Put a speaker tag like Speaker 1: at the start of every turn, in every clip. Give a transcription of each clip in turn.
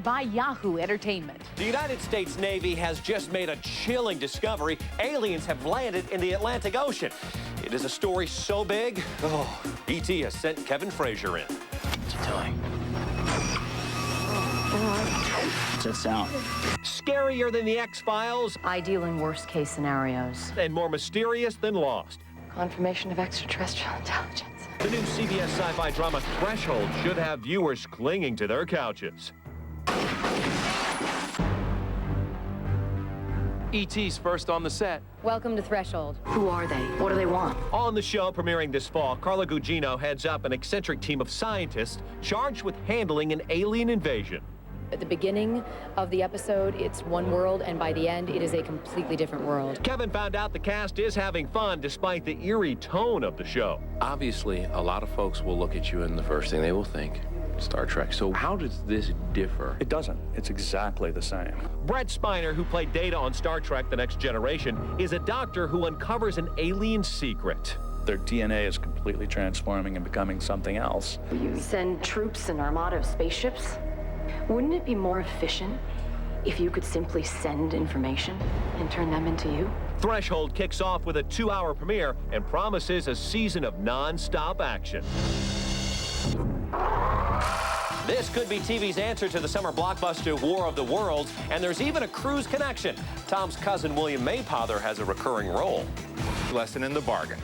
Speaker 1: by Yahoo Entertainment.
Speaker 2: The United States Navy has just made a chilling discovery. Aliens have landed in the Atlantic Ocean. It is a story so big, E.T. has sent Kevin Frazier in.
Speaker 3: What's he doing? What's that sound?
Speaker 2: Scarier than the X-Files.
Speaker 4: Ideal in worst-case scenarios.
Speaker 2: And more mysterious than Lost.
Speaker 4: Confirmation of extraterrestrial intelligence.
Speaker 2: The new CBS sci-fi drama Threshold should have viewers clinging to their couches.
Speaker 5: E.T.'s first on the set.
Speaker 4: Welcome to Threshold. Who are they? What do they want?
Speaker 2: On the show premiering this fall, Carla Gugino heads up an eccentric team of scientists charged with handling an alien invasion.
Speaker 4: At the beginning of the episode, it's one world, and by the end, it is a completely different world.
Speaker 2: Kevin found out the cast is having fun despite the eerie tone of the show.
Speaker 5: Obviously, a lot of folks will look at you and the first thing they will think, Star Trek. So how does this differ?
Speaker 6: It doesn't. It's exactly the same.
Speaker 2: Brett Spiner, who played Data on Star Trek: The Next Generation, is a doctor who uncovers an alien secret.
Speaker 6: Their DNA is completely transforming and becoming something else.
Speaker 4: You send troops and armada of spaceships? Wouldn't it be more efficient if you could simply send information and turn them into you?
Speaker 2: Threshold kicks off with a 2-hour premiere and promises a season of non-stop action. This could be TV's answer to the summer blockbuster War of the Worlds, and there's even a cruise connection. Tom's cousin William Maypother has a recurring role.
Speaker 7: Lesson in the bargain.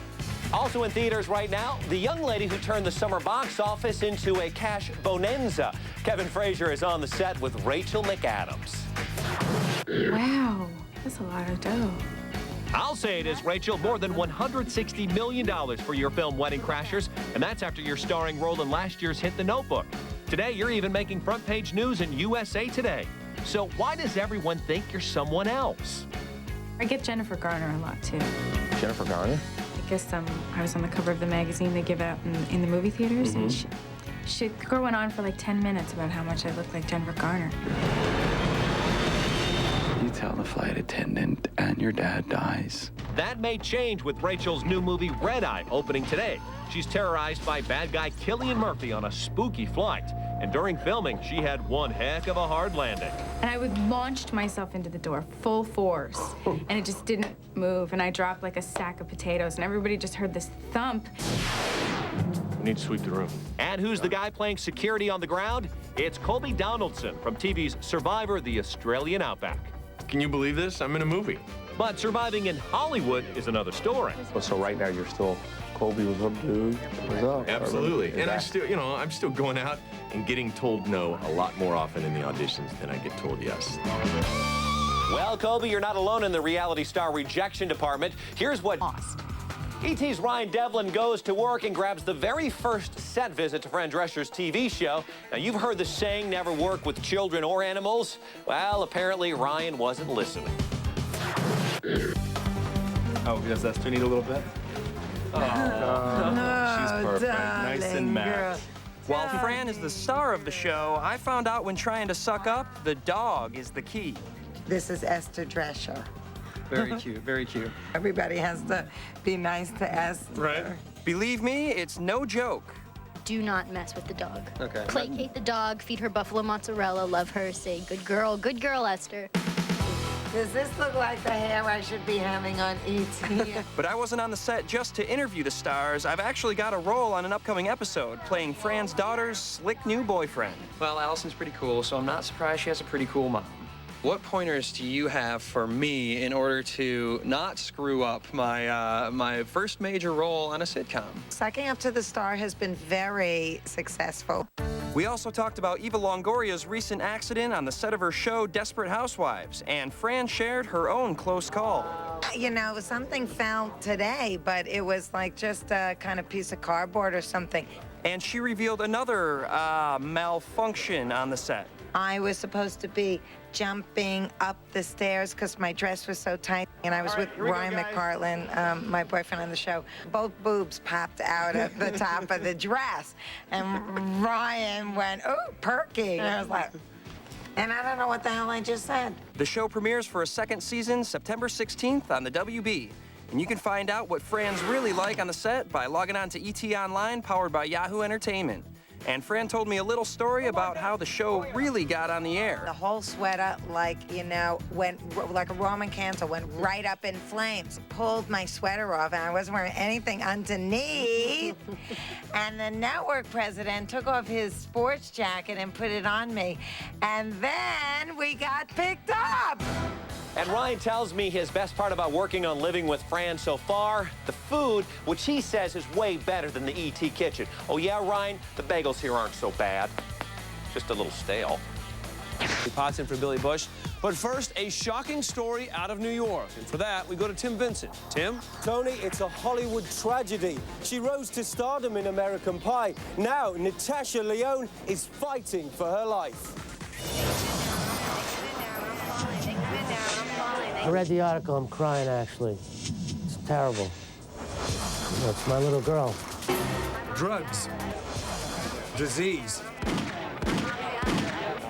Speaker 2: Also in theaters right now, the young lady who turned the summer box office into a cash bonanza. Kevin Frazier is on the set with Rachel McAdams.
Speaker 8: Wow, that's a lot of dough.
Speaker 2: I'll say it is, Rachel, more than $160 million for your film Wedding Crashers, and that's after your starring role in last year's hit The Notebook. Today, you're even making front page news in USA Today. So why does everyone think you're someone else?
Speaker 8: I get Jennifer Garner a lot, too.
Speaker 5: Jennifer Garner?
Speaker 8: I guess I was on the cover of the magazine they give out in the movie theaters, and she went on for like 10 minutes about how much I look like Jennifer Garner.
Speaker 9: You tell the flight attendant and your dad dies.
Speaker 2: That may change with Rachel's new movie Red Eye opening today. She's terrorized by bad guy Cillian Murphy on a spooky flight. And during filming, she had one heck of a hard landing.
Speaker 8: And I launched myself into the door full force, and it just didn't move, and I dropped like a sack of potatoes, and everybody just heard this thump.
Speaker 5: We need to sweep the room.
Speaker 2: And who's the guy playing security on the ground? It's Colby Donaldson from TV's Survivor: The Australian Outback.
Speaker 7: Can you believe this? I'm in a movie.
Speaker 2: But surviving in Hollywood is another story.
Speaker 5: So right now you're still Colby, what's up, dude? What's up?
Speaker 7: Absolutely. And I'm still going out and getting told no a lot more often in the auditions than I get told yes.
Speaker 2: Well, Colby, you're not alone in the reality star rejection department. Here's what lost. E.T.'s Ryan Devlin goes to work and grabs the very first set visit to Fran Drescher's TV show. Now, you've heard the saying, never work with children or animals. Well, apparently Ryan wasn't listening.
Speaker 6: Oh, does Esther need a little bit? Oh, she's perfect. Nice and matched.
Speaker 10: While Fran is the star of the show, I found out when trying to suck up, the dog is the key.
Speaker 11: This is Esther Drescher.
Speaker 10: Very cute, very cute.
Speaker 11: Everybody has to be nice to Esther.
Speaker 10: Right. Believe me, it's no joke.
Speaker 12: Do not mess with the dog.
Speaker 10: Okay.
Speaker 12: Placate the dog, feed her buffalo mozzarella, love her, say, good girl, Esther.
Speaker 11: Does this look like the hair I should be having on E.T.?
Speaker 10: But I wasn't on the set just to interview the stars. I've actually got a role on an upcoming episode, playing Fran's daughter's slick new boyfriend.
Speaker 13: Well, Allison's pretty cool, so I'm not surprised she has a pretty cool mom. What pointers do you have for me in order to not screw up my first major role on a sitcom?
Speaker 11: Sucking Up to the Star has been very successful.
Speaker 10: We also talked about Eva Longoria's recent accident on the set of her show Desperate Housewives, and Fran shared her own close call.
Speaker 11: You know, something fell today, but it was like just a kind of piece of cardboard or something.
Speaker 10: And she revealed another malfunction on the set.
Speaker 11: I was supposed to be jumping up the stairs because my dress was so tight, and I was with Ryan McPartlin, my boyfriend on the show. Both boobs popped out of the top of the dress, and Ryan went, "Ooh, perky," and I was like, and I don't know what the hell I just said.
Speaker 10: The show premieres for a second season September 16th on the WB. And you can find out what Fran's really like on the set by logging on to ET Online, powered by Yahoo Entertainment. And Fran told me a little story about how the show really got on the air.
Speaker 11: The whole sweater, like, you know, went like a Roman candle, went right up in flames. Pulled my sweater off, and I wasn't wearing anything underneath. And the network president took off his sports jacket and put it on me. And then we got picked up.
Speaker 2: And Ryan tells me his best part about working on Living with Fran so far, the food, which he says is way better than the ET kitchen. Oh yeah, Ryan, the bagels here aren't so bad. Just a little stale.
Speaker 1: Pots in for Billy Bush. But first, a shocking story out of New York. And for that, we go to Tim Vincent. Tim?
Speaker 14: Tony, it's a Hollywood tragedy. She rose to stardom in American Pie. Now, Natasha Lyonne is fighting for her life.
Speaker 15: I read the article. I'm crying, actually. It's terrible. You know, it's my little girl.
Speaker 14: Drugs. Disease.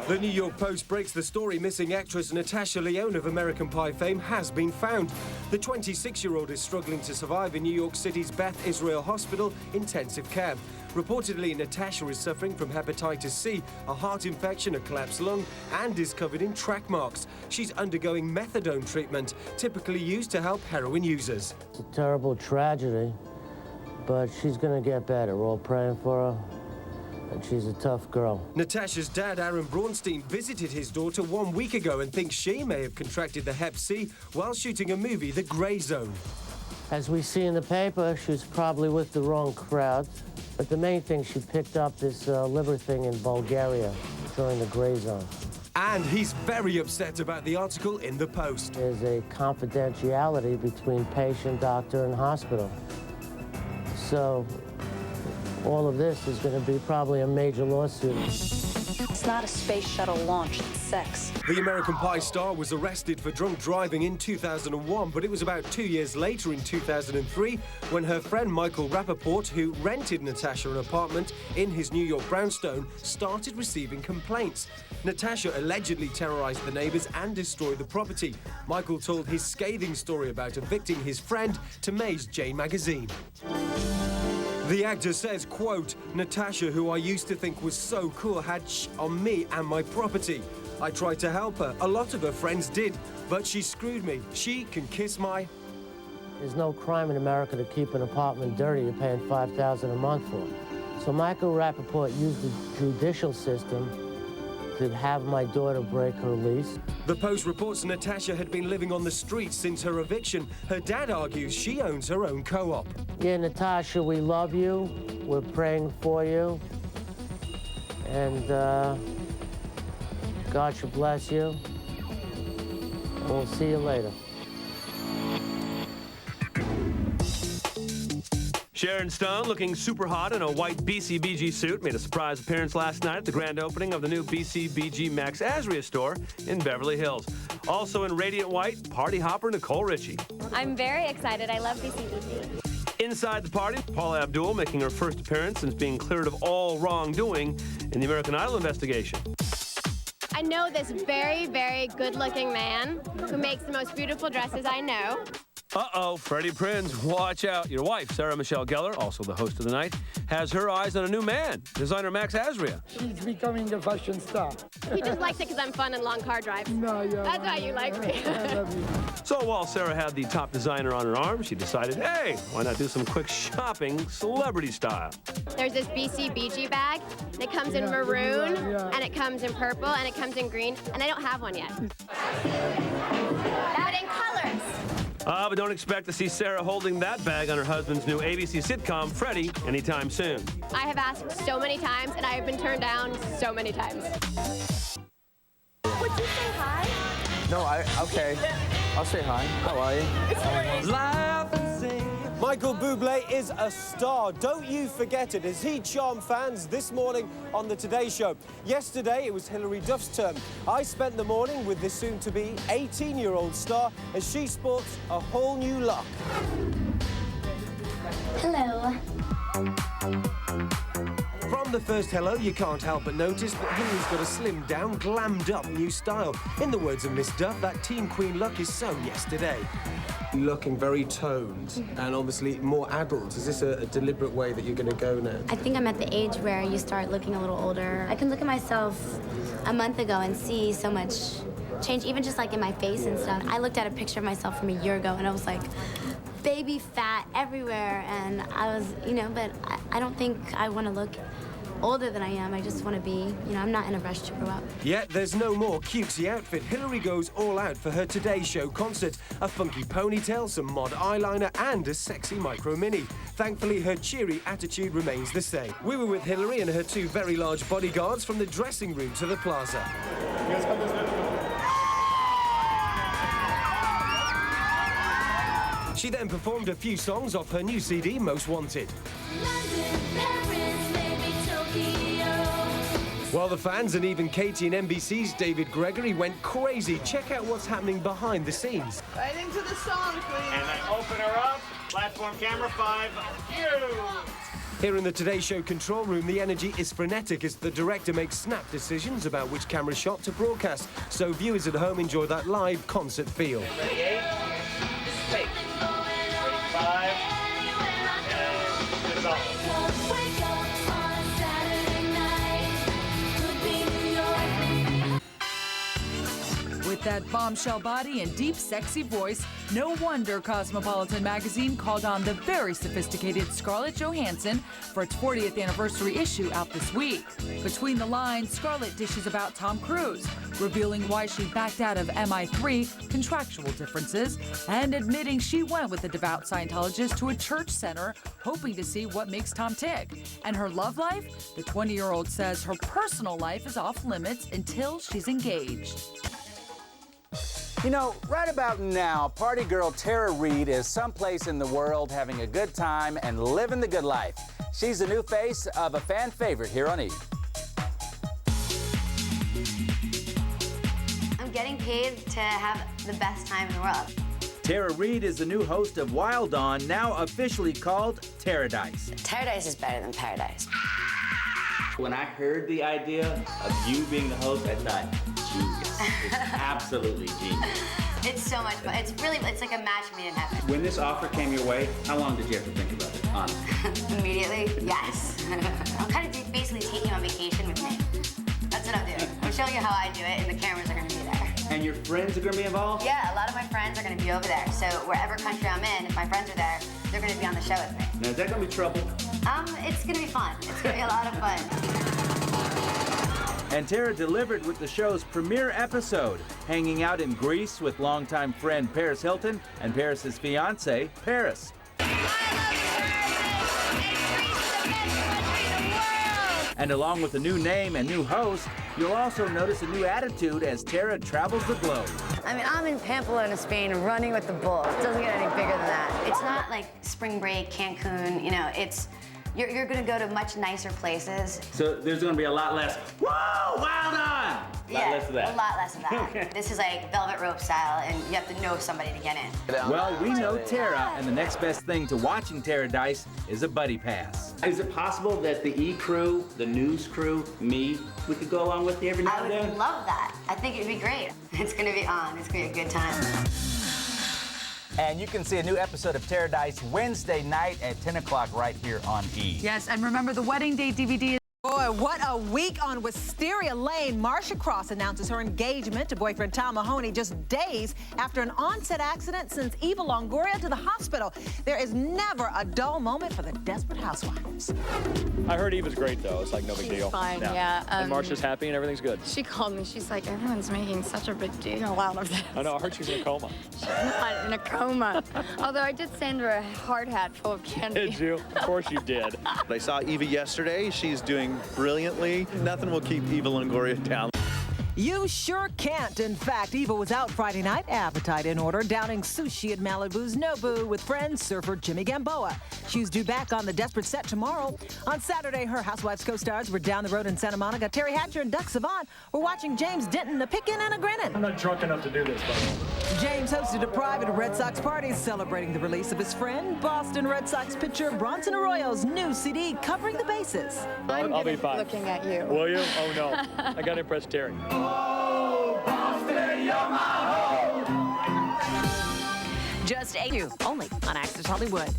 Speaker 14: The New York Post breaks the story. Missing actress Natasha Lyonne of American Pie fame has been found. The 26-year-old is struggling to survive in New York City's Beth Israel Hospital intensive care. Reportedly, Natasha is suffering from hepatitis C, a heart infection, a collapsed lung, and is covered in track marks. She's undergoing methadone treatment, typically used to help heroin users.
Speaker 15: It's a terrible tragedy, but she's gonna get better. We're all praying for her, and she's a tough girl.
Speaker 14: Natasha's dad, Aaron Braunstein, visited his daughter 1 week ago and thinks she may have contracted the Hep C while shooting a movie, The Grey Zone.
Speaker 15: As we see in the paper, she was probably with the wrong crowd. But the main thing, she picked up this liver thing in Bulgaria during the Grey Zone.
Speaker 14: And he's very upset about the article in the Post.
Speaker 15: There's a confidentiality between patient, doctor, and hospital. So all of this is going to be probably a major lawsuit.
Speaker 16: It's not a space shuttle launch, it's sex.
Speaker 14: The American Pie star was arrested for drunk driving in 2001, but it was about 2 years later in 2003 when her friend Michael Rappaport, who rented Natasha an apartment in his New York brownstone, started receiving complaints. Natasha allegedly terrorized the neighbors and destroyed the property. Michael told his scathing story about evicting his friend to May's J magazine. The actor says, quote, Natasha, who I used to think was so cool, had shit on me and my property. I tried to help her. A lot of her friends did, but she screwed me. She can kiss my...
Speaker 15: There's no crime in America to keep an apartment dirty you're paying $5,000 a month for. So Michael Rappaport used the judicial system to have my daughter break her lease.
Speaker 14: The Post reports Natasha had been living on the streets since her eviction. Her dad argues she owns her own co-op.
Speaker 15: Yeah, Natasha, we love you. We're praying for you. And God should bless you. And we'll see you later.
Speaker 1: Sharon Stone, looking super hot in a white BCBJ suit, made a surprise appearance last night at the grand opening of the new BCBJ Max Azria store in Beverly Hills. Also in radiant white, party hopper Nicole Richie.
Speaker 17: I'm very excited. I love BCBJ.
Speaker 1: Inside the party, Paula Abdul making her first appearance since being cleared of all wrongdoing in the American Idol investigation.
Speaker 17: I know this very, very good-looking man who makes the most beautiful dresses I know.
Speaker 1: Uh-oh, Freddie Prinze, watch out. Your wife, Sarah Michelle Gellar, also the host of the night, has her eyes on a new man, designer Max Azria.
Speaker 18: She's becoming a fashion star.
Speaker 17: He just likes it because I'm fun and long car drives.
Speaker 18: No, yeah.
Speaker 17: That's why you like me.
Speaker 18: I love you.
Speaker 1: So while Sarah had the top designer on her arm, she decided, hey, why not do some quick shopping, celebrity style?
Speaker 17: There's this BCBJ bag, and it comes in maroon, and it comes in purple, and it comes in green, and I don't have one yet. But in colors.
Speaker 1: But don't expect to see Sarah holding that bag on her husband's new ABC sitcom, Freddie, anytime soon.
Speaker 17: I have asked so many times, and I have been turned down so many times.
Speaker 16: Would you say hi?
Speaker 9: No, okay. I'll say hi. How are you?
Speaker 14: Laugh and sing. Michael Bublé is a star. Don't you forget it, as he charmed fans this morning on The Today Show. Yesterday, it was Hilary Duff's turn. I spent the morning with this soon-to-be 18-year-old star as she sports a whole new look.
Speaker 17: Hello.
Speaker 14: From the first hello, you can't help but notice that Hilary's got a slimmed down, glammed up new style. In the words of Miss Duff, that teen queen look is so yesterday. Looking very toned and obviously more adult. Is this a deliberate way that you're going to go now?
Speaker 19: I think I'm at the age where you start looking a little older. I can look at myself a month ago and see so much change, even just like in my face and stuff. I looked at a picture of myself from a year ago and I was like, baby fat everywhere, and I was, you know, but I don't think I want to look older than I am. I just want to be, you know, I'm not in a rush to grow up.
Speaker 14: Yet there's no more cutesy outfit. Hilary goes all out for her Today Show concert. A funky ponytail, some mod eyeliner, and a sexy micro mini. Thankfully, her cheery attitude remains the same. We were with Hilary and her two very large bodyguards from the dressing room to the plaza. She then performed a few songs off her new CD, Most Wanted. While the fans and even Katie and NBC's David Gregory went crazy, check out what's happening behind the scenes.
Speaker 20: Right into the song, please.
Speaker 21: And then open her up. Platform camera 5.
Speaker 14: Here in the Today Show control room, the energy is frenetic as the director makes snap decisions about which camera shot to broadcast, so viewers at home enjoy that live concert feel.
Speaker 21: Ready, 8. Take. 5, and dissolve.
Speaker 22: With that bombshell body and deep, sexy voice, no wonder Cosmopolitan magazine called on the very sophisticated Scarlett Johansson for its 40th anniversary issue out this week. Between the lines, Scarlett dishes about Tom Cruise, revealing why she backed out of MI3, contractual differences, and admitting she went with a devout Scientologist to a church center, hoping to see what makes Tom tick. And her love life? The 20-year-old says her personal life is off limits until she's engaged.
Speaker 23: You know, right about now, party girl Tara Reid is someplace in the world having a good time and living the good life. She's the new face of a fan favorite here on E!
Speaker 19: I'm getting paid to have the best time in the world.
Speaker 24: Tara Reid is the new host of Wild On, now officially called Taradise.
Speaker 19: Taradise is better than Paradise.
Speaker 24: When I heard the idea of you being the host, I thought, genius. It's absolutely genius.
Speaker 19: It's so much fun. It's like a match made in heaven.
Speaker 24: When this offer came your way, how long did you have to think about it, honestly?
Speaker 19: Immediately, yes. I'm kind of basically taking you on vacation with me. That's what I'm doing. I'm showing you how I do it, and the cameras are going to be there.
Speaker 24: And your friends are going to be involved?
Speaker 19: Yeah, a lot of my friends are going to be over there. So wherever country I'm in, if my friends are there, they're going to be on the show with me.
Speaker 24: Now, is that going to be trouble?
Speaker 19: It's going to be fun. It's going to be a lot of fun.
Speaker 24: And Tara delivered with the show's premiere episode, hanging out in Greece with longtime friend Paris Hilton and Paris's fiancé, Paris. And along with a new name and new host, you'll also notice a new attitude as Tara travels the globe.
Speaker 19: I mean, I'm in Pamplona, Spain, running with the bull. It doesn't get any bigger than that. It's not like spring break, Cancun, you know, it's, you're gonna go to much nicer places.
Speaker 24: So there's gonna be a lot less, whoa, wild on! A lot less of that.
Speaker 19: A lot less of that. Okay. This is like velvet rope style, and you have to know somebody to get in.
Speaker 24: Well, we know Tara, and the next best thing to watching Taradise is a buddy pass. Is it possible that the E! crew, the news crew, me, we could go along with you every now and then?
Speaker 19: I would love that. I think it'd be great. It's gonna be on. It's gonna be a good time.
Speaker 23: And you can see a new episode of Taradise Wednesday night at 10 o'clock right here on E!
Speaker 22: Yes, and remember the wedding day DVD.
Speaker 25: Boy, what a week on Wisteria Lane. Marsha Cross announces her engagement to boyfriend Tom Mahoney just days after an on-set accident sends Eva Longoria to the hospital. There is never a dull moment for the Desperate Housewives.
Speaker 26: I heard Eva's great, though. It's like no big deal.
Speaker 8: Fine, yeah.
Speaker 26: And Marsha's happy and everything's good.
Speaker 8: She called me. She's like, everyone's making such a big deal out of this.
Speaker 26: I know. I heard she's in a coma.
Speaker 8: She's not in a coma. Although I did send her a hard hat full of candy.
Speaker 26: Did you? Of course you did.
Speaker 27: I saw Eva yesterday. She's doing brilliantly. Nothing will keep Eva Longoria down.
Speaker 25: You sure can't. In fact, Eva was out Friday night, appetite in order, downing sushi at Malibu's Nobu with friend surfer Jimmy Gamboa. She's due back on the Desperate set tomorrow. On Saturday, her Housewives co-stars were down the road in Santa Monica. Teri Hatcher and Duck Savant were watching James Denton a pickin' and a grinnin'.
Speaker 26: I'm not drunk enough to do this, but
Speaker 25: James hosted a private Red Sox party celebrating the release of his friend, Boston Red Sox pitcher Bronson Arroyo's new CD, Covering the Bases.
Speaker 26: I'll be fine.
Speaker 20: Looking at you.
Speaker 26: Will you? Oh, no. I got to impress Teri.
Speaker 20: Oh, Boston, you're my home.
Speaker 3: Just 8 only on Access Hollywood.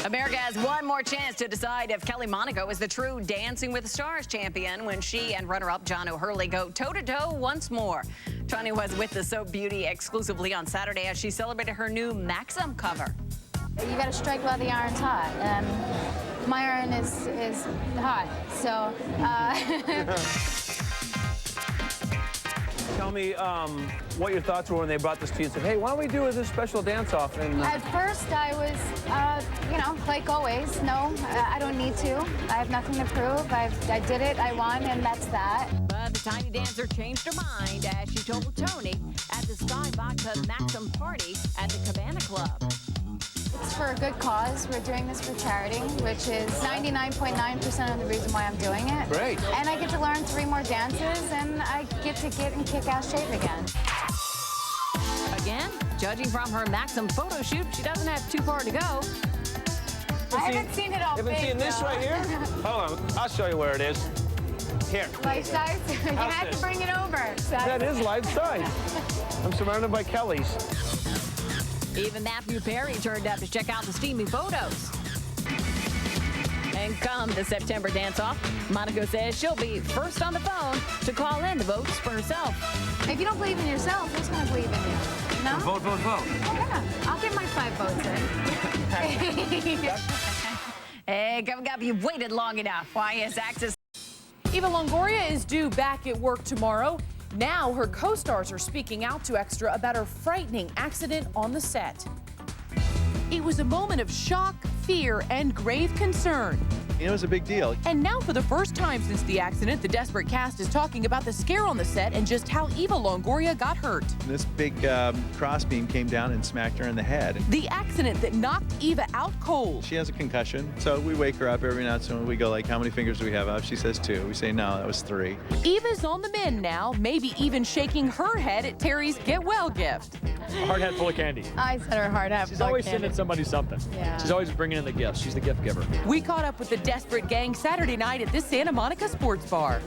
Speaker 3: America has one more chance to decide if Kelly Monaco is the true Dancing with the Stars champion when she and runner-up John O'Hurley go toe-to-toe once more. Tony was with the Soap Beauty exclusively on Saturday as she celebrated her new Maxim cover.
Speaker 8: You got to strike while the iron's hot, and my iron is hot, so.
Speaker 1: Tell me what your thoughts were when they brought this to you and said, hey, why don't we do this special dance-off? And
Speaker 8: At first, I was, you know, like always, no, I don't need to. I have nothing to prove. I did it, I won, and that's that.
Speaker 3: But the tiny dancer changed her mind as she told Tony at the Sky Vodka Maxim party at the Cabana Club.
Speaker 8: It's for a good cause. We're doing this for charity, which is 99.9% of the reason why I'm doing it.
Speaker 1: Great.
Speaker 8: And I get to learn 3 more dances, and I get to get in kick-ass shape again.
Speaker 3: Again, judging from her Maxim photo shoot, she doesn't have too far to go.
Speaker 8: I haven't seen it all.
Speaker 1: You haven't seen this right here? Hold on, I'll show you where it is. Here.
Speaker 8: Life size? You have to bring it over.
Speaker 1: That is life size. I'm surrounded by Kellys.
Speaker 3: Even Matthew Perry turned up to check out the steamy photos. And come the September dance-off, Monaco says she'll be first on the phone to call in the votes for herself.
Speaker 8: If you don't believe in yourself, who's going to believe in you? No?
Speaker 1: Vote, vote, vote.
Speaker 8: Yeah, I'll get my 5 votes in.
Speaker 3: Hey, coming up, you've waited long enough. Why is Access?
Speaker 4: Eva Longoria is due back at work tomorrow. Now her co-stars are speaking out to Extra about her frightening accident on the set. It was a moment of shock, fear, and grave concern.
Speaker 27: You know, it was a big deal.
Speaker 4: And now for the first time since the accident, the desperate cast is talking about the scare on the set and just how Eva Longoria got hurt.
Speaker 27: This big crossbeam came down and smacked her in the head.
Speaker 4: The accident that knocked Eva out cold.
Speaker 27: She has a concussion, so we wake her up every now and then. We go like, how many fingers do we have up? She says 2. We say, no, that was 3.
Speaker 4: Eva's on the mend now, maybe even shaking her head at Teri's get well gift.
Speaker 26: A hard hat full of candy.
Speaker 8: I said her hard hat.
Speaker 26: She's always sending somebody something.
Speaker 8: Yeah.
Speaker 26: She's always bringing in the gifts. She's the gift giver.
Speaker 4: We caught up with the Desperate gang Saturday night at this Santa Monica sports bar,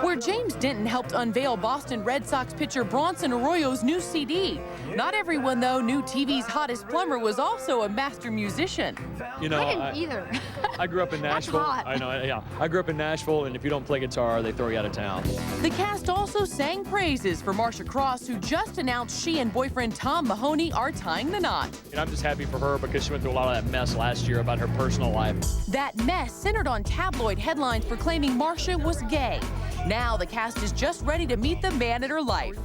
Speaker 4: where James Denton helped unveil Boston Red Sox pitcher Bronson Arroyo's new CD. Not everyone, though, knew TV's hottest plumber was also a master musician.
Speaker 26: You know,
Speaker 8: I didn't either.
Speaker 26: I grew up in Nashville.
Speaker 8: hot.
Speaker 26: I know, yeah. I grew up in Nashville, and if you don't play guitar, they throw you out of town.
Speaker 4: The cast also sang praises for Marsha Cross, who just announced she and boyfriend Tom Mahoney are tying the knot.
Speaker 26: And I'm just happy for her because she went through a lot of that mess last year about her personal life.
Speaker 4: That mess centered on tabloid headlines proclaiming Marsha was gay. Now the cast is just ready to meet the man in her life.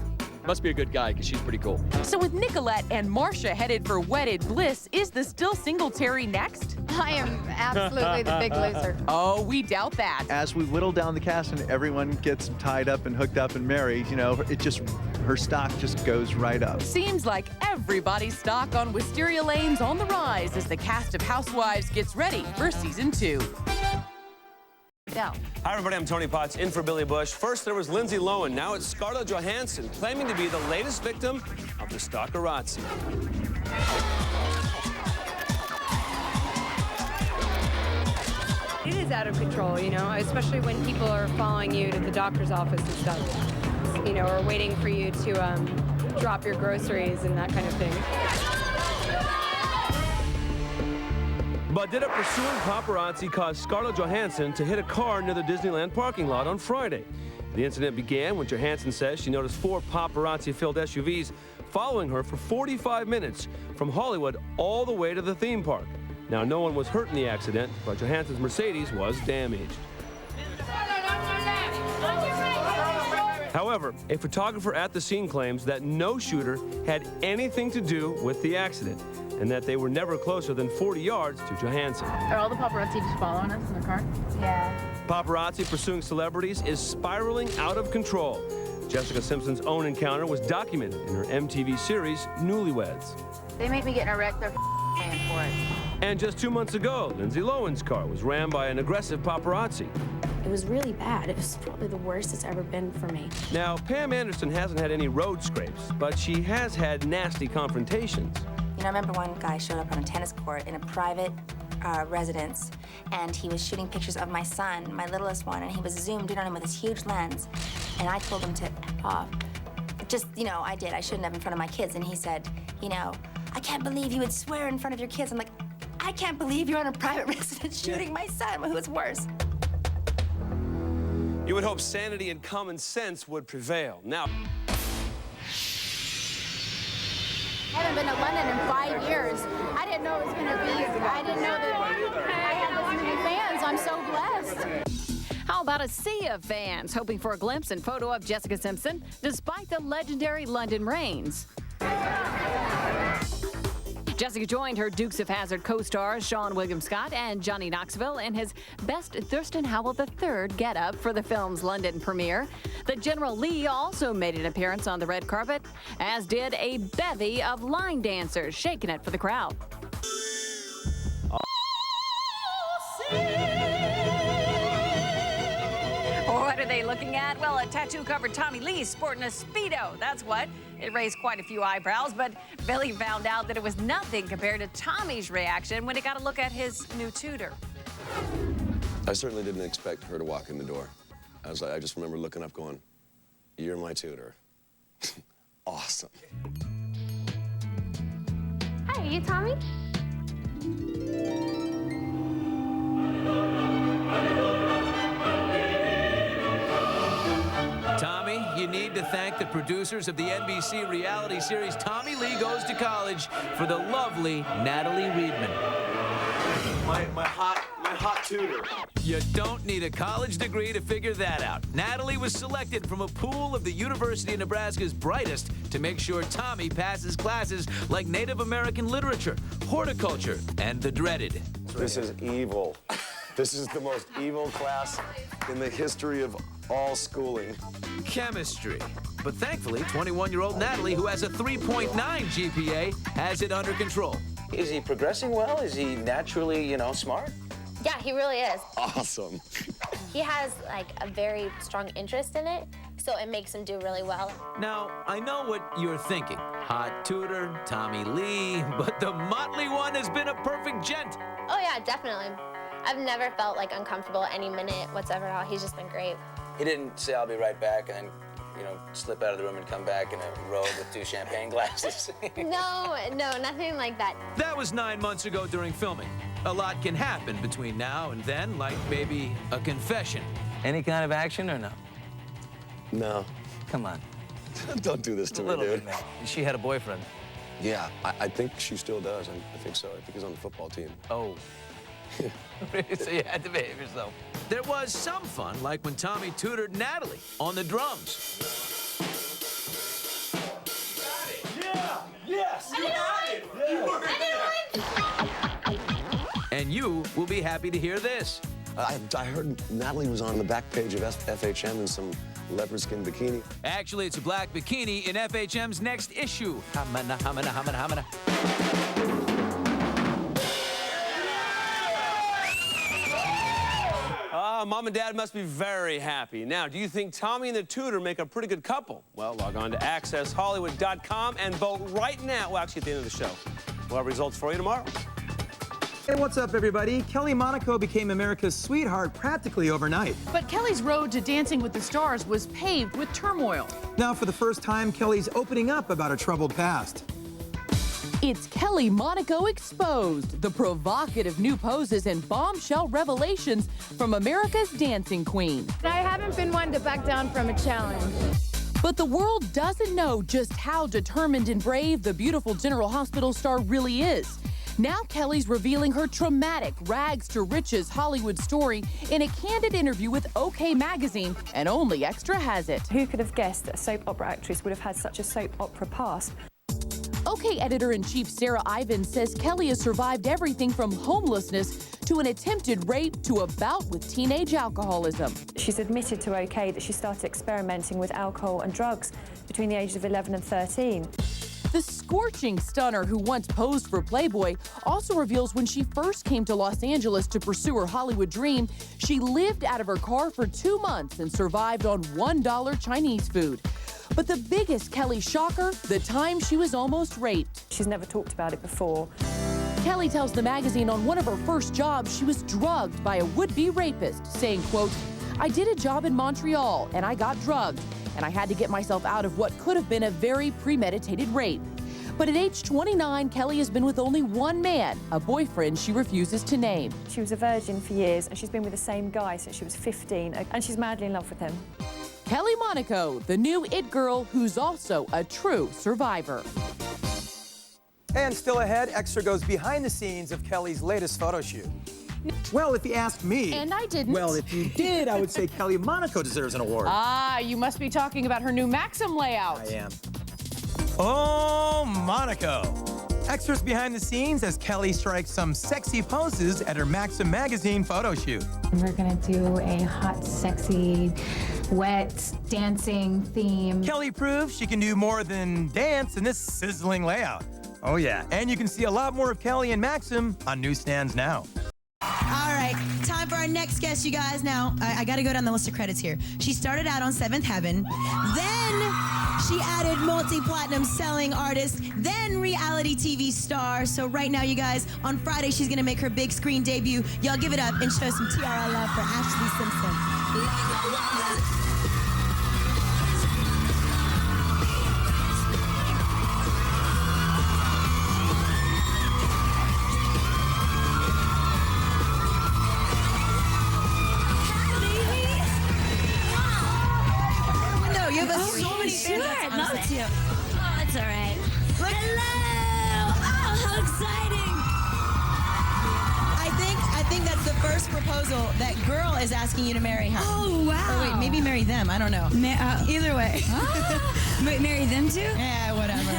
Speaker 26: Must be a good guy because she's pretty cool.
Speaker 4: So with Nicolette and Marsha headed for wedded bliss, is the still single Teri next?
Speaker 8: I am absolutely the big loser.
Speaker 4: Oh, we doubt that.
Speaker 27: As we whittle down the cast and everyone gets tied up and hooked up and married, you know, her stock just goes right up.
Speaker 4: Seems like everybody's stock on Wisteria Lane's on the rise as the cast of Housewives gets ready for season 2.
Speaker 1: Hi, everybody. I'm Tony Potts, in for Billy Bush. First, there was Lindsay Lohan. Now it's Scarlett Johansson, claiming to be the latest victim of the stalkerazzi.
Speaker 5: It is out of control, you know, especially when people are following you to the doctor's office and stuff, you know, or waiting for you to drop your groceries and that kind of thing.
Speaker 1: But did a pursuing paparazzi cause Scarlett Johansson to hit a car near the Disneyland parking lot on Friday? The incident began when Johansson says she noticed 4 paparazzi-filled SUVs following her for 45 minutes from Hollywood all the way to the theme park. Now, no one was hurt in the accident, but Johansson's Mercedes was damaged. However, a photographer at the scene claims that no shooter had anything to do with the accident and that they were never closer than 40 yards to Johansson.
Speaker 8: Are all the paparazzi just following us in the car? Yeah.
Speaker 1: Paparazzi pursuing celebrities is spiraling out of control. Jessica Simpson's own encounter was documented in her MTV series, Newlyweds.
Speaker 8: They make me get in a wreck, they're paying for it.
Speaker 1: And just 2 months ago, Lindsay Lohan's car was rammed by an aggressive paparazzi.
Speaker 19: It was really bad. It was probably the worst it's ever been for me.
Speaker 1: Now, Pam Anderson hasn't had any road scrapes, but she has had nasty confrontations.
Speaker 19: You know, I remember one guy showed up on a tennis court in a private residence, and he was shooting pictures of my son, my littlest one, and he was zoomed in on him with this huge lens, and I told him to F off. Just, you know, I did. I shouldn't have in front of my kids, and he said, you know, I can't believe you would swear in front of your kids. I'm like, I can't believe you're on a private residence shooting my son. Who's worse?
Speaker 1: You would hope sanity and common sense would prevail. Now,
Speaker 2: I haven't been to London in 5 years. I didn't know it was going to be. I didn't know that I had this many fans. I'm so blessed.
Speaker 3: How about a sea of fans hoping for a glimpse and photo of Jessica Simpson despite the legendary London rains? Jessica joined her Dukes of Hazzard co-stars Sean William Scott and Johnny Knoxville in his best Thurston Howell III getup for the film's London premiere. The General Lee also made an appearance on the red carpet, as did a bevy of line dancers shaking it for the crowd. What are they looking at? Well, a tattoo-covered Tommy Lee sporting a Speedo. That's what. It raised quite a few eyebrows, but Billy found out that it was nothing compared to Tommy's reaction when he got a look at his new tutor.
Speaker 6: I certainly didn't expect her to walk in the door. I just remember looking up going, "You're my tutor." Awesome.
Speaker 17: Hi, are you Tommy?
Speaker 7: Tommy, you need to thank the producers of the NBC reality series Tommy Lee Goes to College for the lovely Natalie Riedmann.
Speaker 6: My hot tutor.
Speaker 7: You don't need a college degree to figure that out. Natalie was selected from a pool of the University of Nebraska's brightest to make sure Tommy passes classes like Native American literature, horticulture, and the dreaded.
Speaker 6: This is evil. This is the most evil class in the history of all schooling.
Speaker 7: Chemistry. But thankfully, 21-year-old Natalie, who has a 3.9 GPA, has it under control.
Speaker 24: Is he progressing well? Is he naturally, smart?
Speaker 17: Yeah, he really is.
Speaker 6: Awesome.
Speaker 17: He has, like, a very strong interest in it, so it makes him do really well.
Speaker 7: Now, I know what you're thinking. Hot tutor, Tommy Lee, but the motley one has been a perfect gent.
Speaker 17: Oh, yeah, definitely. I've never felt, like, uncomfortable any minute whatsoever. He's just been great.
Speaker 24: He didn't say, "I'll be right back," and slip out of the room and come back in a robe with 2 champagne glasses.
Speaker 17: No, nothing like that.
Speaker 7: That was 9 months ago during filming. A lot can happen between now and then, like maybe a confession.
Speaker 24: Any kind of action or no?
Speaker 6: No.
Speaker 24: Come on.
Speaker 6: Don't do this to me, dude.
Speaker 24: Bit, she had a boyfriend.
Speaker 6: Yeah, I think she still does. I think so. I think he's on the football team.
Speaker 24: Oh. So you had to behave yourself.
Speaker 7: There was some fun, like when Tommy tutored Natalie on the drums.
Speaker 20: Yeah! Yes! You got it!
Speaker 7: And you will be happy to hear this.
Speaker 6: I heard Natalie was on the back page of FHM in some leopard skin bikini.
Speaker 7: Actually, it's a black bikini in FHM's next issue. Hamana, hamana, hamana, hamana.
Speaker 1: Mom and Dad must be very happy. Now, do you think Tommy and the tutor make a pretty good couple? Well, log on to accesshollywood.com and vote right now. Well, actually, at the end of the show. We'll have results for you tomorrow.
Speaker 10: Hey, what's up, everybody? Kelly Monaco became America's sweetheart practically overnight.
Speaker 4: But Kelly's road to Dancing with the Stars was paved with turmoil.
Speaker 10: Now, for the first time, Kelly's opening up about her troubled past.
Speaker 4: It's Kelly Monaco Exposed, the provocative new poses and bombshell revelations from America's dancing queen.
Speaker 2: I haven't been one to back down from a challenge.
Speaker 4: But the world doesn't know just how determined and brave the beautiful General Hospital star really is. Now Kelly's revealing her traumatic rags-to-riches Hollywood story in a candid interview with OK Magazine, and only Extra has it.
Speaker 11: Who could have guessed that a soap opera actress would have had such a soap opera past?
Speaker 4: OK editor-in-chief Sarah Ivan says Kelly has survived everything from homelessness to an attempted rape to a bout with teenage alcoholism.
Speaker 11: She's admitted to OK that she started experimenting with alcohol and drugs between the ages of 11 and 13.
Speaker 4: The The scorching stunner who once posed for Playboy also reveals when she first came to Los Angeles to pursue her Hollywood dream, she lived out of her car for 2 months and survived on $1 Chinese food. But the biggest Kelly shocker, the time she was almost raped.
Speaker 11: She's never talked about it before.
Speaker 4: Kelly tells the magazine on one of her first jobs she was drugged by a would-be rapist, saying, quote, "I did a job in Montreal and I got drugged, and I had to get myself out of what could have been a very premeditated rape." But at age 29, Kelly has been with only one man, a boyfriend she refuses to name.
Speaker 11: She was a virgin for years, and she's been with the same guy since she was 15, and she's madly in love with him.
Speaker 4: Kelly Monaco, the new it girl who's also a true survivor.
Speaker 10: And still ahead, Extra goes behind the scenes of Kelly's latest photo shoot. Well, if you ask me...
Speaker 4: And I didn't.
Speaker 10: Well, if you did, I would say Kelly Monaco deserves an award.
Speaker 4: Ah, you must be talking about her new Maxim layout.
Speaker 10: I am. Oh, Monaco. Extras behind the scenes as Kelly strikes some sexy poses at her Maxim magazine photo shoot.
Speaker 8: We're gonna do a hot, sexy, wet, dancing theme.
Speaker 10: Kelly proves she can do more than dance in this sizzling layout. Oh yeah, and you can see a lot more of Kelly and Maxim on newsstands now.
Speaker 9: All right, time for our next guest, you guys. Now, I got to go down the list of credits here. She started out on Seventh Heaven, then she added multi-platinum selling artist, then reality TV star. So right now, you guys, on Friday, she's going to make her big screen debut. Y'all give it up and show some TRL love for Ashlee Simpson. You have so many fans.
Speaker 12: I'd love to. Oh, it's all right. Hello! Oh, how exciting!
Speaker 9: I think that's the first proposal that girl is asking you to marry her.
Speaker 12: Oh, wow.
Speaker 9: Or wait, maybe marry them. I don't know. Either way.
Speaker 12: Wait, marry them too?
Speaker 9: Yeah, whatever.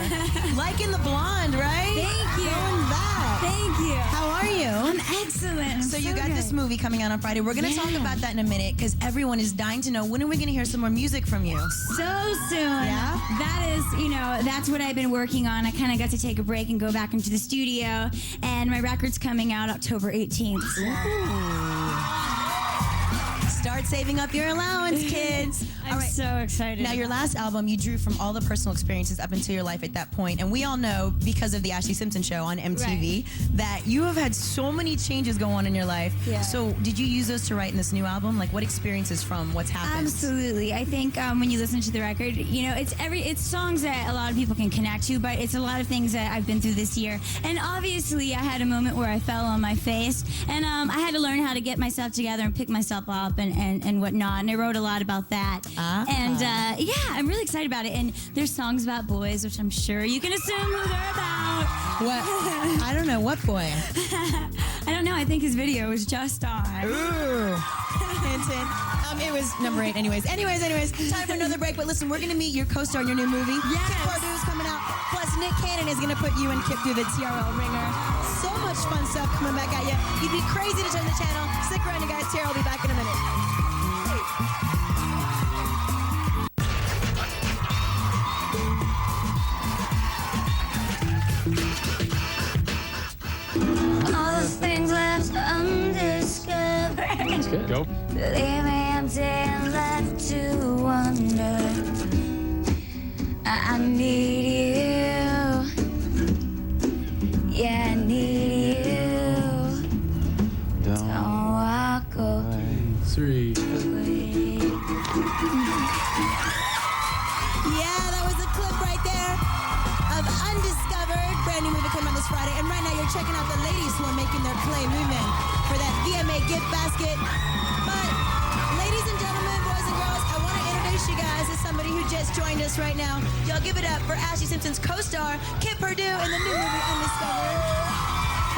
Speaker 9: Liking the blonde, right?
Speaker 12: Thank you.
Speaker 9: Going back.
Speaker 12: Thank you.
Speaker 9: How are you?
Speaker 12: I'm excellent.
Speaker 9: So you got this movie coming out on Friday. We're going to talk about that in a minute because everyone is dying to know, when are we going to hear some more music from you?
Speaker 12: So soon.
Speaker 9: Yeah?
Speaker 12: That is, that's what I've been working on. I kind of got to take a break and go back into the studio, and my record's coming out October 18th.
Speaker 9: Start saving up your allowance, kids.
Speaker 12: I'm so excited.
Speaker 9: Now, your last album, you drew from all the personal experiences up into your life at that point. And we all know, because of the Ashlee Simpson show on MTV, that you have had so many changes go on in your life.
Speaker 12: Yeah.
Speaker 9: So did you use those to write in this new album? Like, what experiences from what's happened?
Speaker 12: Absolutely. I think when you listen to the record, it's songs that a lot of people can connect to, but it's a lot of things that I've been through this year. And obviously, I had a moment where I fell on my face, and I had to learn how to get myself together and pick myself up and whatnot. And I wrote a lot about that. And yeah, I'm really excited about it. And there's songs about boys, which I'm sure you can assume who they're about.
Speaker 9: What? I don't know. What boy?
Speaker 12: I don't know. I think his video was just on.
Speaker 9: Ooh. Hint, hint. It was number 8 anyways. Anyways, time for another break. But listen, we're going to meet your co-star in your new movie.
Speaker 12: Yes.
Speaker 9: Kip Pardue's coming out. Plus, Nick Cannon is going to put you and Kip through the TRL ringer. So much fun stuff coming back at you. You'd be crazy to turn the channel. Stick around, you guys. TRL will be back in a minute.
Speaker 12: All the things left undiscovered.
Speaker 26: That's good. Go.
Speaker 12: Leave me empty and left to wonder. I need you. Yeah, I need you. Don't walk away.
Speaker 26: 3.
Speaker 9: Yeah, that was a clip right there of Undiscovered. Brand new movie coming out this Friday. And right now you're checking out the ladies who are making their clay movement for that VMA gift basket. But ladies and gentlemen, boys and girls, I want to introduce you guys to somebody who just joined us right now. Y'all give it up for Ashlee Simpson's co-star, Kip Pardue, in the new movie Undiscovered.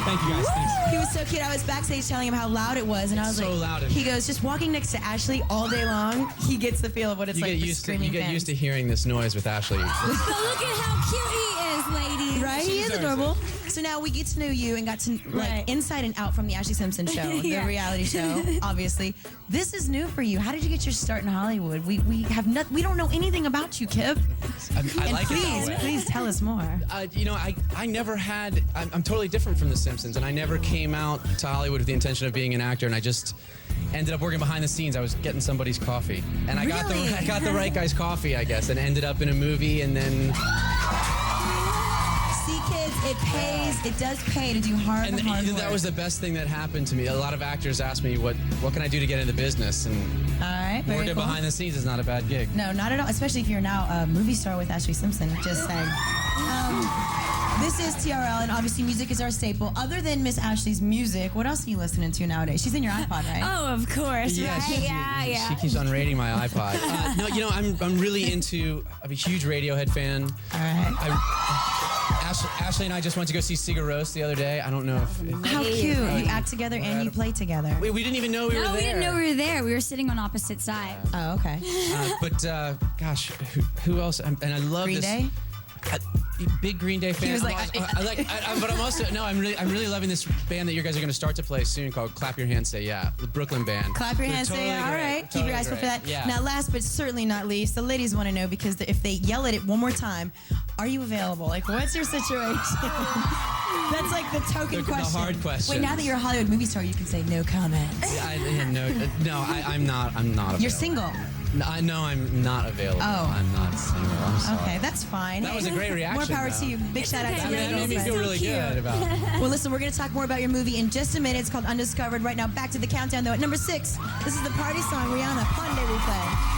Speaker 13: Thank you, guys. Thanks.
Speaker 9: He was so cute. I was backstage telling him how loud it was, and I was
Speaker 13: so
Speaker 9: like,
Speaker 13: loud.
Speaker 9: He goes, just walking next to Ashlee all day long, he gets the feel of what it's like to screaming
Speaker 13: You get
Speaker 9: fans.
Speaker 13: used to hearing this noise with Ashlee.
Speaker 12: But look at how cute he is, ladies.
Speaker 9: Right? He is adorable. So now we get to know you and got to like inside and out from the Ashlee Simpson show, the reality show, obviously. This is new for you. How did you get your start in Hollywood? We don't know anything about you, Kip.
Speaker 14: I like
Speaker 9: please tell us more.
Speaker 14: You know, I never had. I'm totally different from The Simpsons, and I never came out to Hollywood with the intention of being an actor, and I just ended up working behind the scenes. I was getting somebody's coffee, and I got the right guy's coffee, I guess, and ended up in a movie, and then.
Speaker 9: See, kids, it pays. It does pay to do hard work.
Speaker 14: That was the best thing that happened to me. A lot of actors ask me, what can I do to get into business? And
Speaker 9: all right, very
Speaker 14: working
Speaker 9: cool.
Speaker 14: behind the scenes is not a bad gig.
Speaker 9: No, not at all. Especially if you're now a movie star with Ashlee Simpson. Just saying. This is TRL, and obviously music is our staple. Other than Miss Ashlee's music, what else are you listening to nowadays? She's in your iPod, right?
Speaker 12: Oh, of course,
Speaker 14: Yeah,
Speaker 12: right?
Speaker 14: She keeps on rating my iPod. No, you know, I'm really into. I'm a huge Radiohead fan.
Speaker 9: All right.
Speaker 14: Ashlee and I just went to go see Sigur Rós the other day. I don't know if
Speaker 9: how cute. You act together and you play together.
Speaker 14: We didn't even know we were there.
Speaker 12: No, we didn't know we were there. We were sitting on opposite sides.
Speaker 9: Oh, okay.
Speaker 14: But gosh, who else? And I love
Speaker 9: Green
Speaker 14: this.
Speaker 9: Day?
Speaker 14: Big Green Day fan.
Speaker 9: He was like,
Speaker 14: but I'm also I'm really loving this band that you guys are going to start to play soon called Clap Your Hands Say Yeah, the Brooklyn band.
Speaker 9: Clap your hands,
Speaker 14: Totally
Speaker 9: say yeah. All
Speaker 14: great.
Speaker 9: right. Keep your eyes peeled for that.
Speaker 14: Yeah.
Speaker 9: Now, last but certainly not least, the ladies want to know because if they yell at it one more time, are you available? Like, what's your situation? That's like the token question.
Speaker 14: The hard question.
Speaker 9: Wait, now that you're a Hollywood movie star, you can say no comment.
Speaker 14: I'm not available.
Speaker 9: You're single.
Speaker 14: No, I'm not available.
Speaker 9: Oh.
Speaker 14: I'm not single. I'm sorry.
Speaker 9: Okay, that's fine.
Speaker 14: That was a great reaction.
Speaker 9: More power
Speaker 14: though.
Speaker 9: to you. Big shout out to you.
Speaker 14: That made me feel really good about it.
Speaker 9: Well, listen, we're going to talk more about your movie in just a minute. It's called Undiscovered. Right now, back to the countdown, though. At number 6, this is the party song, Rihanna, Ponde Replay.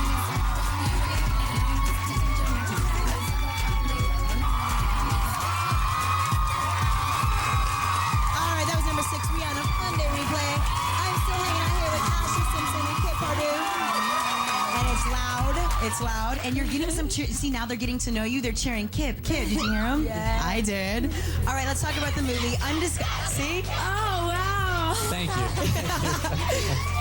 Speaker 9: It's loud, and you're getting some cheer. See, now they're getting to know you. They're cheering Kip. Did you hear them?
Speaker 12: Yeah.
Speaker 9: I did. All right, let's talk about the movie. See?
Speaker 12: Oh, wow.
Speaker 14: Thank you.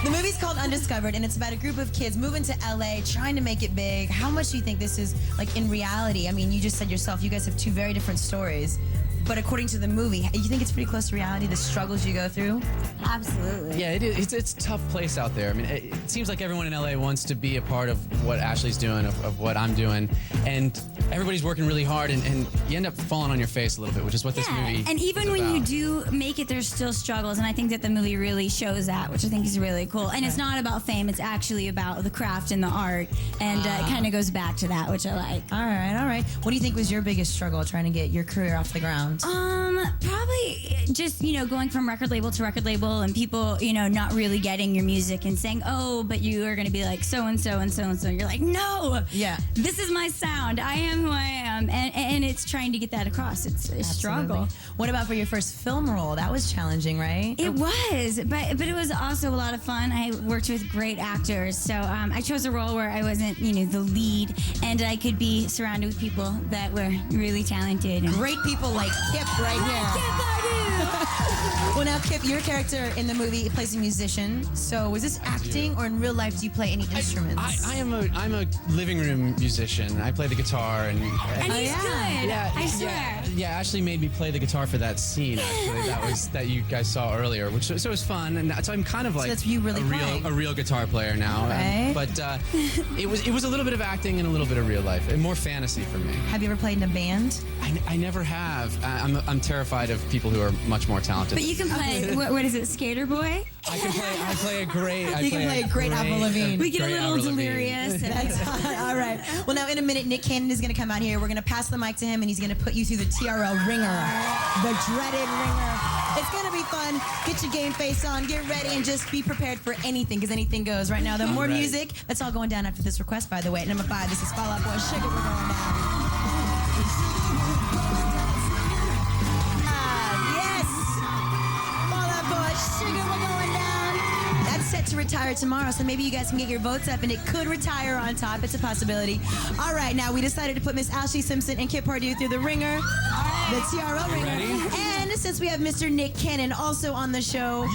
Speaker 9: The movie's called Undiscovered, and it's about a group of kids moving to LA, trying to make it big. How much do you think this is, like, in reality? I mean, you just said yourself, you guys have 2 very different stories. But according to the movie, you think it's pretty close to reality, the struggles you go through?
Speaker 12: Absolutely.
Speaker 14: Yeah, it is. It's a tough place out there. I mean, it seems like everyone in LA wants to be a part of what Ashlee's doing, of what I'm doing. And everybody's working really hard, and you end up falling on your face a little bit, which is what this movie
Speaker 12: and even
Speaker 14: is
Speaker 12: when
Speaker 14: about.
Speaker 12: you do make it, there's still struggles, and I think that the movie really shows that, which I think is really cool. And it's not about fame, it's actually about the craft and the art, and it kind of goes back to that, which I like.
Speaker 9: All right. What do you think was your biggest struggle trying to get your career off the ground?
Speaker 12: Probably just, going from record label to record label and people, not really getting your music and saying, oh, but you are going to be like so-and-so and so-and-so. You're like, no, this is my sound. I am who I am. And it's trying to get that across. It's a struggle.
Speaker 9: What about for your first film role? That was challenging, right?
Speaker 12: It was, but it was also a lot of fun. I worked with great actors. So I chose a role where I wasn't, the lead, and I could be surrounded with people that were really talented.
Speaker 9: Great people like Kip right here. Well, now, Kip, your character in the movie plays a musician. So was this acting, or in real life do you play any instruments?
Speaker 14: I'm a living room musician. I play the guitar, and
Speaker 12: he's good. I swear.
Speaker 14: Yeah, Ashlee made me play the guitar for that scene. Actually, that you guys saw earlier, which so it was fun. And so I'm kind of like
Speaker 9: that's you really
Speaker 14: a real guitar player now.
Speaker 9: Right.
Speaker 14: But it was a little bit of acting and a little bit of real life, and more fantasy for me.
Speaker 9: Have you ever played in a band?
Speaker 14: I never have. I'm terrified of people who are much more talented.
Speaker 12: But you can play. What is it, Skater Boy?
Speaker 14: I play a great.
Speaker 9: You can play a great Avril Lavigne.
Speaker 12: We get a little delirious.
Speaker 9: That's all right. Well, now in a minute, Nick Cannon is going to come out here. We're going to pass the mic to him, and he's going to put you through the TRL ringer, the dreaded ringer. It's going to be fun. Get your game face on, get ready, and just be prepared for anything, because anything goes. Right now, the more music. That's all going down after this request, by the way. At number 5, this is Fall Out Boy Sugar. We're going down. Sugar, we're going down. That's set to retire tomorrow, so maybe you guys can get your votes up, and it could retire on top. It's a possibility. All right, now we decided to put Miss Ashlee Simpson and Kip Pardue through the ringer, the TRL ringer.
Speaker 14: Ready?
Speaker 9: And since we have Mr. Nick Cannon also on the show, we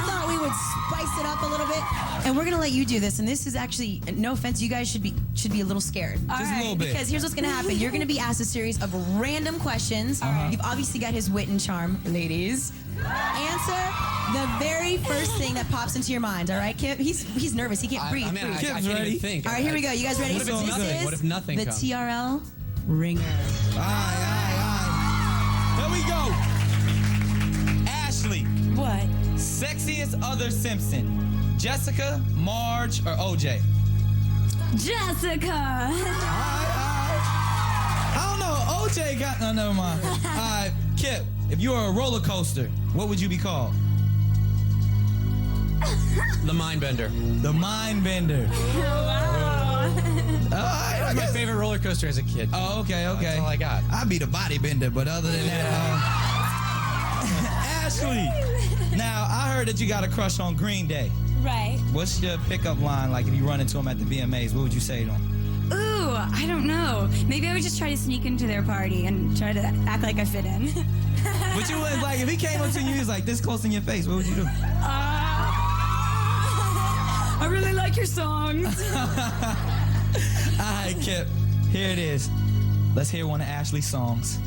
Speaker 9: thought we would spice it up a little bit, and we're gonna let you do this. And this is actually, no offense, you guys should be a little scared.
Speaker 10: Just a little bit.
Speaker 9: Because here's what's gonna happen. You're gonna be asked a series of random questions. You've obviously got his wit and charm, ladies. Answer the very first thing that pops into your mind. All right, Kip? He's nervous. He can't breathe.
Speaker 14: I can't even think.
Speaker 9: All right, here we go. You guys ready?
Speaker 14: What if it's nothing? What if nothing
Speaker 9: the
Speaker 14: comes?
Speaker 9: TRL ringer.
Speaker 10: Here we go. Ashlee.
Speaker 9: What?
Speaker 10: Sexiest other Simpson. Jessica, Marge, or OJ?
Speaker 12: Jessica.
Speaker 10: I don't know. OJ got... No, never mind. All right, Kip, if you were a roller coaster, what would you be called?
Speaker 14: The Mindbender.
Speaker 10: The Mindbender.
Speaker 14: That was my favorite roller coaster as a kid.
Speaker 10: Oh, okay.
Speaker 14: That's all I got.
Speaker 10: I'd be the bodybender, but other than that, Ashlee. Now, I heard that you got a crush on Green Day.
Speaker 12: Right.
Speaker 10: What's your pickup line like if you run into them at the VMAs? What would you say to them?
Speaker 12: Ooh, I don't know. Maybe I would just try to sneak into their party and try to act like I fit in.
Speaker 10: But you wouldn't, like, if he came up to you, he was like this close in your face, what would you do?
Speaker 12: I really like your songs.
Speaker 10: All right, Kip, here it is. Let's hear one of Ashlee's songs.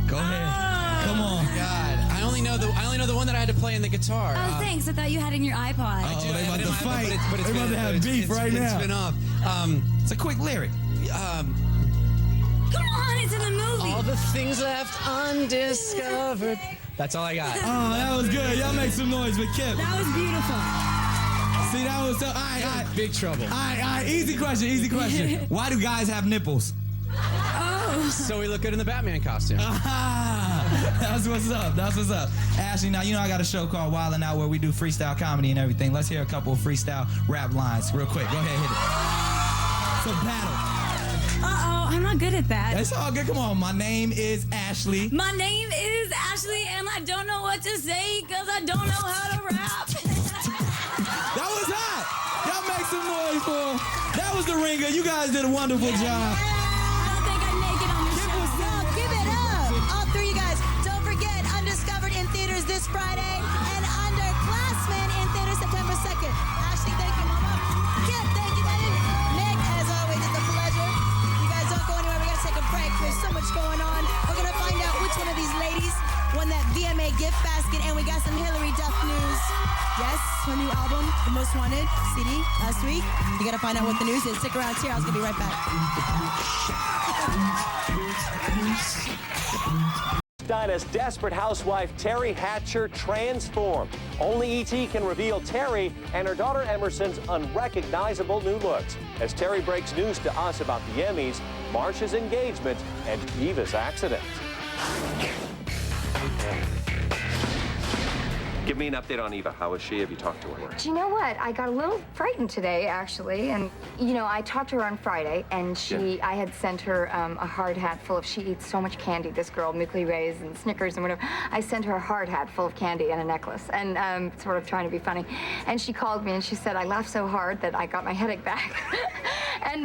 Speaker 10: Go ahead. Come on.
Speaker 14: God, I only know the one that I had to play in the guitar.
Speaker 12: Oh, thanks. I thought you had it in your iPod.
Speaker 10: Oh, they about to fight. They about to have beef right now.
Speaker 14: It's been off.
Speaker 10: It's a quick lyric.
Speaker 12: Come on, it's in the movie.
Speaker 14: All the things left undiscovered. That's all I got.
Speaker 10: Oh, that was good. Y'all make some noise with Kip.
Speaker 12: That was beautiful.
Speaker 10: See, that was so. All right.
Speaker 14: Big trouble.
Speaker 10: All right. Easy question. Why do guys have nipples?
Speaker 12: Oh.
Speaker 14: So we look good in the Batman costume.
Speaker 10: That's what's up. Ashlee, now you know I got a show called Wildin' Out where we do freestyle comedy and everything. Let's hear a couple of freestyle rap lines real quick. Go ahead, hit it. It's a battle.
Speaker 12: Uh-oh, I'm not good at that.
Speaker 10: It's all good. Come on. My name is Ashlee.
Speaker 12: My name is Ashlee, and I don't know what to say because I don't know how to rap.
Speaker 10: That was hot. Y'all make some noise for him. That was the ringer. You guys did a wonderful job.
Speaker 12: I don't think I'd make it on the show.
Speaker 9: No, give it up. All three of you guys. Don't forget, Undiscovered in theaters this Friday and Underclassmen in theaters September 2nd. Ashlee, thank you, Mama. Kip, thank you, baby. Nick, as always, it's a pleasure. You guys don't go anywhere. We got to take a break. There's so much going on. We're going to find out which one of these ladies won that VMA gift basket, and we got some Hilary Duff news. Yes, her new album, The Most Wanted, CD, last week. You gotta find out what the news is. Stick around here, I was gonna be right back.
Speaker 15: Dinah's desperate housewife Teri Hatcher transformed. Only E.T. can reveal Teri and her daughter Emerson's unrecognizable new looks. As Teri breaks news to us about the Emmys, Marsha's engagement, and Eva's accident. Give me an update on Eva. How is she? Have you talked to her?
Speaker 16: Do you know what? I got a little frightened today, actually. And, you know, I talked to her on Friday, and I had sent her a hard hat full of, she eats so much candy, this girl, Milky Ways and Snickers and whatever. I sent her a hard hat full of candy and a necklace, and sort of trying to be funny. And she called me, and she said, I laughed so hard that I got my headache back.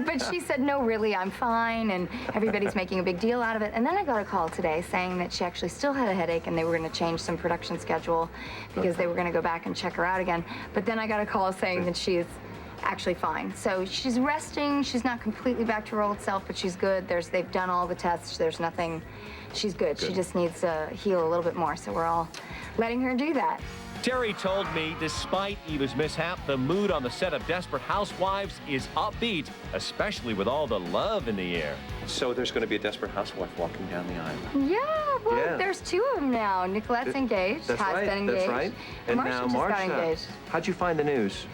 Speaker 16: But she said, no, really, I'm fine, and everybody's making a big deal out of it. And then I got a call today saying that she actually still had a headache, and they were going to change some production schedule because they were going to go back and check her out again. But then I got a call saying that she's actually fine. So she's resting. She's not completely back to her old self, but she's good. They've done all the tests. There's nothing. She's good. She just needs to heal a little bit more. So we're all letting her do that.
Speaker 15: Teri told me, despite Eva's mishap, the mood on the set of Desperate Housewives is upbeat, especially with all the love in the air. So there's going to be a Desperate Housewife walking down the aisle.
Speaker 16: Yeah, well, there's two of them now. Nicolette's engaged,
Speaker 15: That's
Speaker 16: has
Speaker 15: right,
Speaker 16: been engaged.
Speaker 15: That's right. And
Speaker 16: Marsha
Speaker 15: now
Speaker 16: just got
Speaker 15: Marsha.
Speaker 16: engaged.
Speaker 15: How'd you find the news?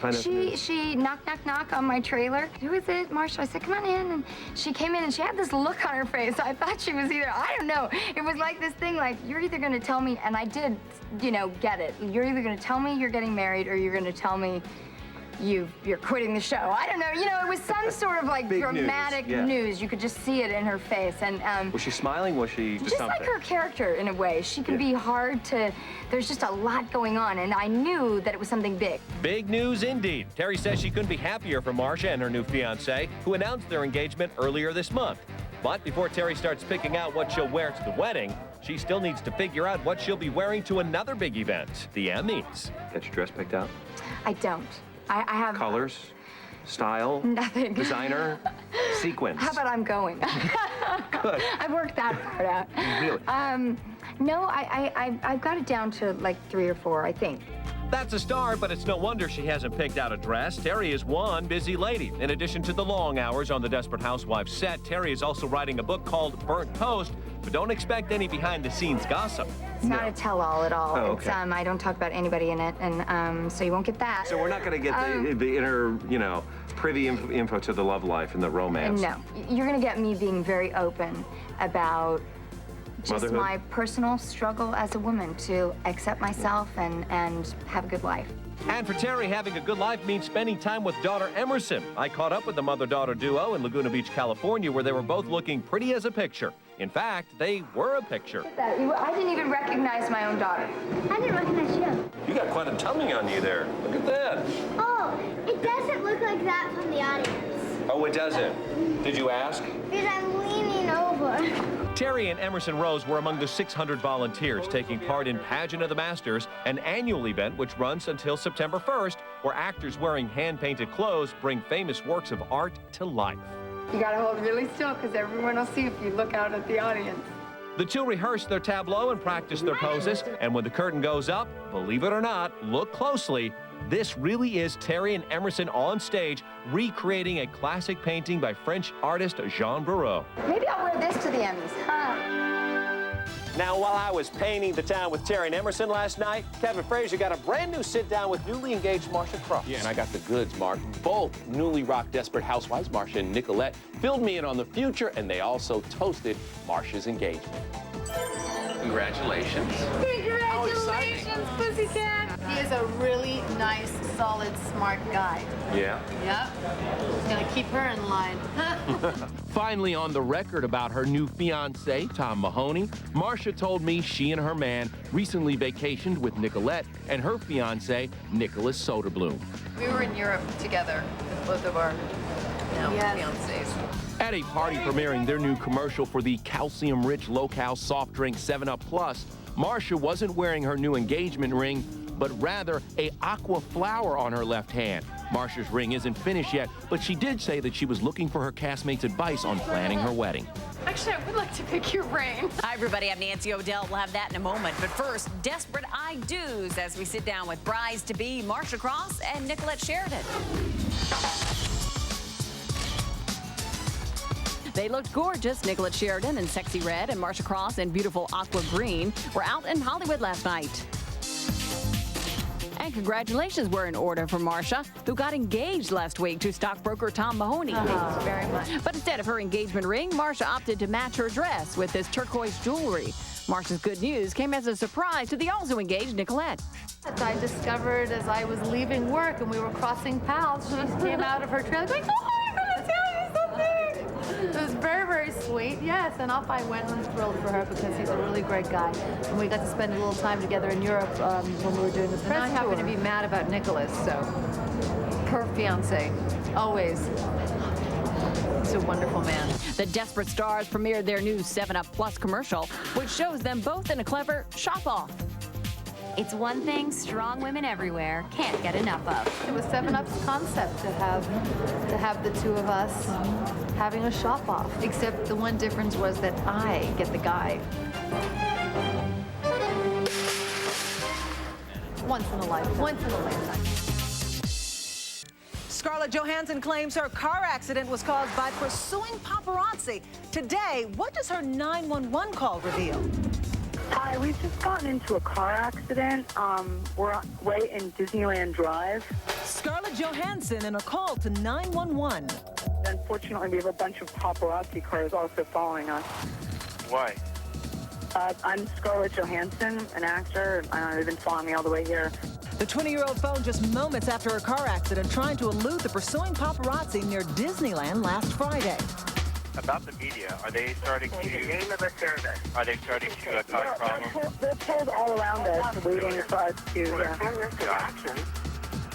Speaker 16: She knock, knock, knock on my trailer. Who is it, Marsha? I said, come on in. And she came in and she had this look on her face. I thought she was either, I don't know. It was like this thing like, you're either going to tell me, and I did, you know, get it. You're either going to tell me you're getting married or you're going to tell me you're quitting the show. I don't know. You know, it was some sort of like dramatic news. You could just see it in her face. And
Speaker 15: was she smiling? Was she just something?
Speaker 16: Like her character in a way. She can be hard to. There's just a lot going on, and I knew that it was something big.
Speaker 15: Big news indeed. Teri says she couldn't be happier for Marsha and her new fiancé, who announced their engagement earlier this month. But before Teri starts picking out what she'll wear to the wedding, she still needs to figure out what she'll be wearing to another big event, the Emmys.
Speaker 5: Got your dress picked out?
Speaker 16: I don't. I have...
Speaker 5: Colors? Style?
Speaker 16: Nothing.
Speaker 5: Designer? Sequence?
Speaker 16: How about I'm going?
Speaker 5: Good.
Speaker 16: I've worked that part out.
Speaker 5: Really?
Speaker 16: No, I've got it down to like 3 or 4, I think.
Speaker 15: That's a start, but it's no wonder she hasn't picked out a dress. Teri is one busy lady. In addition to the long hours on the Desperate Housewives set, Teri is also writing a book called Burnt Toast, but don't expect any behind-the-scenes gossip.
Speaker 16: It's not a tell-all at all.
Speaker 5: Oh, okay.
Speaker 16: I don't talk about anybody in it, and so you won't get that.
Speaker 5: So we're not going to get the inner, privy info to the love life and the romance.
Speaker 16: No. You're going to get me being very open about just
Speaker 5: Motherhood?
Speaker 16: my personal struggle as a woman to accept myself and have a good life.
Speaker 15: And for Teri, having a good life means spending time with daughter Emerson. I caught up with the mother-daughter duo in Laguna Beach, California, where they were both looking pretty as a picture. In fact, they were a picture.
Speaker 16: I didn't even recognize my own daughter.
Speaker 2: I didn't recognize you.
Speaker 5: You got quite a tummy on you there. Look at that.
Speaker 2: Oh, it doesn't look like that from the audience.
Speaker 5: Oh, it doesn't. Did you ask?
Speaker 2: Because I'm leaning over.
Speaker 15: Teri and Emerson Rose were among the 600 volunteers taking part in Pageant of the Masters, an annual event which runs until September 1st, where actors wearing hand-painted clothes bring famous works of art to life.
Speaker 16: You gotta hold really still, because everyone will see if you look out at the audience.
Speaker 15: The two rehearse their tableau and practice their poses, and when the curtain goes up, believe it or not, look closely, this really is Teri and Emerson on stage recreating a classic painting by French artist Jean Barreau.
Speaker 16: Maybe I'll wear this to the Emmys, huh?
Speaker 15: Now, while I was painting the town with Teri and Emerson last night, Kevin Frazier got a brand new sit-down with newly engaged Marsha Cross.
Speaker 18: Yeah, and I got the goods, Mark. Both newly rock Desperate Housewives, Marsha and Nicolette, filled me in on the future, and they also toasted Marsha's engagement. Congratulations.
Speaker 21: Congratulations, Pussycat. He is a really nice, solid, smart guy.
Speaker 18: Yeah?
Speaker 21: Yep. He's gonna keep her in line.
Speaker 18: Finally on the record about her new fiance, Tom Mahoney, Marsha told me she and her man recently vacationed with Nicolette and her fiance, Nicholas Soderblom.
Speaker 21: We were in Europe together with both of our fiancés.
Speaker 18: At a party premiering their new commercial for the calcium-rich low-cal soft drink 7-Up Plus, Marsha wasn't wearing her new engagement ring, but rather a aqua flower on her left hand. Marsha's ring isn't finished yet, but she did say that she was looking for her castmates' advice on planning her wedding.
Speaker 21: Actually, I would like to pick your ring.
Speaker 3: Hi, everybody. I'm Nancy O'Dell. We'll have that in a moment. But first, desperate I-dos as we sit down with brides-to-be Marsha Cross and Nicolette Sheridan. They looked gorgeous. Nicolette Sheridan in sexy red and Marsha Cross in beautiful aqua green were out in Hollywood last night. And congratulations were in order for Marsha, who got engaged last week to stockbroker Tom Mahoney.
Speaker 21: Thank you very much.
Speaker 3: But instead of her engagement ring, Marsha opted to match her dress with this turquoise jewelry. Marsha's good news came as a surprise to the also engaged Nicolette.
Speaker 21: I discovered as I was leaving work and we were crossing paths, she came out of her trailer going, oh, I'm going to tell you something. It was very, very sweet, yes, and off I went. I'm thrilled for her because he's a really great guy. And we got to spend a little time together in Europe when we were doing the press tour. And I happen to be mad about Nicholas, so her fiance, always. He's a wonderful man.
Speaker 3: The Desperate Stars premiered their new 7-Up Plus commercial, which shows them both in a clever shop-off.
Speaker 22: It's one thing strong women everywhere can't get enough of.
Speaker 21: It was 7-Up's concept to have the two of us having a shop-off. Except the one difference was that I get the guy. Once in a lifetime.
Speaker 23: Scarlett Johansson claims her car accident was caused by pursuing paparazzi. Today, what does her 911 call reveal?
Speaker 25: Hi, we've just gotten into a car accident. We're right in Disneyland Drive.
Speaker 23: Scarlett Johansson in a call to 911.
Speaker 25: Unfortunately, we have a bunch of paparazzi cars also following us.
Speaker 5: Why?
Speaker 25: I'm Scarlett Johansson, an actor. They've been following me all the way here.
Speaker 23: The 20-year-old phoned just moments after a car accident trying to elude the pursuing paparazzi near Disneyland last Friday.
Speaker 27: About the media, are they starting to...
Speaker 25: The name of the service.
Speaker 27: Are they starting to cause problems?
Speaker 25: They're pulled all around us, waiting for us to...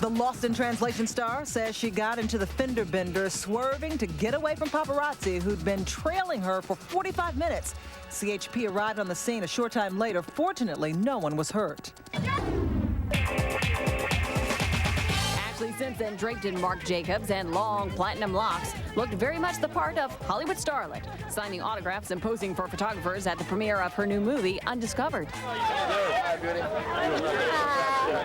Speaker 23: The Lost in Translation star says she got into the fender bender, swerving to get away from paparazzi who'd been trailing her for 45 minutes. CHP arrived on the scene a short time later. Fortunately, no one was hurt.
Speaker 3: Ashlee Simpson, draped in Marc Jacobs and long platinum locks, looked very much the part of Hollywood starlet, signing autographs and posing for photographers at the premiere of her new movie, Undiscovered.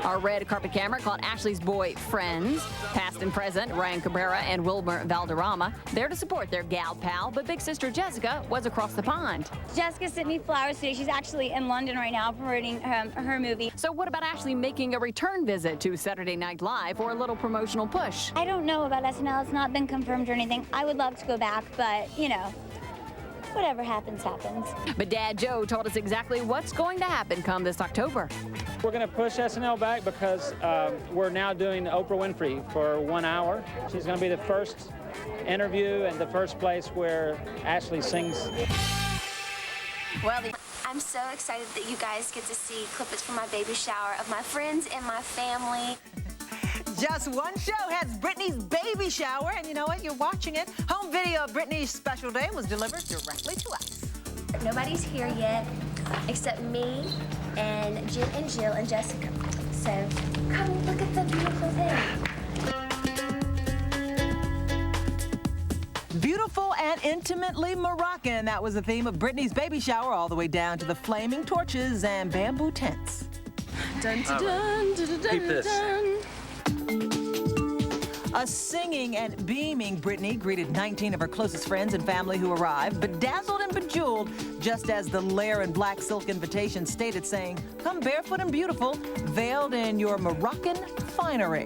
Speaker 3: Our red carpet camera caught Ashlee's boy friends, past and present, Ryan Cabrera and Wilmer Valderrama, there to support their gal pal, but big sister Jessica was across the pond.
Speaker 12: Jessica sent me flowers today. She's actually in London right now promoting her movie.
Speaker 3: So what about Ashlee making a return visit to Saturday Night Live for a little promotional push?
Speaker 12: I don't know about SNL. It's not been confirmed or anything. I would love to go back, but, you know, whatever happens, happens.
Speaker 3: But Dad Joe told us exactly what's going to happen come this October.
Speaker 1: We're going to push SNL back because we're now doing Oprah Winfrey for 1 hour. She's going to be the first interview and the first place where Ashlee sings.
Speaker 6: Well, I'm so excited that you guys get to see clips from my baby shower of my friends and my family.
Speaker 23: Just one show has Britney's baby shower, and you know what? You're watching it. Home video of Britney's special day was delivered directly to us.
Speaker 6: Nobody's here yet except me and Jim and Jill and Jessica. So come look at the beautiful thing.
Speaker 23: Beautiful and intimately Moroccan. That was the theme of Britney's baby shower, all the way down to the flaming torches and bamboo tents.
Speaker 4: Dun, dun, dun, dun, dun,
Speaker 23: Keep this.
Speaker 4: dun.
Speaker 23: A singing and beaming Britney greeted 19 of her closest friends and family who arrived, bedazzled and bejeweled, just as the layer and black silk invitation stated, saying, "Come barefoot and beautiful, veiled in your Moroccan finery."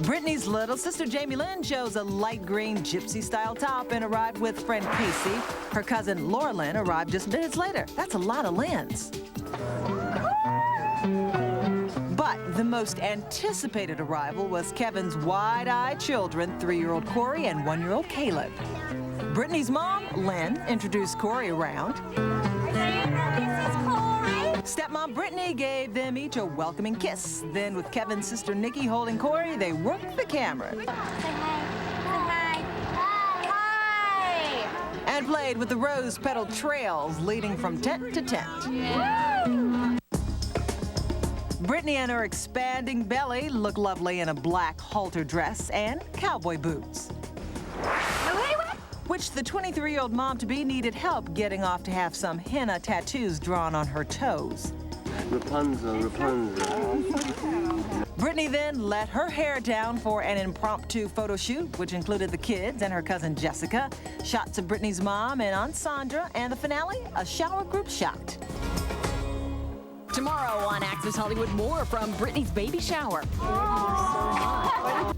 Speaker 23: Britney's little sister Jamie Lynn chose a light green gypsy-style top and arrived with friend Casey. Her cousin Laura Lynn arrived just minutes later. That's a lot of Lynn's. But the most anticipated arrival was Kevin's wide-eyed children, 3-year-old Corey and 1-year-old Caleb. Britney's mom, Lynn, introduced Corey around. Stepmom Britney gave them each a welcoming kiss. Then with Kevin's sister Nikki holding Corey, they worked the camera. And played with the rose-petaled trails leading from tent to tent. Britney and her expanding belly look lovely in a black halter dress and cowboy boots, which the 23-year-old mom-to-be needed help getting off to have some henna tattoos drawn on her toes.
Speaker 7: Rapunzel, Rapunzel.
Speaker 23: Britney then let her hair down for an impromptu photo shoot, which included the kids and her cousin Jessica, shots of Britney's mom and Aunt Sandra, and the finale, a shower group shot.
Speaker 3: Tomorrow on Access Hollywood, more from Britney's baby shower.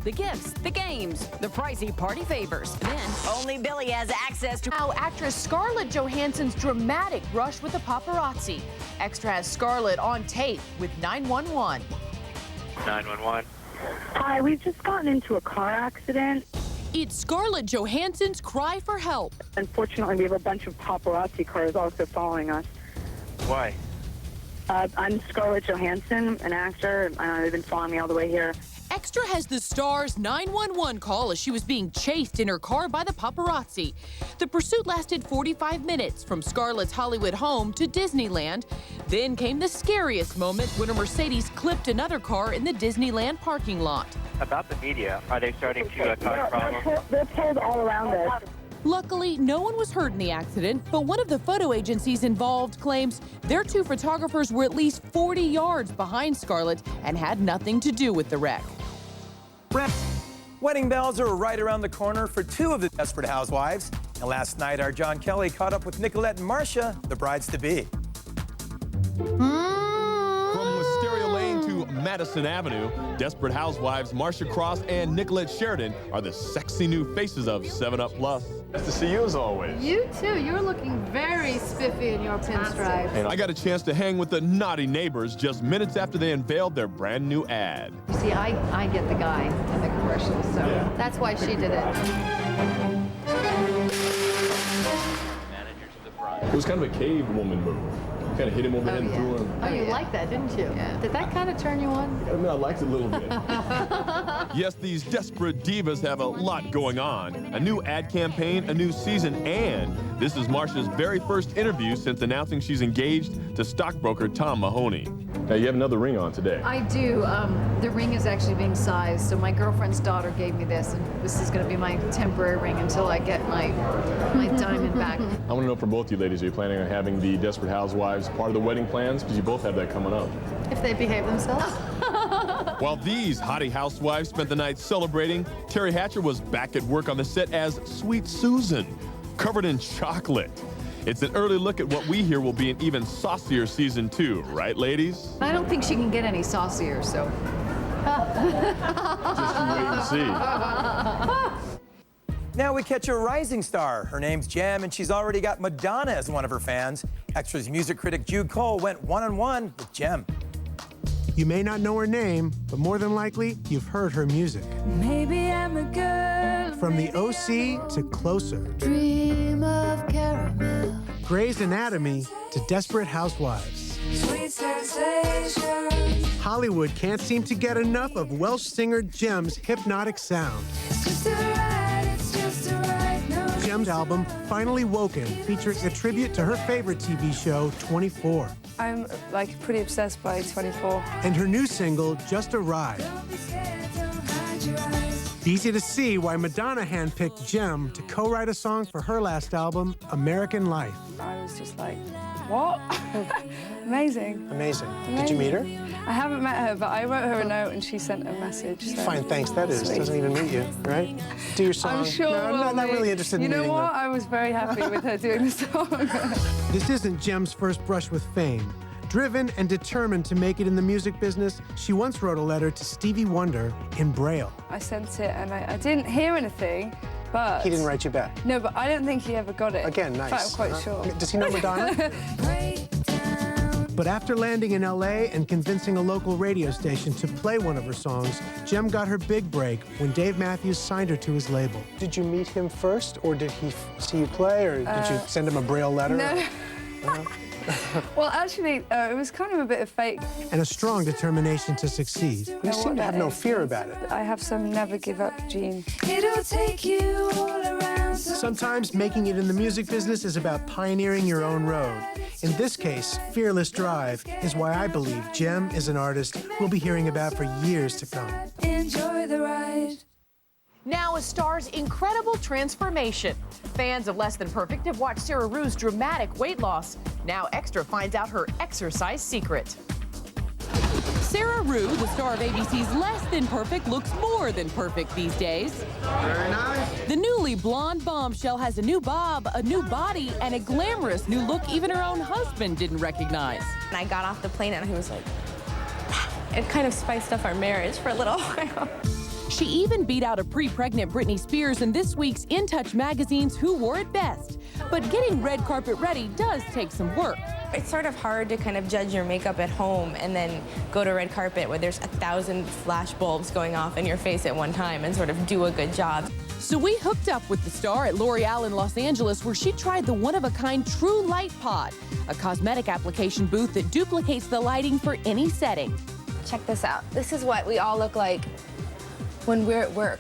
Speaker 3: The gifts, the games, the pricey party favors. Then only Billy has access to...
Speaker 4: Now, actress Scarlett Johansson's dramatic brush with the paparazzi. Extra has Scarlett on tape with 911.
Speaker 27: 911.
Speaker 25: Hi, we've just gotten into a car accident.
Speaker 4: It's Scarlett Johansson's cry for help.
Speaker 25: Unfortunately, we have a bunch of paparazzi cars also following us.
Speaker 27: Why?
Speaker 25: I'm Scarlett Johansson, an actor. They've been following me all the way here.
Speaker 4: Extra has the star's 911 call as she was being chased in her car by the paparazzi. The pursuit lasted 45 minutes from Scarlett's Hollywood home to Disneyland. Then came the scariest moment when a Mercedes clipped another car in the Disneyland parking lot.
Speaker 27: About the media, are they starting to cause problems?
Speaker 25: They're pulled all around us.
Speaker 4: Luckily, no one was hurt in the accident, but one of the photo agencies involved claims their 2 photographers were at least 40 yards behind Scarlett and had nothing to do with the wreck.
Speaker 17: Wedding bells are right around the corner for 2 of the Desperate Housewives. And last night, our John Kelly caught up with Nicolette and Marsha, the brides-to-be.
Speaker 19: From Wisteria Lane to Madison Avenue, Desperate Housewives Marsha Cross and Nicolette Sheridan are the sexy new faces of 7up Plus.
Speaker 20: Nice to see you as always.
Speaker 21: You too. You're looking very spiffy in your pinstripes.
Speaker 19: And I got a chance to hang with the naughty neighbors just minutes after they unveiled their brand new ad.
Speaker 21: You see, I get the guy in the commercial, so that's why she did it.
Speaker 20: It was kind of a cave woman move.
Speaker 19: kind of hit him over the head and threw him.
Speaker 21: Oh, you liked that, didn't you? Yeah. Did that kind of turn you on?
Speaker 19: I mean, I liked it a little bit. Yes, these desperate divas have a lot going on. A new ad campaign, a new season, and this is Marsha's very first interview since announcing she's engaged to stockbroker Tom Mahoney. Now, you have another ring on today.
Speaker 21: I do. The ring is actually being sized, so my girlfriend's daughter gave me this, and this is going to be my temporary ring until I get my diamond back.
Speaker 19: I want to know from both you ladies, are you planning on having the Desperate Housewives part of the wedding plans? Because you both have that coming up.
Speaker 21: If they behave themselves.
Speaker 19: While these hottie housewives spent the night celebrating, Teri Hatcher was back at work on the set as Sweet Susan, covered in chocolate. It's an early look at what we hear will be an even saucier season 2, right, ladies?
Speaker 21: I don't think she can get any saucier, so.
Speaker 19: Just wait and see.
Speaker 17: Now we catch a rising star. Her name's Jem, and she's already got Madonna as one of her fans. Extra's music critic Jude Cole went one-on-one with Jem.
Speaker 8: You may not know her name, but more than likely, you've heard her music.
Speaker 11: Maybe I'm a girl.
Speaker 8: From the OC to Closer.
Speaker 11: Dream of caramel.
Speaker 8: Grey's Anatomy to Desperate Housewives.
Speaker 11: Sweet sensation.
Speaker 8: Hollywood can't seem to get enough of Welsh singer Jem's hypnotic sound.
Speaker 11: It's just a ride, it's just a ride. No.
Speaker 8: Jem's album, Finally Woken, features a tribute to her favorite TV show, 24.
Speaker 13: I'm like pretty obsessed by 24.
Speaker 8: And her new single, Just a Ride. Easy to see why Madonna handpicked Jem to co-write a song for her last album, American Life.
Speaker 13: I was just like, what? Amazing.
Speaker 8: Amazing. Did you meet her?
Speaker 13: I haven't met her, but I wrote her a note and she sent a message. So.
Speaker 8: Fine, thanks. That is. Doesn't even meet you, right? Do your song.
Speaker 13: I'm sure.
Speaker 8: No, I'm not really interested in meeting her.
Speaker 13: You know what? I was very happy with her doing the song.
Speaker 8: This isn't Jem's first brush with fame. Driven and determined to make it in the music business, she once wrote a letter to Stevie Wonder in Braille.
Speaker 13: I sent it and I didn't hear anything, but...
Speaker 8: He didn't write you back?
Speaker 13: No, but I don't think he ever got it.
Speaker 8: Again, nice.
Speaker 13: In fact, I'm quite sure.
Speaker 8: Does he know Madonna? But after landing in LA and convincing a local radio station to play one of her songs, Jem got her big break when Dave Matthews signed her to his label. Did you meet him first, or did he see you play, or did you send him a Braille letter?
Speaker 13: No. Well, actually, it was kind of a bit of fake.
Speaker 8: And a strong determination to succeed. You seem to have no fear about it.
Speaker 13: I have some never give up gene.
Speaker 11: It'll take you all around.
Speaker 8: Sometimes making it in the music business is about pioneering your own road. In this case, fearless drive is why I believe Jem is an artist we'll be hearing about for years to come.
Speaker 11: Enjoy the ride.
Speaker 4: Now a star's incredible transformation. Fans of Less Than Perfect have watched Sara Rue's dramatic weight loss. Now Extra finds out her exercise secret. Sara Rue, the star of ABC's Less Than Perfect, looks more than perfect these days.
Speaker 14: Very nice.
Speaker 4: The newly blonde bombshell has a new bob, a new body, and a glamorous new look even her own husband didn't recognize.
Speaker 20: And I got off the plane and he was like, it kind of spiced up our marriage for a little while.
Speaker 4: She even beat out a pre-pregnant Britney Spears in this week's In Touch magazine's Who Wore It Best. But getting red carpet ready does take some work.
Speaker 20: It's sort of hard to kind of judge your makeup at home and then go to red carpet where there's 1,000 flash bulbs going off in your face at one time and sort of do a good job.
Speaker 4: So we hooked up with the star at L'Oreal in Los Angeles, where she tried the one-of-a-kind True Light Pod, a cosmetic application booth that duplicates the lighting for any setting.
Speaker 20: Check this out. This is what we all look like when we're at work.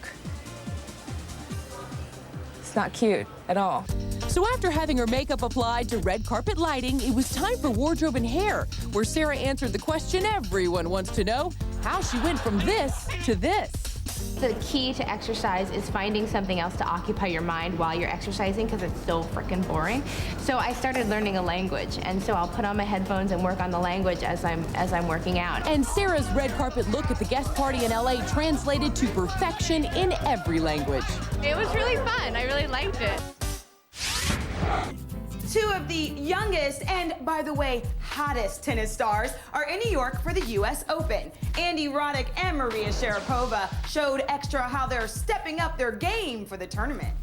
Speaker 20: It's not cute at all.
Speaker 4: So after having her makeup applied to red carpet lighting, it was time for wardrobe and hair, where Sara answered the question everyone wants to know, how she went from this to this.
Speaker 24: The key to exercise is finding something else to occupy your mind while you're exercising, because it's so freaking boring. So I started learning a language, and so I'll put on my headphones and work on the language as I'm working out.
Speaker 4: And Sara's red carpet look at the guest party in LA translated to perfection in every language.
Speaker 24: It was really fun. I really liked it.
Speaker 26: Two of the youngest and, by the way, hottest tennis stars are in New York for the U.S. Open. Andy Roddick and Maria Sharapova showed Extra how they're stepping up their game for the tournament.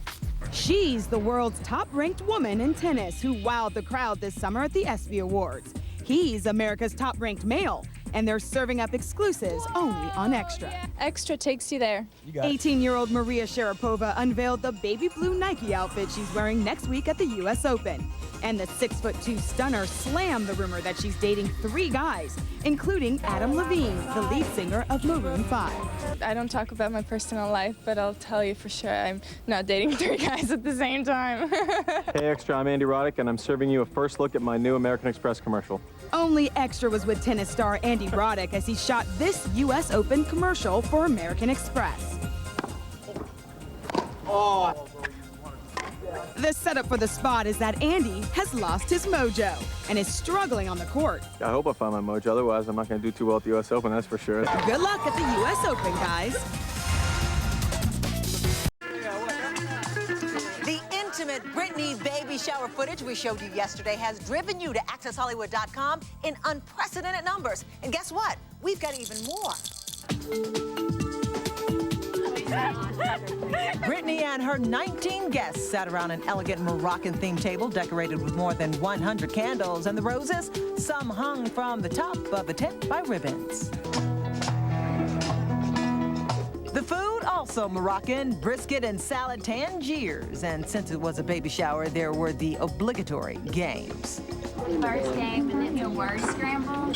Speaker 28: She's the world's top-ranked woman in tennis who wowed the crowd this summer at the ESPY Awards. He's America's top-ranked male, and they're serving up exclusives only on Extra.
Speaker 2: Extra takes you there.
Speaker 28: 18-year-old Maria Sharapova unveiled the baby blue Nike outfit she's wearing next week at the U.S. Open. And the 6'2" stunner slammed the rumor that she's dating 3 guys, including Adam Levine, the lead singer of Maroon 5.
Speaker 2: I don't talk about my personal life, but I'll tell you for sure I'm not dating 3 guys at the same time.
Speaker 9: Hey Extra, I'm Andy Roddick, and I'm serving you a first look at my new American Express commercial.
Speaker 28: Only Extra was with tennis star Andy Roddick as he shot this U.S. Open commercial for American Express. The setup for the spot is that Andy has lost his mojo and is struggling on the court.
Speaker 9: I hope I find my mojo, otherwise I'm not going to do too well at the U.S. Open, that's for sure.
Speaker 28: Good luck at the U.S. Open, guys.
Speaker 23: The intimate Britney baby shower footage we showed you yesterday has driven you to AccessHollywood.com in unprecedented numbers. And guess what? We've got even more. Britney and her 19 guests sat around an elegant Moroccan-themed table decorated with more than 100 candles, and the roses, some hung from the top of the tent by ribbons. The food, also Moroccan, brisket and salad tangiers. And since it was a baby shower, there were the obligatory games.
Speaker 10: First game, and then the word scramble.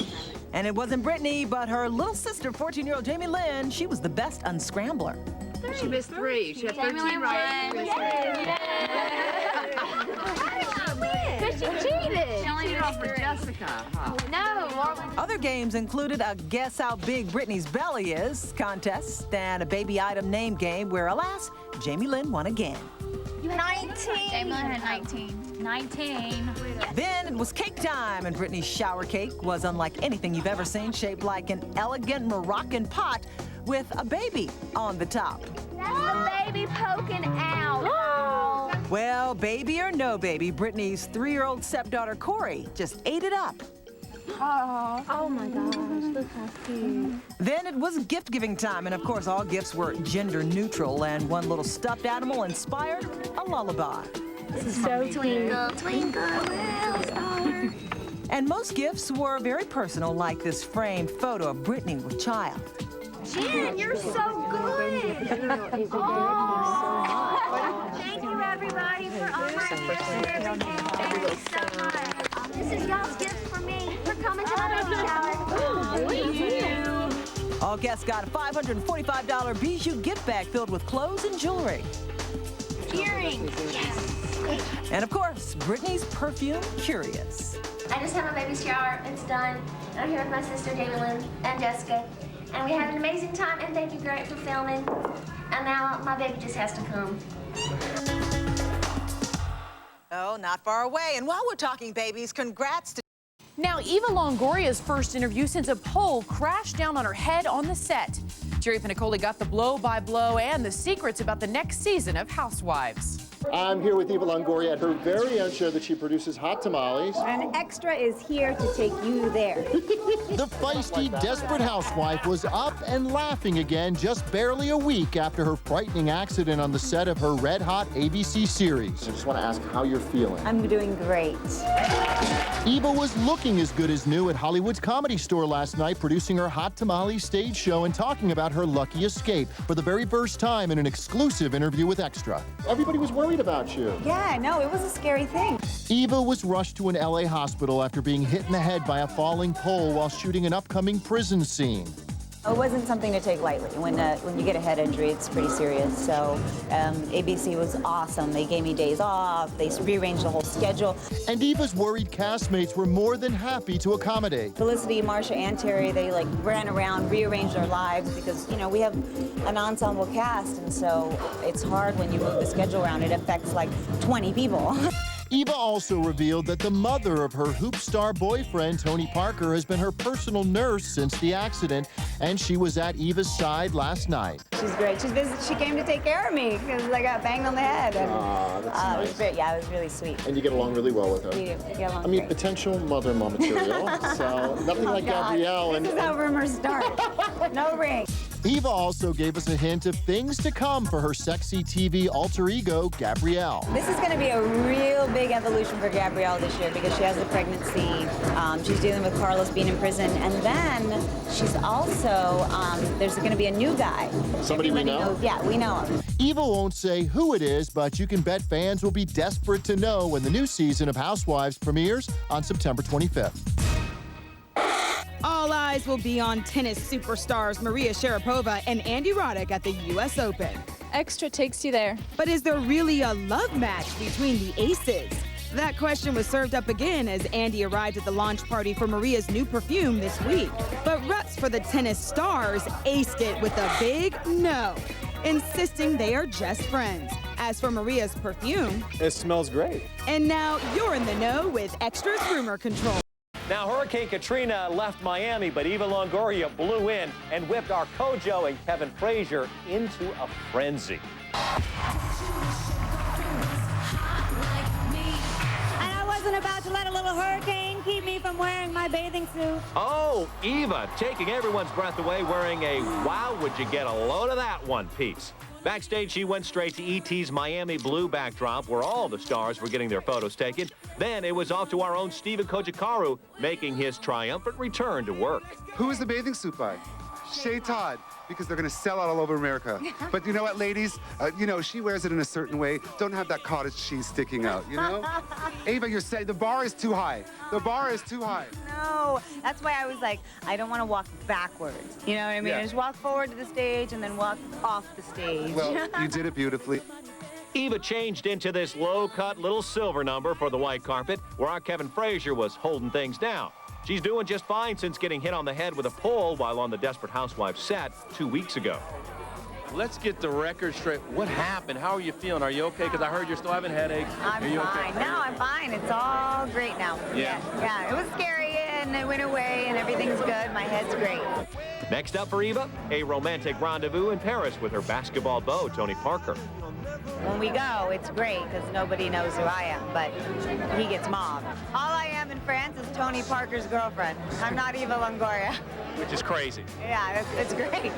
Speaker 23: And it wasn't Britney, but her little sister, 14-year-old Jamie Lynn. She was the best unscrambler.
Speaker 10: She missed 3. She had 13 right. Because she cheated. She only did off for Jessica. No, Marlon.
Speaker 23: Other games included a Guess How Big Britney's Belly Is contest and a baby item name game where, alas, Jamie Lynn won again.
Speaker 10: 19. Jamie Lynn had 19. 19.
Speaker 23: Then it was cake time, and Britney's shower cake was unlike anything you've ever seen, shaped like an elegant Moroccan pot with a baby on the top.
Speaker 10: That's the baby poking out.
Speaker 23: Well, baby or no baby, Britney's 3-year-old stepdaughter, Corey, just ate it up.
Speaker 10: Oh my gosh, look how cute.
Speaker 23: Then it was gift-giving time, and of course all gifts were gender neutral, and one little stuffed animal inspired a lullaby.
Speaker 10: This is so twinkle, twinkle, little star.
Speaker 23: And most gifts were very personal, like this framed photo of Britney with child.
Speaker 10: Jen, you're so good. Oh, thank you everybody for all my gifts and everything. Thank you so much. This is y'all's gift for me for coming to my baby shower. Thank you.
Speaker 23: All guests got a $545 bijou gift bag filled with clothes and jewelry.
Speaker 10: Earrings. Yes.
Speaker 23: And of course, Britney's perfume, Curious.
Speaker 6: I just had my baby shower. It's done. I'm here with my sister, Jamie Lynn, and Jessica. And we had an amazing time, and thank you, Grant, for filming. And now my baby just has to come.
Speaker 23: Oh, not far away. And while we're talking babies, congrats to...
Speaker 4: Now, Eva Longoria's first interview since a pole crashed down on her head on the set. Jerry Pinicoli got the blow-by-blow and the secrets about the next season of Housewives.
Speaker 14: I'm here with Eva Longoria at her very own show that she produces, Hot Tamales.
Speaker 15: And Extra is here to take you there.
Speaker 14: The feisty, desperate housewife was up and laughing again just barely a week after her frightening accident on the set of her red-hot ABC series. I just want to ask how you're feeling.
Speaker 15: I'm doing great.
Speaker 14: Eva was looking as good as new at Hollywood's Comedy Store last night, producing her Hot Tamales stage show and talking about her lucky escape for the very first time in an exclusive interview with Extra. Everybody was worried about you.
Speaker 15: Yeah, no, it was a scary thing.
Speaker 14: Eva was rushed to an LA hospital after being hit in the head by a falling pole while shooting an upcoming prison scene.
Speaker 15: It wasn't something to take lightly. When you get a head injury, it's pretty serious. So ABC was awesome. They gave me days off. They rearranged the whole schedule.
Speaker 14: And Eva's worried castmates were more than happy to accommodate.
Speaker 15: Felicity, Marsha, and Teri, they ran around, rearranged their lives because, we have an ensemble cast, and so it's hard when you move the schedule around. It affects like 20 people.
Speaker 14: Eva also revealed that the mother of her hoop star boyfriend, Tony Parker, has been her personal nurse since the accident, and she was at Eva's side last night.
Speaker 15: She's great. She came to take care of me because I got banged on the head. And,
Speaker 14: that's nice.
Speaker 15: It was great. Yeah, it was really sweet.
Speaker 14: And you get along really well with her.
Speaker 15: We do. We get along
Speaker 14: I mean,
Speaker 15: great.
Speaker 14: potential mother-in-law material, so nothing like
Speaker 15: God.
Speaker 14: Gabrielle.
Speaker 15: This is how rumors start. No ring.
Speaker 14: Eva also gave us a hint of things to come for her sexy TV alter ego, Gabrielle.
Speaker 15: This is going to be a real big evolution for Gabrielle this year because she has a pregnancy. She's dealing with Carlos being in prison. And then she's also, there's going to be a new guy.
Speaker 14: Somebody we know?
Speaker 15: Yeah, we know him.
Speaker 14: Eva won't say who it is, but you can bet fans will be desperate to know when the new season of Housewives premieres on September 25th.
Speaker 28: All eyes will be on tennis superstars Maria Sharapova and Andy Roddick at the U.S. Open.
Speaker 2: Extra takes you there.
Speaker 28: But is there really a love match between the aces? That question was served up again as Andy arrived at the launch party for Maria's new perfume this week. But reps for the tennis stars aced it with a big no, insisting they are just friends. As for Maria's perfume,
Speaker 9: it smells great.
Speaker 28: And now you're in the know with Extra's Rumor Control.
Speaker 1: Now, Hurricane Katrina left Miami, but Eva Longoria blew in and whipped our Kojo and Kevin Frazier into a frenzy.
Speaker 10: And I wasn't about to let a little hurricane keep me from wearing my bathing suit.
Speaker 1: Oh, Eva taking everyone's breath away wearing a wow, would you get a load of that one piece. Backstage, she went straight to E.T.'s Miami Blue backdrop, where all the stars were getting their photos taken. Then it was off to our own Steven Kojikaru, making his triumphant return to work.
Speaker 3: Who is the bathing suit by? Shea Todd, because they're going to sell out all over America. But you know what, ladies? You know, she wears it in a certain way. Don't have that cottage cheese sticking out, you know? Ava, you're saying the bar is too high. The bar is too high.
Speaker 15: No, that's why I was like, I don't want to walk backwards. You know what I mean?
Speaker 3: Yeah.
Speaker 15: Just walk forward to the stage and then walk off the stage.
Speaker 3: Well, you did it beautifully.
Speaker 1: Eva changed into this low-cut little silver number for the white carpet, where our Kevin Frazier was holding things down. She's doing just fine since getting hit on the head with a pole while on the Desperate Housewives set 2 weeks ago.
Speaker 5: Let's get the record straight. What happened? How are you feeling? Are you okay? Because I heard you're still having headaches.
Speaker 15: I'm
Speaker 5: are you
Speaker 15: fine.
Speaker 5: Okay?
Speaker 15: No, I'm fine. It's all great now.
Speaker 5: Yeah.
Speaker 15: Yeah, it was scary and it went away and everything's good. My head's great.
Speaker 1: Next up for Eva, a romantic rendezvous in Paris with her basketball beau, Tony Parker.
Speaker 15: When we go, it's great because nobody knows who I am, but he gets mobbed. All I am in France is Tony Parker's girlfriend. I'm not Eva Longoria.
Speaker 5: Which is crazy.
Speaker 15: Yeah, it's great.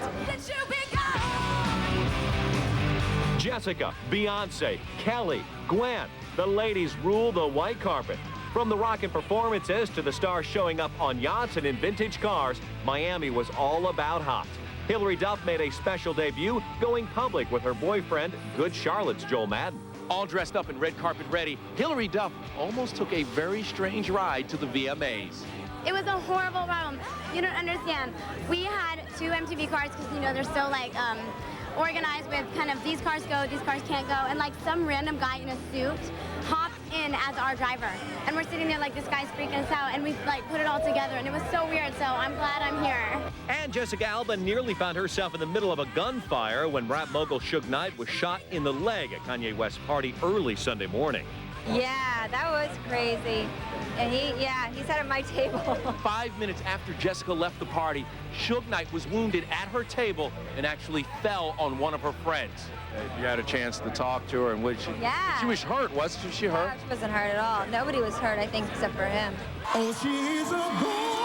Speaker 1: Jessica, Beyonce, Kelly, Gwen, the ladies rule the white carpet. From the rockin' performances to the stars showing up on yachts and in vintage cars, Miami was all about hot. Hilary Duff made a special debut, going public with her boyfriend, Good Charlotte's Joel Madden.
Speaker 5: All dressed up and red carpet ready, Hilary Duff almost took a very strange ride to the VMAs.
Speaker 7: It was a horrible problem. You don't understand. We had 2 MTV cars because, you know, they're so, like, organized with kind of these cars go, these cars can't go, and, like, some random guy in a suit hopped in as our driver. And we're sitting there like, this guy's freaking us out, and we, like, put it all together, and it was so weird, so I'm glad I'm here.
Speaker 1: And Jessica Alba nearly found herself in the middle of a gunfire when rap mogul Suge Knight was shot in the leg at Kanye West's party early Sunday morning.
Speaker 15: Yeah, that was crazy. And he sat at my table.
Speaker 5: 5 minutes after Jessica left the party, Suge Knight was wounded at her table and actually fell on one of her friends. You had a chance to talk to her, and she was hurt, wasn't she? Hurt?
Speaker 15: No, she wasn't hurt at all. Nobody was hurt, I think, except for him.
Speaker 10: Oh, she's a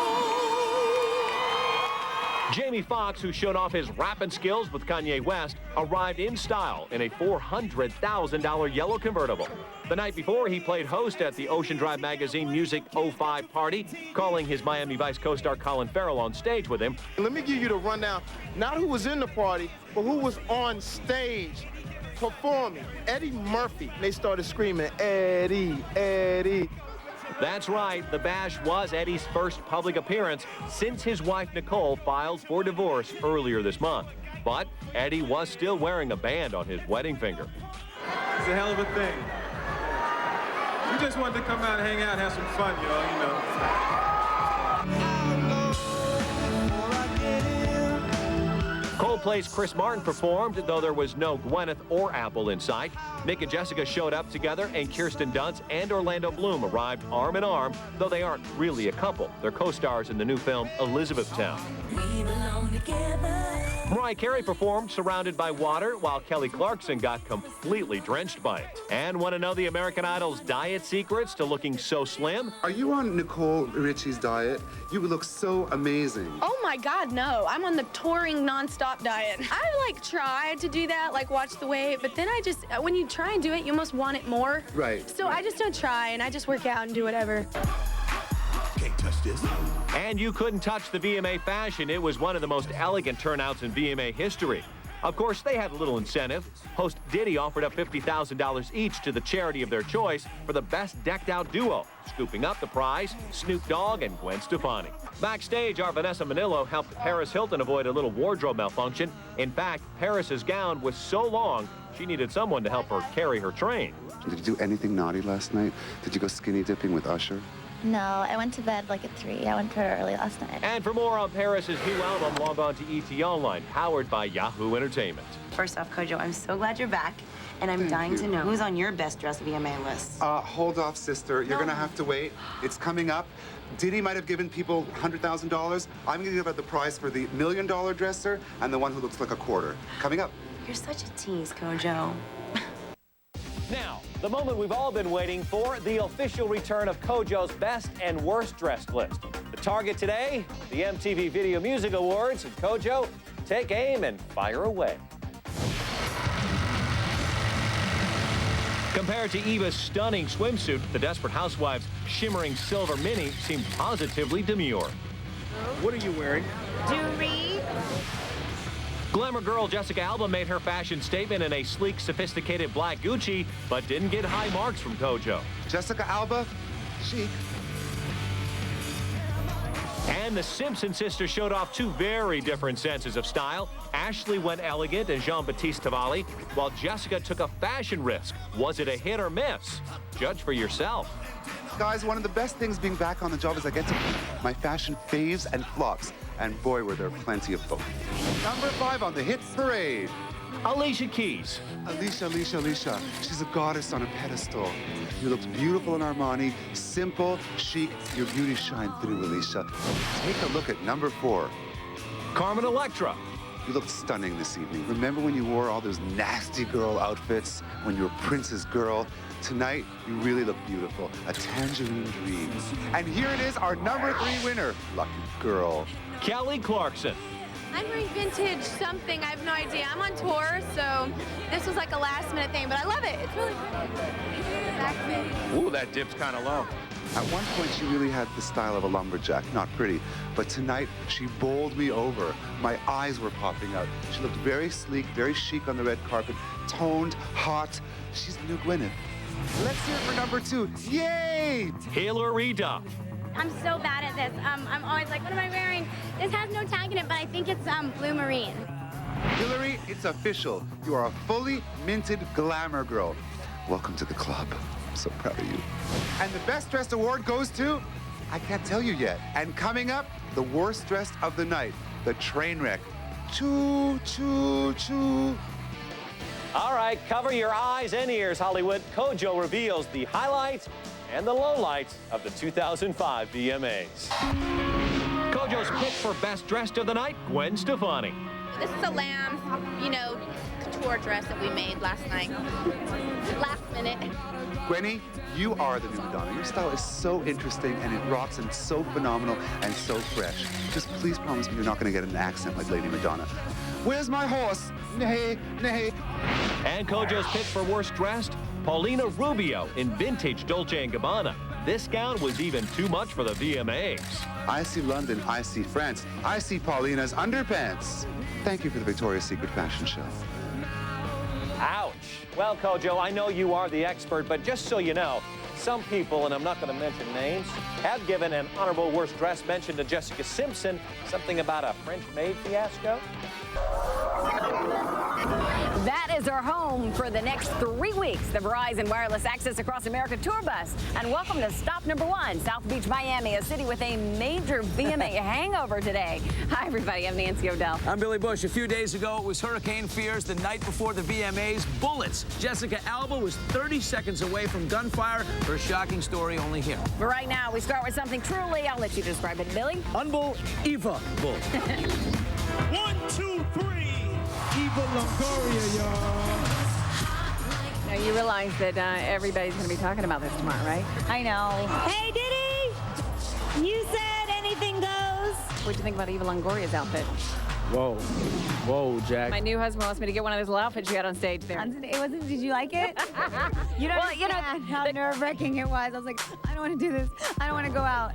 Speaker 1: Jamie Foxx, who showed off his rapping skills with Kanye West, arrived in style in a $400,000 yellow convertible. The night before, he played host at the Ocean Drive Magazine Music 05 party, calling his Miami Vice co-star Colin Farrell on stage with him.
Speaker 12: Let me give you the rundown, not who was in the party, but who was on stage performing. Eddie Murphy. They started screaming, Eddie, Eddie.
Speaker 1: That's right, the bash was Eddie's first public appearance since his wife Nicole filed for divorce earlier this month. But Eddie was still wearing a band on his wedding finger.
Speaker 16: It's a hell of a thing. We just wanted to come out and hang out and have some fun, y'all, you know.
Speaker 1: Coldplay's Chris Martin performed, though there was no Gwyneth or Apple in sight. Nick and Jessica showed up together, and Kirsten Dunst and Orlando Bloom arrived arm in arm, though they aren't really a couple. They're co-stars in the new film Elizabethtown.
Speaker 10: We belong together.
Speaker 1: Mariah Carey performed surrounded by water, while Kelly Clarkson got completely drenched by it. And want to know the American Idol's diet secrets to looking so slim?
Speaker 3: Are you on Nicole Richie's diet? You would look so amazing.
Speaker 13: Oh my God, no. I'm on the touring nonstop diet. I tried to do that, watch the weight, but then when you try and do it, you almost want it more.
Speaker 3: Right.
Speaker 13: So I just don't try, and I just work out and do whatever.
Speaker 1: Can't touch this. And you couldn't touch the VMA fashion. It was one of the most elegant turnouts in VMA history. Of course, they had a little incentive. Host Diddy offered up $50,000 each to the charity of their choice for the best decked-out duo. Scooping up the prize, Snoop Dogg and Gwen Stefani. Backstage, our Vanessa Manillo helped Paris Hilton avoid a little wardrobe malfunction. In fact, Paris's gown was so long, she needed someone to help her carry her train.
Speaker 3: Did you do anything naughty last night? Did you go skinny dipping with Usher?
Speaker 6: No, I went to bed at 3. I went to bed early last night.
Speaker 1: And for more on Paris's new album, log on to ET Online, powered by Yahoo Entertainment.
Speaker 17: First off, Kojo, I'm so glad you're back, and I'm dying to know who's on your best dressed VMA list.
Speaker 3: Hold off, sister. You're gonna have to wait. It's coming up. Diddy might have given people $100,000. I'm gonna give out the prize for the $1 million dresser and the one who looks like a quarter. Coming up.
Speaker 17: You're such a tease, Kojo.
Speaker 1: Now, the moment we've all been waiting for, the official return of Kojo's best and worst dressed list. The target today, the MTV Video Music Awards. And Kojo, take aim and fire away. Compared to Eva's stunning swimsuit, the Desperate Housewives' shimmering silver mini seemed positively demure.
Speaker 5: What are you wearing?
Speaker 13: Jewelry.
Speaker 1: Glamour girl Jessica Alba made her fashion statement in a sleek, sophisticated black Gucci, but didn't get high marks from Kojo.
Speaker 3: Jessica Alba, chic.
Speaker 1: And the Simpson sisters showed off two very different senses of style. Ashlee went elegant and Jean-Baptiste Tavali, while Jessica took a fashion risk. Was it a hit or miss? Judge for yourself.
Speaker 3: Guys, one of the best things being back on the job is I get to my fashion faves and flops. And boy, were there plenty of both. Number 5 on the hit parade.
Speaker 1: Alicia Keys.
Speaker 3: Alicia. She's a goddess on a pedestal. You looked beautiful in Armani, simple, chic. Your beauty shined through, Alicia. Take a look at number 4.
Speaker 1: Carmen Electra.
Speaker 3: You looked stunning this evening. Remember when you wore all those nasty girl outfits, when you were Prince's girl? Tonight, you really look beautiful. A tangerine dream. And here it is, our number 3 winner. Lucky girl.
Speaker 1: Kelly Clarkson.
Speaker 13: I'm wearing vintage something. I have no idea. I'm on tour, so this was like a last-minute thing, but I love it. It's really pretty.
Speaker 5: Ooh, that dip's kind of low.
Speaker 3: At one point, she really had the style of a lumberjack. Not pretty. But tonight, she bowled me over. My eyes were popping out. She looked very sleek, very chic on the red carpet. Toned, hot. She's the new Gwyneth. Let's hear it for number 2. Yay!
Speaker 1: Hilary Duff.
Speaker 7: I'm so bad at this. I'm always like, what am I wearing? This has no tag in it, but I think it's blue marine.
Speaker 3: Hilary, it's official. You are a fully minted glamour girl. Welcome to the club. I'm so proud of you. And the best dressed award goes to, I can't tell you yet. And coming up, the worst dressed of the night, the train wreck. Choo, choo, choo.
Speaker 1: All right, cover your eyes and ears, Hollywood. Kojo reveals the highlights and the lowlights of the 2005 VMAs. Kojo's pick for best dressed of the night, Gwen Stefani.
Speaker 13: This is a lamb, couture dress that we made last night. Last minute.
Speaker 3: Gwenny, you are the new Madonna. Your style is so interesting and it rocks and so phenomenal and so fresh. Just please promise me you're not going to get an accent like Lady Madonna. Where's my horse? Nay, nay.
Speaker 1: And Kojo's pick for worst dressed, Paulina Rubio in vintage Dolce & Gabbana. This gown was even too much for the VMAs.
Speaker 3: I see London, I see France, I see Paulina's underpants. Thank you for the Victoria's Secret fashion show.
Speaker 1: Ouch. Well, Kojo, I know you are the expert, but just so you know, some people, and I'm not going to mention names, have given an honorable worst dress mention to Jessica Simpson, something about a French maid fiasco.
Speaker 18: That is our home for the next 3 weeks. The Verizon Wireless Access Across America tour bus. And welcome to stop number 1, South Beach, Miami, a city with a major VMA hangover today. Hi, everybody. I'm Nancy O'Dell.
Speaker 19: I'm Billy Bush. A few days ago, it was hurricane fears. The night before the VMAs, bullets. Jessica Alba was 30 seconds away from gunfire. Her shocking story only here.
Speaker 18: But right now, we start with something truly, I'll let you describe it, Billy.
Speaker 19: Unbelievable.
Speaker 2: 1,
Speaker 8: 2, 3. Eva Longoria, y'all.
Speaker 18: Now, you realize that everybody's going to be talking about this tomorrow, right?
Speaker 15: I know.
Speaker 10: Hey, Diddy! You said anything goes.
Speaker 18: What'd you think about Eva Longoria's outfit?
Speaker 11: Whoa. Whoa, Jack.
Speaker 18: My new husband wants me to get one of those little outfits you had on stage there.
Speaker 15: It wasn't, did you like it? You don't understand how nerve-wracking it was. I was like, I don't want to do this. I don't want to go out.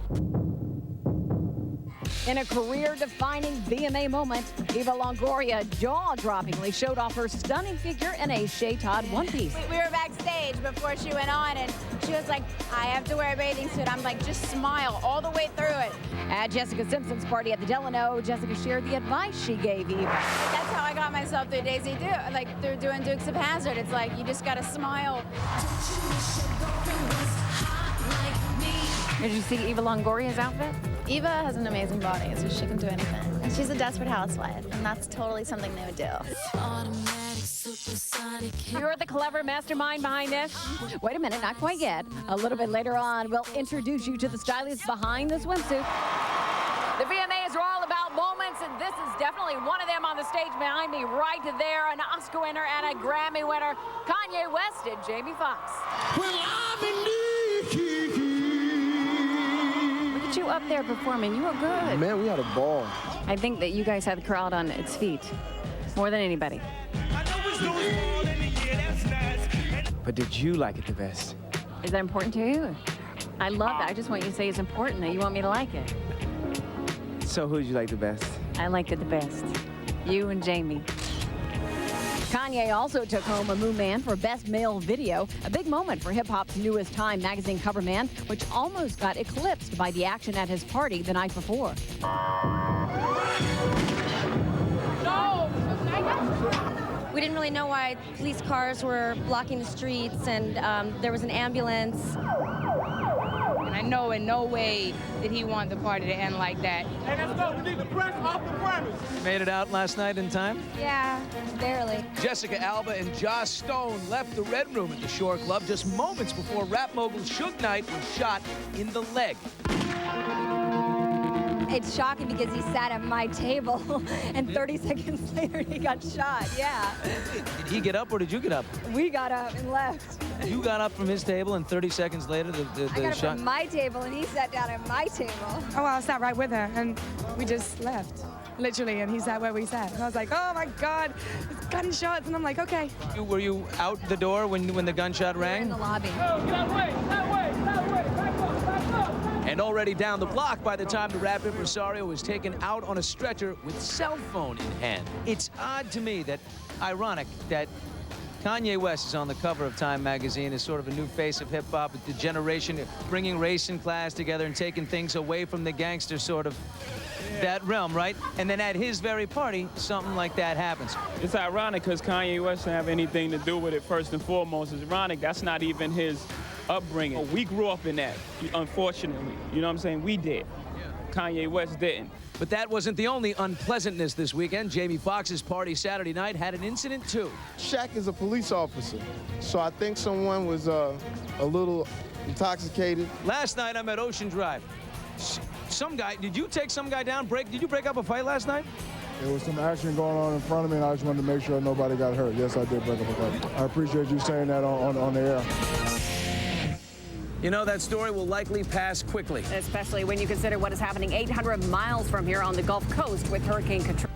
Speaker 18: In a career-defining VMA moment, Eva Longoria jaw-droppingly showed off her stunning figure in a Shea Todd one-piece.
Speaker 20: We were backstage before she went on, and she was like, I have to wear a bathing suit. I'm like, just smile all the way through it.
Speaker 18: At Jessica Simpson's party at the Delano, Jessica shared the advice she gave Eva.
Speaker 20: That's how I got myself through Daisy like through doing Dukes of Hazzard. It's like, you just gotta smile.
Speaker 18: Did you see Eva Longoria's outfit?
Speaker 20: Eva has an amazing body, so she can do anything. And she's a desperate housewife, and that's totally something they would do.
Speaker 18: You're the clever mastermind behind this? Wait a minute, not quite yet. A little bit later on, we'll introduce you to the stylist behind the swimsuit. The VMAs are all about moments, and this is definitely one of them on the stage behind me right there. An Oscar winner and a Grammy winner, Kanye West and Jamie Foxx.
Speaker 8: Well, I'm in
Speaker 18: You up there performing, you were good.
Speaker 11: Man, we had a ball.
Speaker 18: I think that you guys had the crowd on its feet more than anybody.
Speaker 11: But did you like it the best?
Speaker 18: Is that important to you? I love that. I just want you to say it's important that you want me to like it.
Speaker 11: So who did you like the best?
Speaker 18: I liked it the best. You and Jamie. Kanye also took home a Moo Man for Best Male Video, a big moment for hip-hop's newest Time magazine cover man, which almost got eclipsed by the action at his party the night before.
Speaker 20: We didn't really know why police cars were blocking the streets, and there was an ambulance.
Speaker 2: And I know in no way did he want the party to end like that.
Speaker 8: Hey, let's go. We need the press off the premise.
Speaker 19: Made it out last night in time?
Speaker 20: Yeah, barely.
Speaker 19: Jessica Alba and Joss Stone left the Red Room at the Shore Club just moments before rap mogul Suge Knight was shot in the leg.
Speaker 20: It's shocking because he sat at my table, and 30 seconds later he got shot, yeah.
Speaker 19: Did he get up or did you get up?
Speaker 20: We got up and left.
Speaker 19: You got up from his table and 30 seconds later the
Speaker 20: I got up
Speaker 19: shot?
Speaker 20: from my table and he sat down at my table.
Speaker 2: Oh, well, I sat right with her, and we just left, literally, and he sat where we sat. And I was like, oh my God, it's gunshots, and I'm like, okay.
Speaker 19: Were you out the door when the gunshot rang?
Speaker 20: In the lobby.
Speaker 8: That way, back up, back up.
Speaker 19: And already down the block by the time the rap impresario was taken out on a stretcher with cell phone in hand. It's odd to me ironic that Kanye West is on the cover of Time magazine as sort of a new face of hip-hop, with the generation bringing race and class together and taking things away from the gangster sort of that realm, right? And then at his very party, something like that happens.
Speaker 16: It's ironic because Kanye West didn't have anything to do with it first and foremost. It's ironic, that's not even his upbringing. We grew up in that, unfortunately. You know what I'm saying? We did. Kanye West didn't.
Speaker 19: But that wasn't the only unpleasantness this weekend. Jamie Foxx's party Saturday night had an incident, too.
Speaker 12: Shaq is a police officer, so I think someone was a little intoxicated.
Speaker 19: Last night, I'm at Ocean Drive. Some guy, did you take some guy down? Did you break up a fight last night?
Speaker 21: There was some action going on in front of me, and I just wanted to make sure nobody got hurt. Yes, I did break up a fight. I appreciate you saying that on the air.
Speaker 19: You know, that story will likely pass quickly.
Speaker 18: Especially when you consider what is happening 800 miles from here on the Gulf Coast with Hurricane Katrina.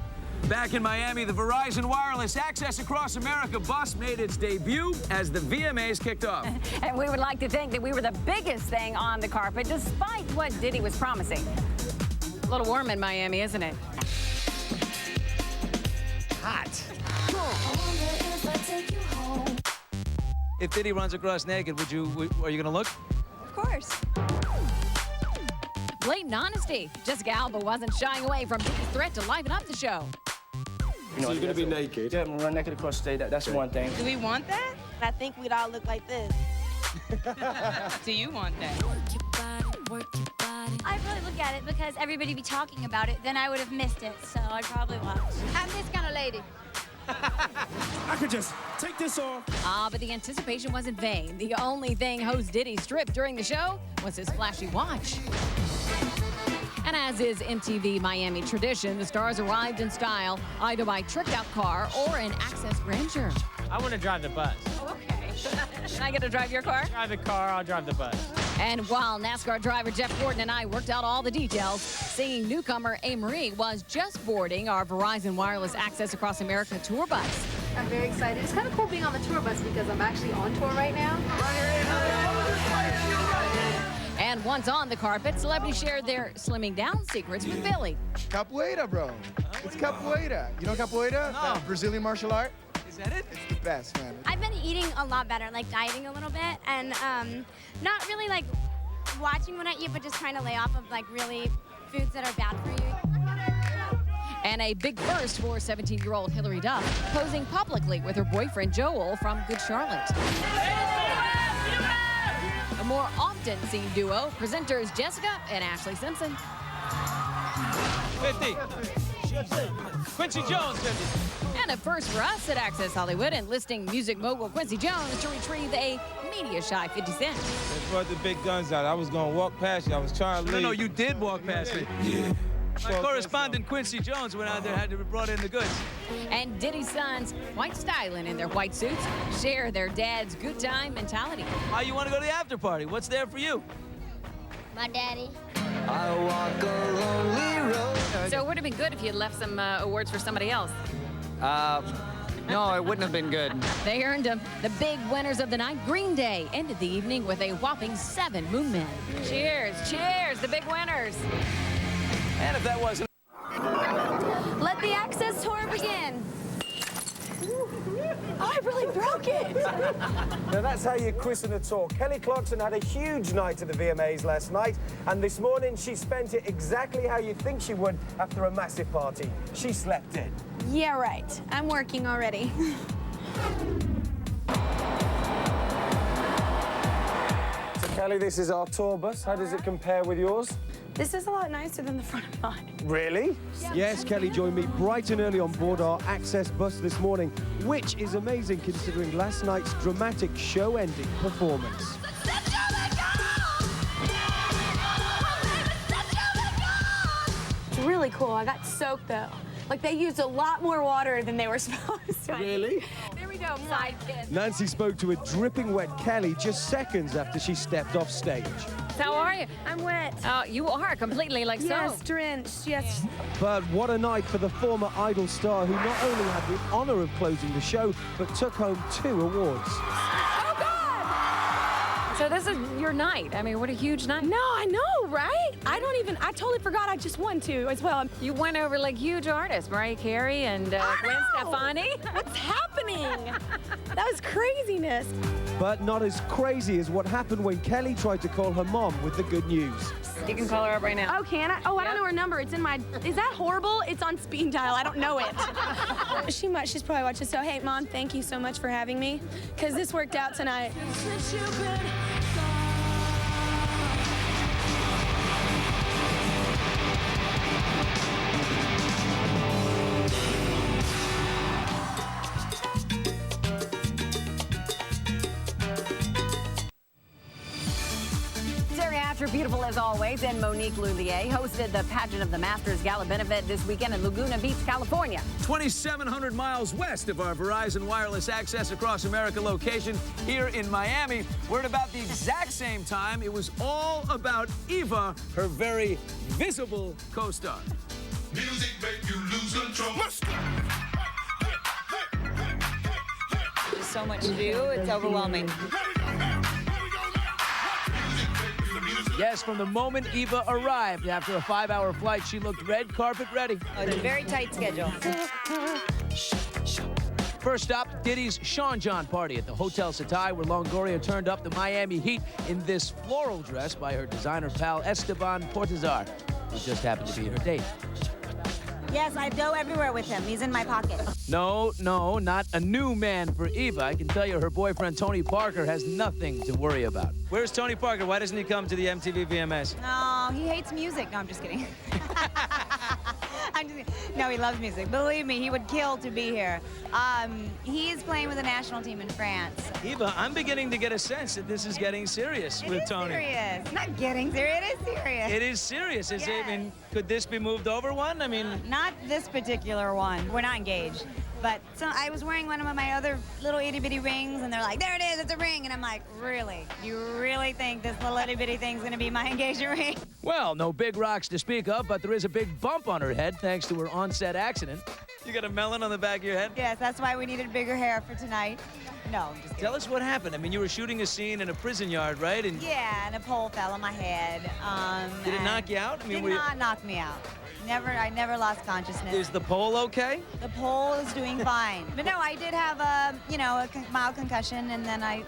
Speaker 19: Back in Miami, the Verizon Wireless Access Across America bus made its debut as the VMAs kicked off.
Speaker 18: And we would like to think that we were the biggest thing on the carpet, despite what Diddy was promising. A little warm in Miami, isn't it?
Speaker 19: Hot. If Diddy runs across naked, are you gonna look?
Speaker 20: Of course.
Speaker 18: Blatant honesty. Jessica Alba wasn't shying away from Diddy's threat to liven up the show.
Speaker 11: So you're gonna be naked? Yeah, I'm gonna run naked across the stage. That's one thing.
Speaker 2: Do we want that?
Speaker 20: I think we'd all look like this.
Speaker 2: Do you want that?
Speaker 10: I'd probably look at it because everybody be talking about it, then I would have missed it, so I'd probably watch. I'm this kind of lady.
Speaker 8: I could just take this off.
Speaker 18: But the anticipation wasn't vain. The only thing host Diddy stripped during the show was his flashy watch. And as is MTV Miami tradition, the stars arrived in style, either by tricked-out car or in access grandeur.
Speaker 11: I want to drive the bus.
Speaker 18: Okay. Can I get to drive your car?
Speaker 11: Drive the car, I'll drive the bus.
Speaker 18: And while NASCAR driver Jeff Gordon and I worked out all the details, seeing newcomer A. Marie was just boarding our Verizon Wireless Access Across America tour bus.
Speaker 4: I'm very excited. It's kind of cool being on the tour bus because I'm actually on tour right now.
Speaker 18: And once on the carpet, celebrities shared their slimming down secrets with Billy.
Speaker 14: Capoeira, bro. It's capoeira. You know capoeira?
Speaker 18: No.
Speaker 14: That Brazilian martial art?
Speaker 19: Is that it?
Speaker 14: It's the best, man.
Speaker 7: I've been eating a lot better, like dieting a little bit, and not really like watching what I eat, but just trying to lay off of like really foods that are bad for you.
Speaker 18: And a big first for 17-year-old Hilary Duff, posing publicly with her boyfriend Joel from Good Charlotte. A more often seen duo, presenters Jessica and Ashlee Simpson.
Speaker 19: 50. Quincy Jones, 50.
Speaker 18: And a first for us at Access Hollywood, enlisting music mogul Quincy Jones to retrieve a media-shy 50 Cent.
Speaker 22: They brought the big guns out. I was going to walk past you. I was trying to leave.
Speaker 19: No, you did walk past me.
Speaker 22: Yeah.
Speaker 19: My correspondent Quincy Jones went out there, had to brought in the goods.
Speaker 18: And Diddy's sons, quite styling in their white suits, share their dad's good time mentality.
Speaker 19: How you want to go to the after party? What's there for you?
Speaker 7: My daddy.
Speaker 19: I walk a lonely road.
Speaker 18: So it would have been good if you had left some awards for somebody else.
Speaker 11: No, it wouldn't have been good.
Speaker 18: They earned them. The big winners of the night, Green Day, ended the evening with a whopping 7 Moon Men. Cheers, cheers, the big winners.
Speaker 19: And if that wasn't...
Speaker 13: Let the Access tour begin. Oh, I really broke it.
Speaker 23: Now that's how you christen a tour. Kelly Clarkson had a huge night at the VMAs last night, and this morning she spent it exactly how you think she would after a massive party. She slept in.
Speaker 13: Yeah, right. I'm working already.
Speaker 23: So Kelly, this is our tour bus. How does it compare with yours?
Speaker 13: This is a lot nicer than the front of mine.
Speaker 23: Really?
Speaker 24: Yes, Kelly joined me bright and early on board our Access bus this morning, which is amazing considering last night's dramatic show-ending performance.
Speaker 13: It's really cool. I got soaked, though. Like, they used a lot more water than they were supposed to.
Speaker 24: Really?
Speaker 13: There we go, side kiss.
Speaker 24: Nancy spoke to a dripping wet Kelly just seconds after she stepped off stage.
Speaker 18: How are you?
Speaker 13: I'm wet.
Speaker 18: Oh, you are completely like
Speaker 13: yes,
Speaker 18: so.
Speaker 13: drenched, yes.
Speaker 24: But what a night for the former Idol star who not only had the honor of closing the show, but took home 2 awards.
Speaker 13: Oh, God!
Speaker 18: So this is your night. I mean, what a huge night.
Speaker 13: No, I know, right? I totally forgot I just won 2 as well.
Speaker 18: You went over like huge artists, Mariah Carey and Gwen Stefani.
Speaker 13: What's happening? That was craziness.
Speaker 24: But not as crazy as what happened when Kelly tried to call her mom with the good news.
Speaker 18: You can call her up right now.
Speaker 13: Oh, can I? Oh, I don't know her number. It's in my... Is that horrible? It's on speed dial. I don't know it. She's probably watching. So, hey, Mom, thank you so much for having me, because this worked out tonight.
Speaker 18: Beautiful as always, and Monique Lhuillier hosted the Pageant of the Masters Gala benefit this weekend in Laguna Beach, California.
Speaker 19: 2,700 miles west of our Verizon Wireless Access Across America location here in Miami, where at about the exact same time, it was all about Eva, her very visible co-star.
Speaker 25: Music make you lose control.
Speaker 15: There's so much to do, it's overwhelming.
Speaker 19: Yes, from the moment Eva arrived after a 5-hour flight, she looked red carpet ready.
Speaker 15: It's a very tight schedule.
Speaker 19: First stop, Diddy's Sean John party at the Hotel Setai, where Longoria turned up the Miami heat in this floral dress by her designer pal Esteban Portazar, who just happened to be her date.
Speaker 15: Yes, I go everywhere with him. He's in my pocket.
Speaker 19: No, not a new man for Eva. I can tell you her boyfriend, Tony Parker, has nothing to worry about.
Speaker 11: Where's Tony Parker? Why doesn't he come to the MTV VMAs?
Speaker 15: No, he hates music. No, I'm just kidding. No, he loves music. Believe me, he would kill to be here. He's playing with the national team in France.
Speaker 19: Eva, I'm beginning to get a sense that this is getting serious with Tony.
Speaker 15: Serious. Not getting serious. It is serious.
Speaker 19: It is serious. Is it, I mean, could this be moved over one? I mean,
Speaker 15: not this particular one. We're not engaged. But so I was wearing one of my other little itty-bitty rings, and they're like, there it is, it's a ring. And I'm like, really? You really think this little itty-bitty thing's going to be my engagement ring?
Speaker 19: well, no big rocks to speak of, but there is a big bump on her head thanks to her on-set accident. You got a melon on the back of your head?
Speaker 15: Yes, that's why we needed bigger hair for tonight. No, I'm just kidding.
Speaker 19: Tell us what happened. I mean, you were shooting a scene in a prison yard, right? And
Speaker 15: yeah, and a pole fell on my head.
Speaker 19: Did it knock you out? I mean,
Speaker 15: did not knock me out. I never lost consciousness.
Speaker 19: Is the pole okay?
Speaker 15: The pole is doing fine. But no, I did have a mild concussion, and then I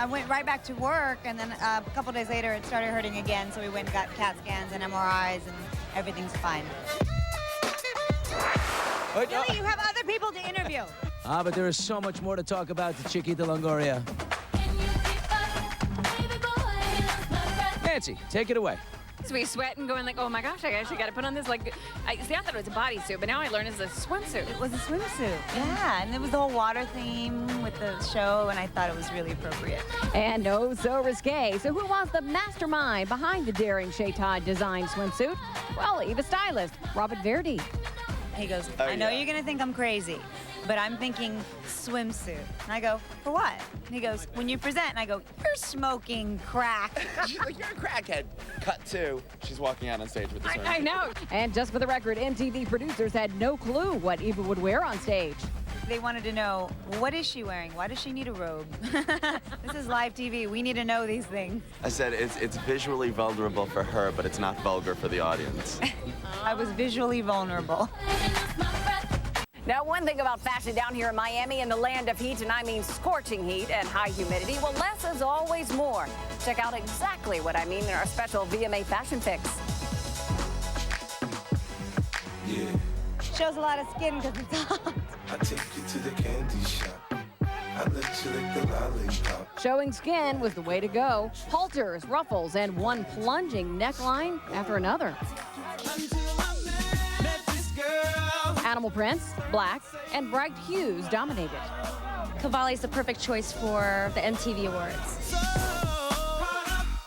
Speaker 15: went right back to work, and then a couple days later it started hurting again, so we went and got CAT scans and MRIs, and everything's fine. Billy, you have other people to interview.
Speaker 19: But there is so much more to talk about to Chiquita Longoria. Nancy, take it away.
Speaker 18: So we sweat and going like, oh my gosh, I actually got to put on this, like, I thought it was a bodysuit, but now I learned it's a swimsuit.
Speaker 15: It was a swimsuit, yeah, and it was the whole water theme with the show, and I thought it was really appropriate.
Speaker 18: And oh, so risque. So who was the mastermind behind the daring Shea Todd designed swimsuit? Well, Eva's stylist, Robert Verdi.
Speaker 15: He goes, I know you're going to think I'm crazy, but I'm thinking swimsuit. And I go, for what? And he goes, when you present. And I go, you're smoking crack.
Speaker 3: She's like, you're a crackhead. Cut to, she's walking out on stage with the swimsuit.
Speaker 18: I know. And just for the record, MTV producers had no clue what Eva would wear on stage.
Speaker 15: They wanted to know, what is she wearing? Why does she need a robe? This is live TV. We need to know these things.
Speaker 3: I said it's visually vulnerable for her, but it's not vulgar for the audience.
Speaker 15: I was visually vulnerable.
Speaker 18: Now, one thing about fashion down here in Miami, in the land of heat, and I mean scorching heat and high humidity, well, less is always more. Check out exactly what I mean in our special VMA Fashion Fix.
Speaker 3: Yeah.
Speaker 15: Shows a lot of skin because it's hot.
Speaker 25: I take you to the candy shop. I let you lick the lollipop.
Speaker 18: Showing skin was the way to go. Halters, ruffles, and one plunging neckline after another. Animal prints, black, and bright hues dominated.
Speaker 5: Cavalli's the perfect choice for the MTV Awards.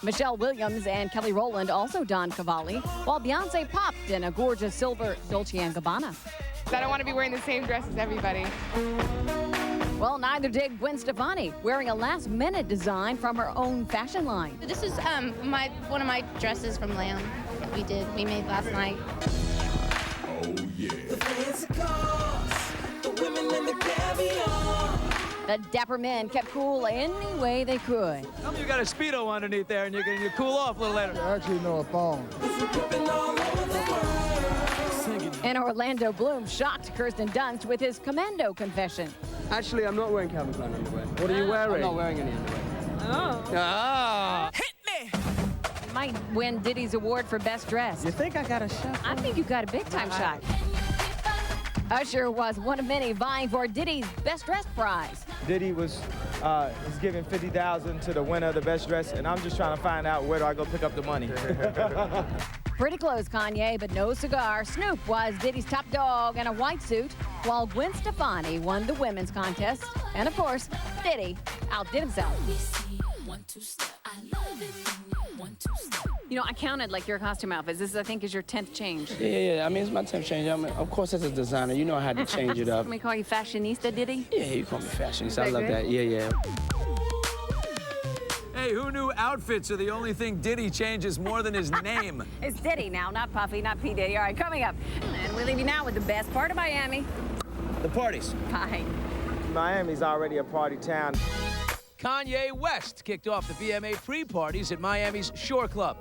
Speaker 18: Michelle Williams and Kelly Rowland also donned Cavalli, while Beyonce popped in a gorgeous silver Dolce & Gabbana.
Speaker 2: I don't want to be wearing the same dress as everybody.
Speaker 18: Well, neither did Gwen Stefani, wearing a last-minute design from her own fashion line.
Speaker 5: This is one of my dresses from LeAnn that we made last night.
Speaker 25: Oh, yeah.
Speaker 8: The fancy cars, the women and the caviar.
Speaker 18: The dapper men kept cool any way they could.
Speaker 19: Tell me you got a Speedo underneath there and you cool off a little later.
Speaker 21: Actually, no, a thong.
Speaker 18: And Orlando Bloom shocked Kirsten Dunst with his commando confession.
Speaker 11: Actually, I'm not wearing Calvin Klein underwear. What are you wearing? I'm not wearing any underwear.
Speaker 18: Oh.
Speaker 11: Ah!
Speaker 18: Hit me! You might win Diddy's award for best dress.
Speaker 11: You think I got a shot?
Speaker 18: I think you got a big-time shot. Usher was one of many vying for Diddy's Best Dress prize.
Speaker 6: Diddy is giving $50,000 to the winner of the best dress, and I'm just trying to find out where do I go pick up the money.
Speaker 18: Pretty close, Kanye, but no cigar. Snoop was Diddy's top dog in a white suit, while Gwen Stefani won the women's contest. And of course, Diddy outdid himself. You know, I counted like your costume outfits. This, I think, is your 10th change.
Speaker 11: Yeah. I mean, it's my 10th change. I mean, of course, as a designer, you know I had to change it up.
Speaker 18: Can we call you fashionista, Diddy?
Speaker 11: Yeah, you call me fashionista. I love that. Yeah.
Speaker 19: Hey, who knew outfits are the only thing Diddy changes more than his name?
Speaker 18: It's Diddy now, not Puffy, not P. Diddy. All right, coming up. And we leave you now with the best part of Miami.
Speaker 19: The parties.
Speaker 18: Bye.
Speaker 6: Miami's already a party town.
Speaker 19: Kanye West kicked off the VMA pre-parties at Miami's Shore Club.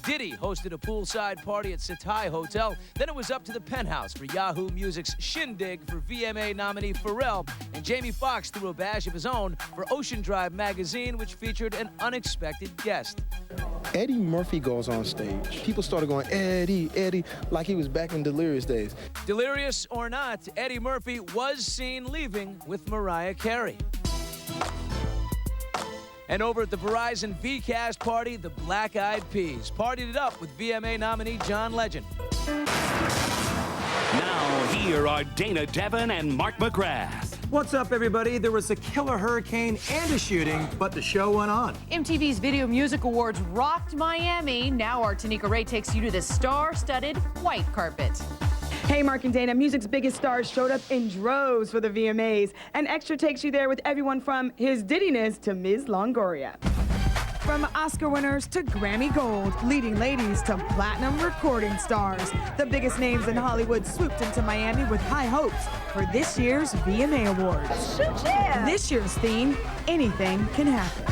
Speaker 19: Diddy hosted a poolside party at Setai Hotel. Then it was up to the Penthouse for Yahoo Music's Shindig for VMA nominee Pharrell. And Jamie Foxx threw a bash of his own for Ocean Drive magazine, which featured an unexpected guest.
Speaker 12: Eddie Murphy goes on stage. People started going, Eddie, like he was back in Delirious days.
Speaker 19: Delirious or not, Eddie Murphy was seen leaving with Mariah Carey. And over at the Verizon VCast party, the Black Eyed Peas partied it up with VMA nominee John Legend.
Speaker 1: Now, here are Dana Devon and Mark McGrath.
Speaker 23: What's up, everybody? There was a killer hurricane and a shooting, but the show went on.
Speaker 9: MTV's Video Music Awards rocked Miami. Now our Tanika Ray takes you to the star-studded white carpet.
Speaker 2: Hey, Mark and Dana, music's biggest stars showed up in droves for the VMAs. And Extra takes you there with everyone from his dittiness to Ms. Longoria. From Oscar winners to Grammy Gold, leading ladies to platinum recording stars, the biggest names in Hollywood swooped into Miami with high hopes for this year's VMA Awards.
Speaker 16: Yeah.
Speaker 2: This year's theme, anything can happen.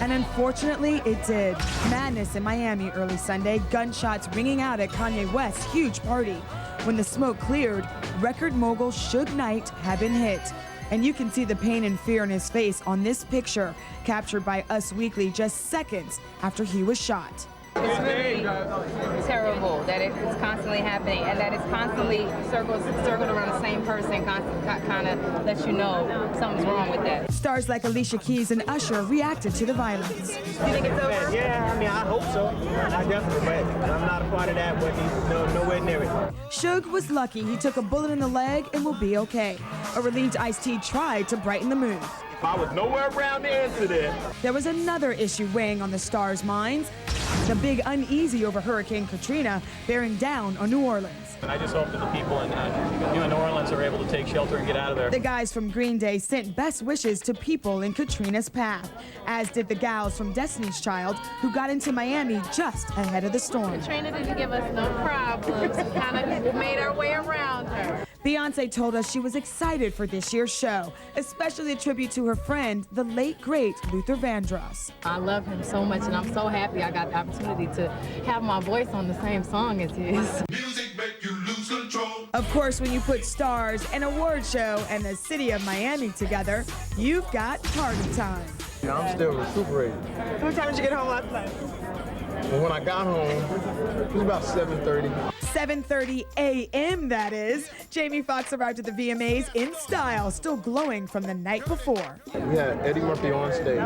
Speaker 2: And unfortunately, it did. Madness in Miami early Sunday, gunshots ringing out at Kanye West's huge party. When the smoke cleared, record mogul Suge Knight had been hit. And you can see the pain and fear in his face on this picture, captured by Us Weekly just seconds after he was shot.
Speaker 17: It's really terrible that it's constantly happening and that it's constantly circled around the same person, kind of lets you know something's wrong with that.
Speaker 2: Stars like Alicia Keys and Usher reacted to the violence.
Speaker 17: You think it's over?
Speaker 23: Yeah, I mean, I hope so. I definitely, but I'm not a part of that, but he's nowhere near it.
Speaker 2: Suge was lucky he took a bullet in the leg and will be okay. A relieved Ice-T tried to brighten the mood.
Speaker 12: If I was nowhere around the incident.
Speaker 2: There was another issue weighing on the stars' minds. The big uneasy over Hurricane Katrina bearing down on New Orleans.
Speaker 20: And I just hope that the people in New Orleans are able to take shelter and get out of there.
Speaker 2: The guys from Green Day sent best wishes to people in Katrina's path, as did the gals from Destiny's Child, who got into Miami just ahead of the storm.
Speaker 17: Katrina didn't give us no problems. Kind of made our way around her.
Speaker 2: Beyonce told us she was excited for this year's show, especially a tribute to her friend, the late, great Luther Vandross.
Speaker 17: I love him so much, and I'm so happy I got the opportunity to have my voice on the same song as his.
Speaker 2: Of course, when you put stars, an award show, and the city of Miami together, you've got party time.
Speaker 12: Yeah, I'm still recuperating.
Speaker 2: What time did you get home last night?
Speaker 12: Well, when I got home, it was about 7:30.
Speaker 2: 7:30 a.m., that is. Jamie Foxx arrived at the VMAs in style, still glowing from the night before.
Speaker 12: We had Eddie Murphy on stage,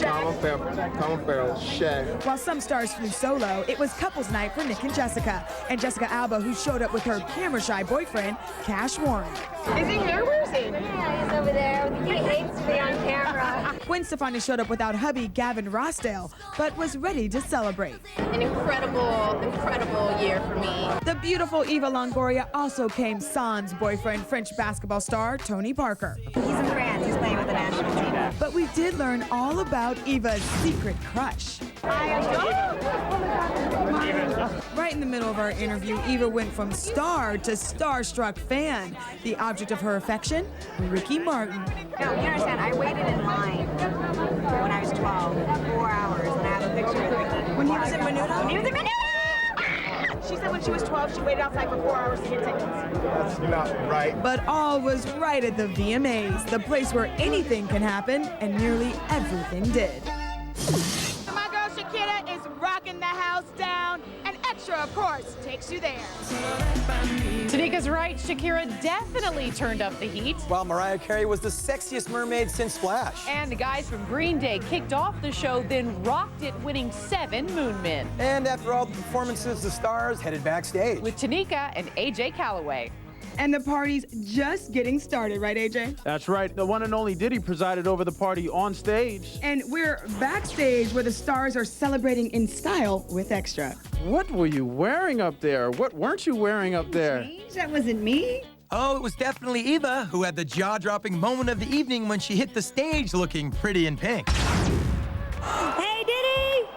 Speaker 12: Colin Farrell, Shaq.
Speaker 2: While some stars flew solo, it was couples night for Nick and Jessica Alba, who showed up with her camera-shy boyfriend, Cash Warren.
Speaker 16: Is he here? Where is he? Yeah, he's over there. He hates to be on camera.
Speaker 2: Gwen Stefani showed up without hubby Gavin Rossdale, but was ready to celebrate.
Speaker 17: An incredible year for me.
Speaker 2: The beautiful Eva Longoria also came sans boyfriend, French basketball star Tony Parker.
Speaker 15: He's in France. He's playing with the national team.
Speaker 2: But we did learn all about Eva's secret crush. Right in the middle of our interview, Eva went from star to starstruck fan. The object of her affection, Ricky Martin.
Speaker 15: No, you understand, I waited in line when I was 12, 4 hours, and I have a picture of Ricky.
Speaker 2: When he was in Menudo?
Speaker 15: When he was in Menudo!
Speaker 2: She said when she was 12, she waited outside for 4 hours to get tickets.
Speaker 12: That's not right.
Speaker 2: But all was right at the VMAs, the place where anything can happen, and nearly everything did. My girl Shakira is rocking the house down, and Extra, of course, takes you there.
Speaker 9: Tanika's right, Shakira definitely turned up the heat.
Speaker 23: While Mariah Carey was the sexiest mermaid since Splash.
Speaker 9: And the guys from Green Day kicked off the show, then rocked it, winning 7 Moon Men.
Speaker 23: And after all the performances, the stars headed backstage.
Speaker 9: With Tanika and AJ Calloway.
Speaker 2: And the party's just getting started, right, AJ?
Speaker 26: That's right. The one and only Diddy presided over the party on stage.
Speaker 2: And we're backstage where the stars are celebrating in style with Extra.
Speaker 26: What were you wearing up there? What weren't you wearing up there?
Speaker 2: That wasn't me.
Speaker 27: Oh, it was definitely Eva who had the jaw-dropping moment of the evening when she hit the stage looking pretty in pink.
Speaker 15: Hey, Diddy!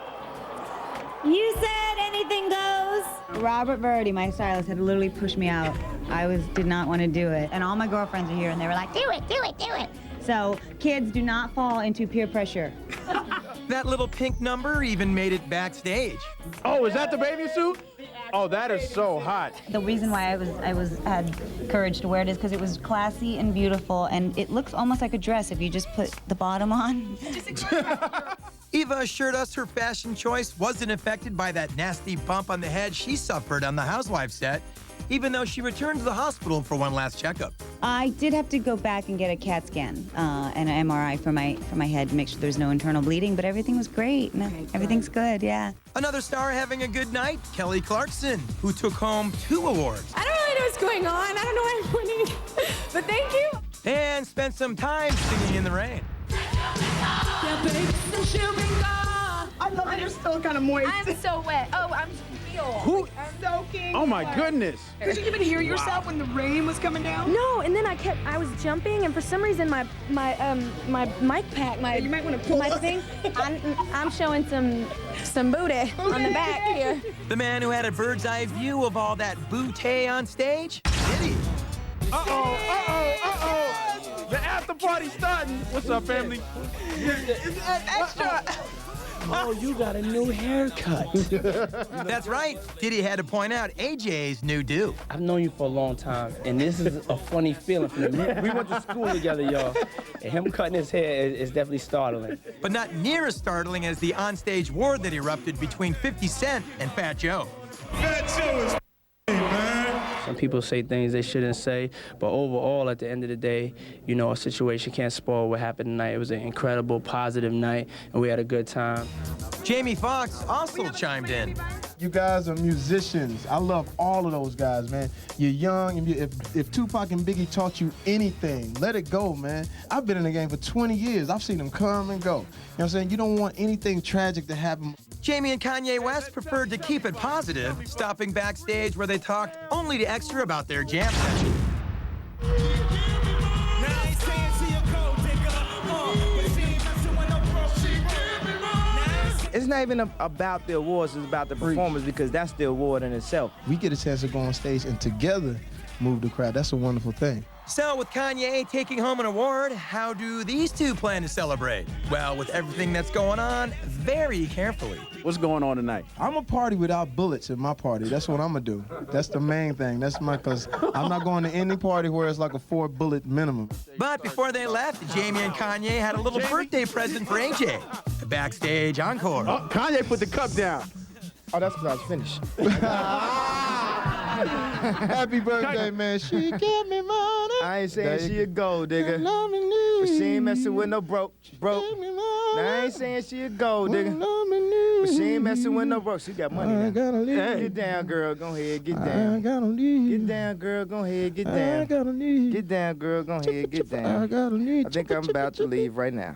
Speaker 15: You said anything goes. Robert Verdi, my stylist, had to literally push me out. I did not want to do it. And all my girlfriends are here, and they were like, do it, do it, do it. So kids, do not fall into peer pressure.
Speaker 27: That little pink number even made it backstage.
Speaker 26: Oh, is that the bathing suit? Oh, that is so hot.
Speaker 15: The reason why I had courage to wear it is because it was classy and beautiful, and it looks almost like a dress if you just put the bottom on.
Speaker 27: Eva assured us her fashion choice wasn't affected by that nasty bump on the head she suffered on the Housewives set, even though she returned to the hospital for one last checkup.
Speaker 15: I did have to go back and get a CAT scan and an MRI for my head to make sure there's no internal bleeding, but everything was great. No, everything's good, yeah.
Speaker 27: Another star having a good night, Kelly Clarkson, who took home 2 awards.
Speaker 9: I don't really
Speaker 4: know what's going on. I don't know why I'm winning, but thank you.
Speaker 27: And spent some time singing in the rain.
Speaker 2: I love that you're still kind of moist.
Speaker 4: I'm so wet. Oh, I'm real.
Speaker 26: Who?
Speaker 2: I'm soaking.
Speaker 26: Oh my goodness.
Speaker 2: Did you even hear yourself when the rain was coming down?
Speaker 4: No, and then I was jumping, and for some reason my mic pack,
Speaker 2: you might want to pull
Speaker 4: my thing, I'm showing some booty on the back here.
Speaker 27: The man who had a bird's eye view of all that booty on stage, Diddy.
Speaker 26: The after party's starting. What's up, family?
Speaker 2: Extra.
Speaker 11: Oh, you got a new haircut.
Speaker 27: That's right. Diddy had to point out AJ's new do.
Speaker 11: I've known you for a long time, and this is a funny feeling for me. We went to school together, y'all. And him cutting his hair is definitely startling.
Speaker 27: But not near as startling as the onstage war that erupted between 50 Cent and Fat Joe.
Speaker 25: Fat Joe is man.
Speaker 11: Some people say things they shouldn't say, but overall, at the end of the day, you know, a situation can't spoil what happened tonight. It was an incredible, positive night, and we had a good time.
Speaker 27: Jamie Foxx also chimed in.
Speaker 12: You guys are musicians. I love all of those guys, man. You're young, and if Tupac and Biggie taught you anything, let it go, man. I've been in the game for 20 years. I've seen them come and go. You know what I'm saying? You don't want anything tragic to happen.
Speaker 27: Jamie and Kanye West preferred to keep it positive, stopping backstage where they talked only to Extra about their jam session.
Speaker 6: It's not even about the awards, it's about the performance, because that's the award in itself.
Speaker 12: We get a chance to go on stage and together move the crowd. That's a wonderful thing.
Speaker 27: So with Kanye taking home an award, how do these two plan to celebrate? Well, with everything that's going on, very carefully.
Speaker 26: What's going on tonight?
Speaker 12: I'm a party without bullets in my party. That's what I'm gonna do. That's the main thing. Cause I'm not going to any party where it's like a 4-bullet minimum.
Speaker 27: But before they left, Jamie and Kanye had a little birthday present for AJ. A backstage encore.
Speaker 26: Oh, Kanye put the cup down.
Speaker 6: Oh, that's because I was finished.
Speaker 12: Happy birthday, man. She gave me money.
Speaker 6: I ain't saying she a gold digger, but she ain't messing with no broke. Now, I ain't saying she a gold digger, but she ain't messing with no broke. She got money now. Get down, girl. Go ahead, get down. Get down, girl. Go ahead, get down. Get down, girl. Go ahead, get down. I think I'm about to leave right now.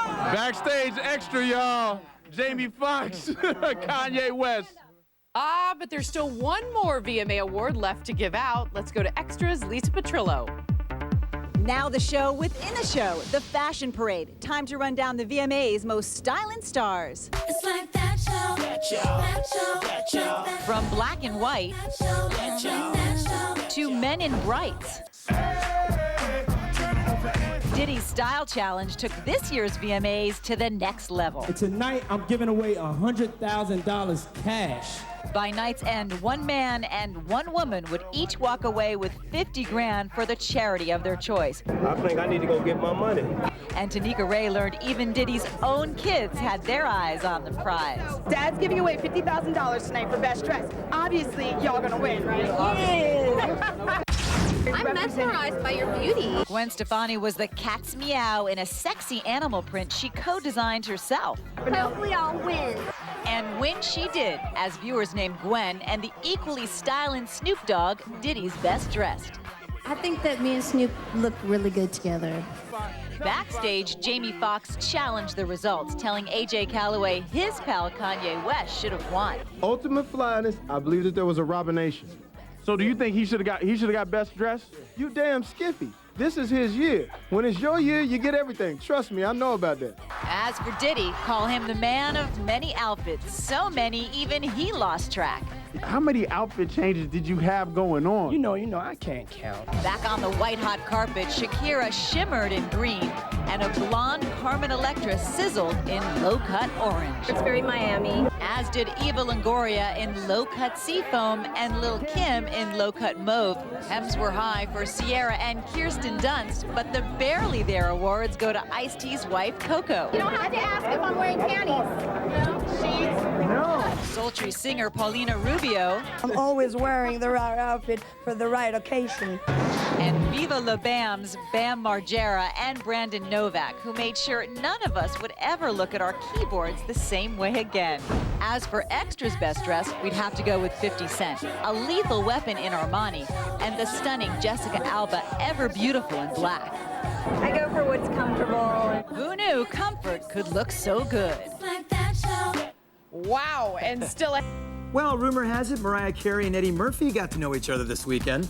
Speaker 26: Backstage extra, y'all. Jamie Foxx, Kanye West.
Speaker 9: But there's still one more VMA award left to give out. Let's go to Extra's Lisa Petrillo.
Speaker 15: Now the show within the show, the Fashion Parade. Time to run down the VMA's most styling stars.
Speaker 8: It's like that show, that show, that show, that show.
Speaker 15: From black and white to Men in Brights. Diddy's Style Challenge took this year's VMAs to the next level.
Speaker 7: And tonight, I'm giving away $100,000 cash.
Speaker 15: By night's end, one man and one woman would each walk away with 50 grand for the charity of their choice.
Speaker 11: I think I need to go get my money.
Speaker 15: And Tanika Ray learned even Diddy's own kids had their eyes on the prize.
Speaker 2: Dad's giving away $50,000 tonight for best dress. Obviously, y'all gonna win, right? Yeah.
Speaker 5: I'm mesmerized by your beauty.
Speaker 15: Gwen Stefani was the cat's meow in a sexy animal print she co-designed herself.
Speaker 5: Hopefully I'll win.
Speaker 15: And when she did, as viewers named Gwen and the equally styling Snoop Dogg Diddy's best dressed.
Speaker 5: I think that me and Snoop look really good together.
Speaker 15: Backstage, Jamie Foxx challenged the results, telling AJ Calloway his pal Kanye West should have won.
Speaker 12: Ultimate flyness, I believe that there was a robination.
Speaker 26: So do you think he should have got best dressed?
Speaker 12: You damn skiffy. This is his year. When it's your year, you get everything. Trust me, I know about that.
Speaker 15: As for Diddy, call him the man of many outfits. So many, even he lost track.
Speaker 26: How many outfit changes did you have going on?
Speaker 11: You know, I can't count.
Speaker 15: Back on the white-hot carpet, Shakira shimmered in green, and a blonde Carmen Electra sizzled in low-cut orange.
Speaker 16: It's very Miami.
Speaker 15: As did Eva Longoria in low-cut seafoam and Lil' Kim in low-cut mauve. Hems were high for Sierra and Kirsten Dunst, but the barely there awards go to Ice-T's wife, Coco.
Speaker 16: You don't have to ask if I'm wearing panties.
Speaker 15: No. Sultry singer Paulina Rubio.
Speaker 10: I'm always wearing the right outfit for the right occasion.
Speaker 15: And Viva La Bam's Bam Margera and Brandon Novak, who made sure none of us would ever look at our keyboards the same way again.
Speaker 3: As for Extra's best dress, we'd have to go with 50 Cent, a lethal weapon in Armani, and the stunning Jessica Alba, ever beautiful in black.
Speaker 16: I go for what's comfortable.
Speaker 3: Who knew comfort could look so good?
Speaker 9: Wow, and still...
Speaker 27: Well, rumor has it Mariah Carey and Eddie Murphy got to know each other this weekend.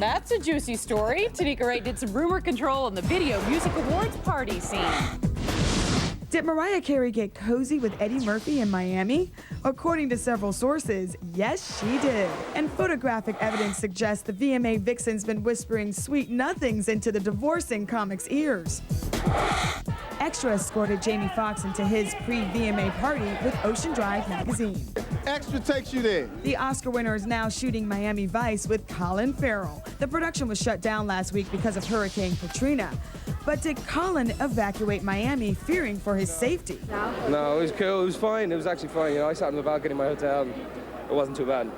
Speaker 9: That's a juicy story. Tanika Ray did some rumor control on the Video Music Awards party scene.
Speaker 2: Did Mariah Carey get cozy with Eddie Murphy in Miami? According to several sources, yes, she did. And photographic evidence suggests the VMA vixen's been whispering sweet nothings into the divorcing comic's ears. Extra escorted Jamie Foxx into his pre-VMA party with Ocean Drive magazine.
Speaker 6: Extra takes you there.
Speaker 2: The Oscar winner is now shooting Miami Vice with Colin Farrell. The production was shut down last week because of Hurricane Katrina. But did Colin evacuate Miami fearing for his safety?
Speaker 13: No, it was cool. It was fine. It was actually fine. You know, I sat in the balcony in my hotel and it wasn't too bad.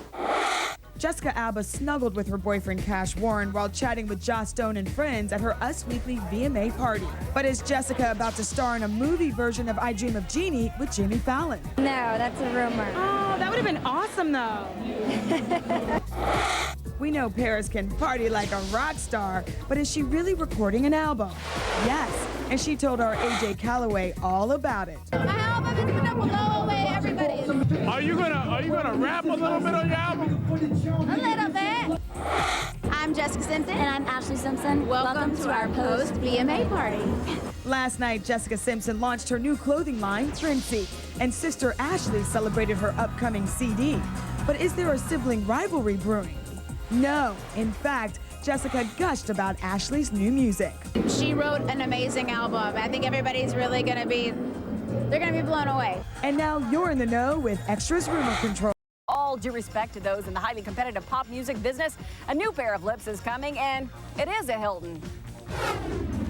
Speaker 2: Jessica Alba snuggled with her boyfriend Cash Warren while chatting with Joss Stone and friends at her Us Weekly VMA party. But is Jessica about to star in a movie version of I Dream of Jeannie with Jimmy Fallon?
Speaker 16: No, that's a rumor.
Speaker 4: Oh, that would have been awesome, though.
Speaker 2: We know Paris can party like a rock star, but is she really recording an album? Yes, and she told our AJ Calloway all about it.
Speaker 5: My album is gonna blow away everybody.
Speaker 26: Are you gonna rap a little bit on your album?
Speaker 5: A little bit. I'm Jessica Simpson.
Speaker 16: And I'm Ashlee Simpson.
Speaker 5: Welcome to our post-VMA party.
Speaker 2: Last night, Jessica Simpson launched her new clothing line, Prinze, and sister Ashlee celebrated her upcoming CD. But is there a sibling rivalry brewing? No. In fact, Jessica gushed about Ashlee's new music.
Speaker 5: She wrote an amazing album. I think everybody's really gonna be, they're gonna be blown away.
Speaker 2: And now you're in the know with Extra's Rumor Control.
Speaker 14: All due respect to those in the highly competitive pop music business, a new pair of lips is coming, and it is a Hilton.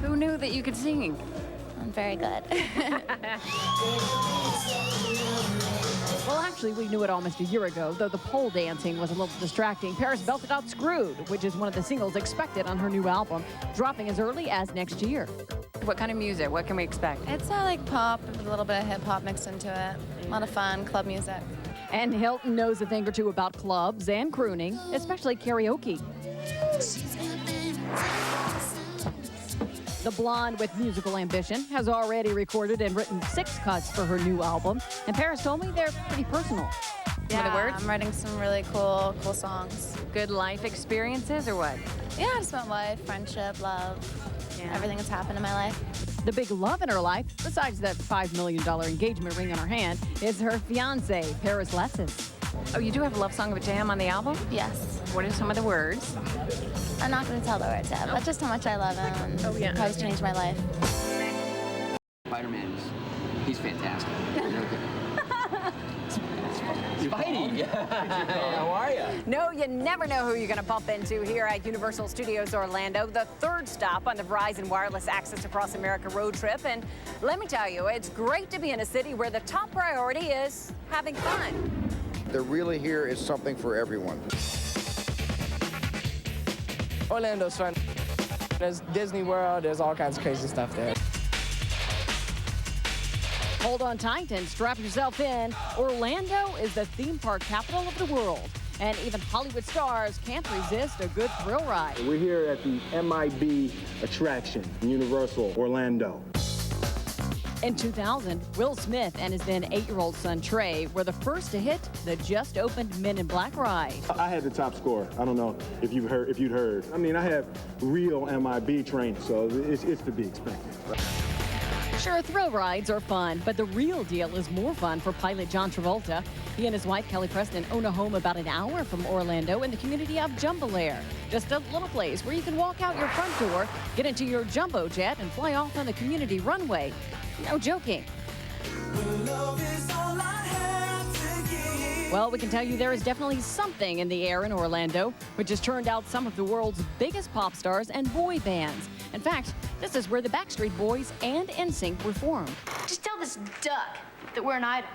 Speaker 14: Who knew that you could sing?
Speaker 5: I'm very good.
Speaker 9: Well, actually, we knew it almost a year ago, though the pole dancing was a little distracting. Paris belted out Screwed, which is one of the singles expected on her new album, dropping as early as next year.
Speaker 14: What kind of music? What can we expect?
Speaker 5: It's like pop with a little bit of hip hop mixed into it. A lot of fun, club music.
Speaker 9: And Hilton knows a thing or two about clubs and crooning, especially karaoke. The blonde with musical ambition has already recorded and written 6 cuts for her new album, and Paris told me they're pretty personal.
Speaker 5: Yeah,
Speaker 14: Some of the words?
Speaker 5: I'm writing some really cool songs.
Speaker 14: Good life experiences or what?
Speaker 5: Yeah, just about life, friendship, love, everything that's happened in my life.
Speaker 9: The big love in her life, besides that $5 million engagement ring on her hand, is her fiancé, Paris Lessons.
Speaker 14: Oh, you do have a love song of a jam on the album?
Speaker 5: Yes.
Speaker 14: What are some of the words?
Speaker 5: I'm not going to tell the words yet, but just how much I love him and how he's changed my life.
Speaker 18: Spider-Man, he's fantastic. Spidey. How are you?
Speaker 14: No, you never know who you're going to bump into here at Universal Studios Orlando, the third stop on the Verizon Wireless Access Across America road trip. And let me tell you, it's great to be in a city where the top priority is having fun.
Speaker 21: There really here is something for everyone.
Speaker 22: Orlando's fun. There's Disney World, there's all kinds of crazy stuff there.
Speaker 9: Hold on tight and strap yourself in. Orlando is the theme park capital of the world, and even Hollywood stars can't resist a good thrill ride.
Speaker 24: We're here at the MIB attraction, Universal Orlando.
Speaker 9: In 2000, Will Smith and his then 8-year-old son Trey were the first to hit the just-opened Men in Black ride.
Speaker 24: I had the top score. I don't know if you'd heard. I mean, I have real MIB training, so it's to be expected.
Speaker 9: Sure, thrill rides are fun, but the real deal is more fun for pilot John Travolta. He and his wife, Kelly Preston, own a home about an hour from Orlando in the community of Jambalaya. Just a little place where you can walk out your front door, get into your jumbo jet, and fly off on the community runway. No joking. Well, we can tell you there is definitely something in the air in Orlando, which has turned out some of the world's biggest pop stars and boy bands. In fact, this is where the Backstreet Boys and NSYNC were formed.
Speaker 5: Just tell this duck that we're an item.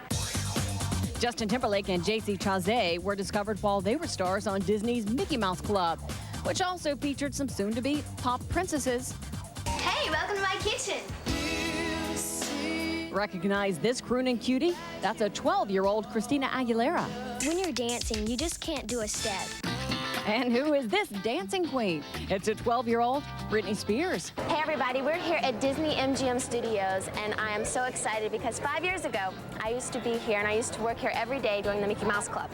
Speaker 9: Justin Timberlake and J.C. Chasez were discovered while they were stars on Disney's Mickey Mouse Club, which also featured some soon-to-be pop princesses.
Speaker 5: Hey, welcome to my kitchen.
Speaker 9: Recognize this crooning cutie? That's a 12-year-old Christina Aguilera.
Speaker 1: When you're dancing, you just can't do a step.
Speaker 9: And who is this dancing queen? It's a 12-year-old Britney Spears.
Speaker 16: Hey everybody, we're here at Disney MGM Studios, and I am so excited because 5 years ago, I used to be here and I used to work here every day doing the Mickey Mouse Club.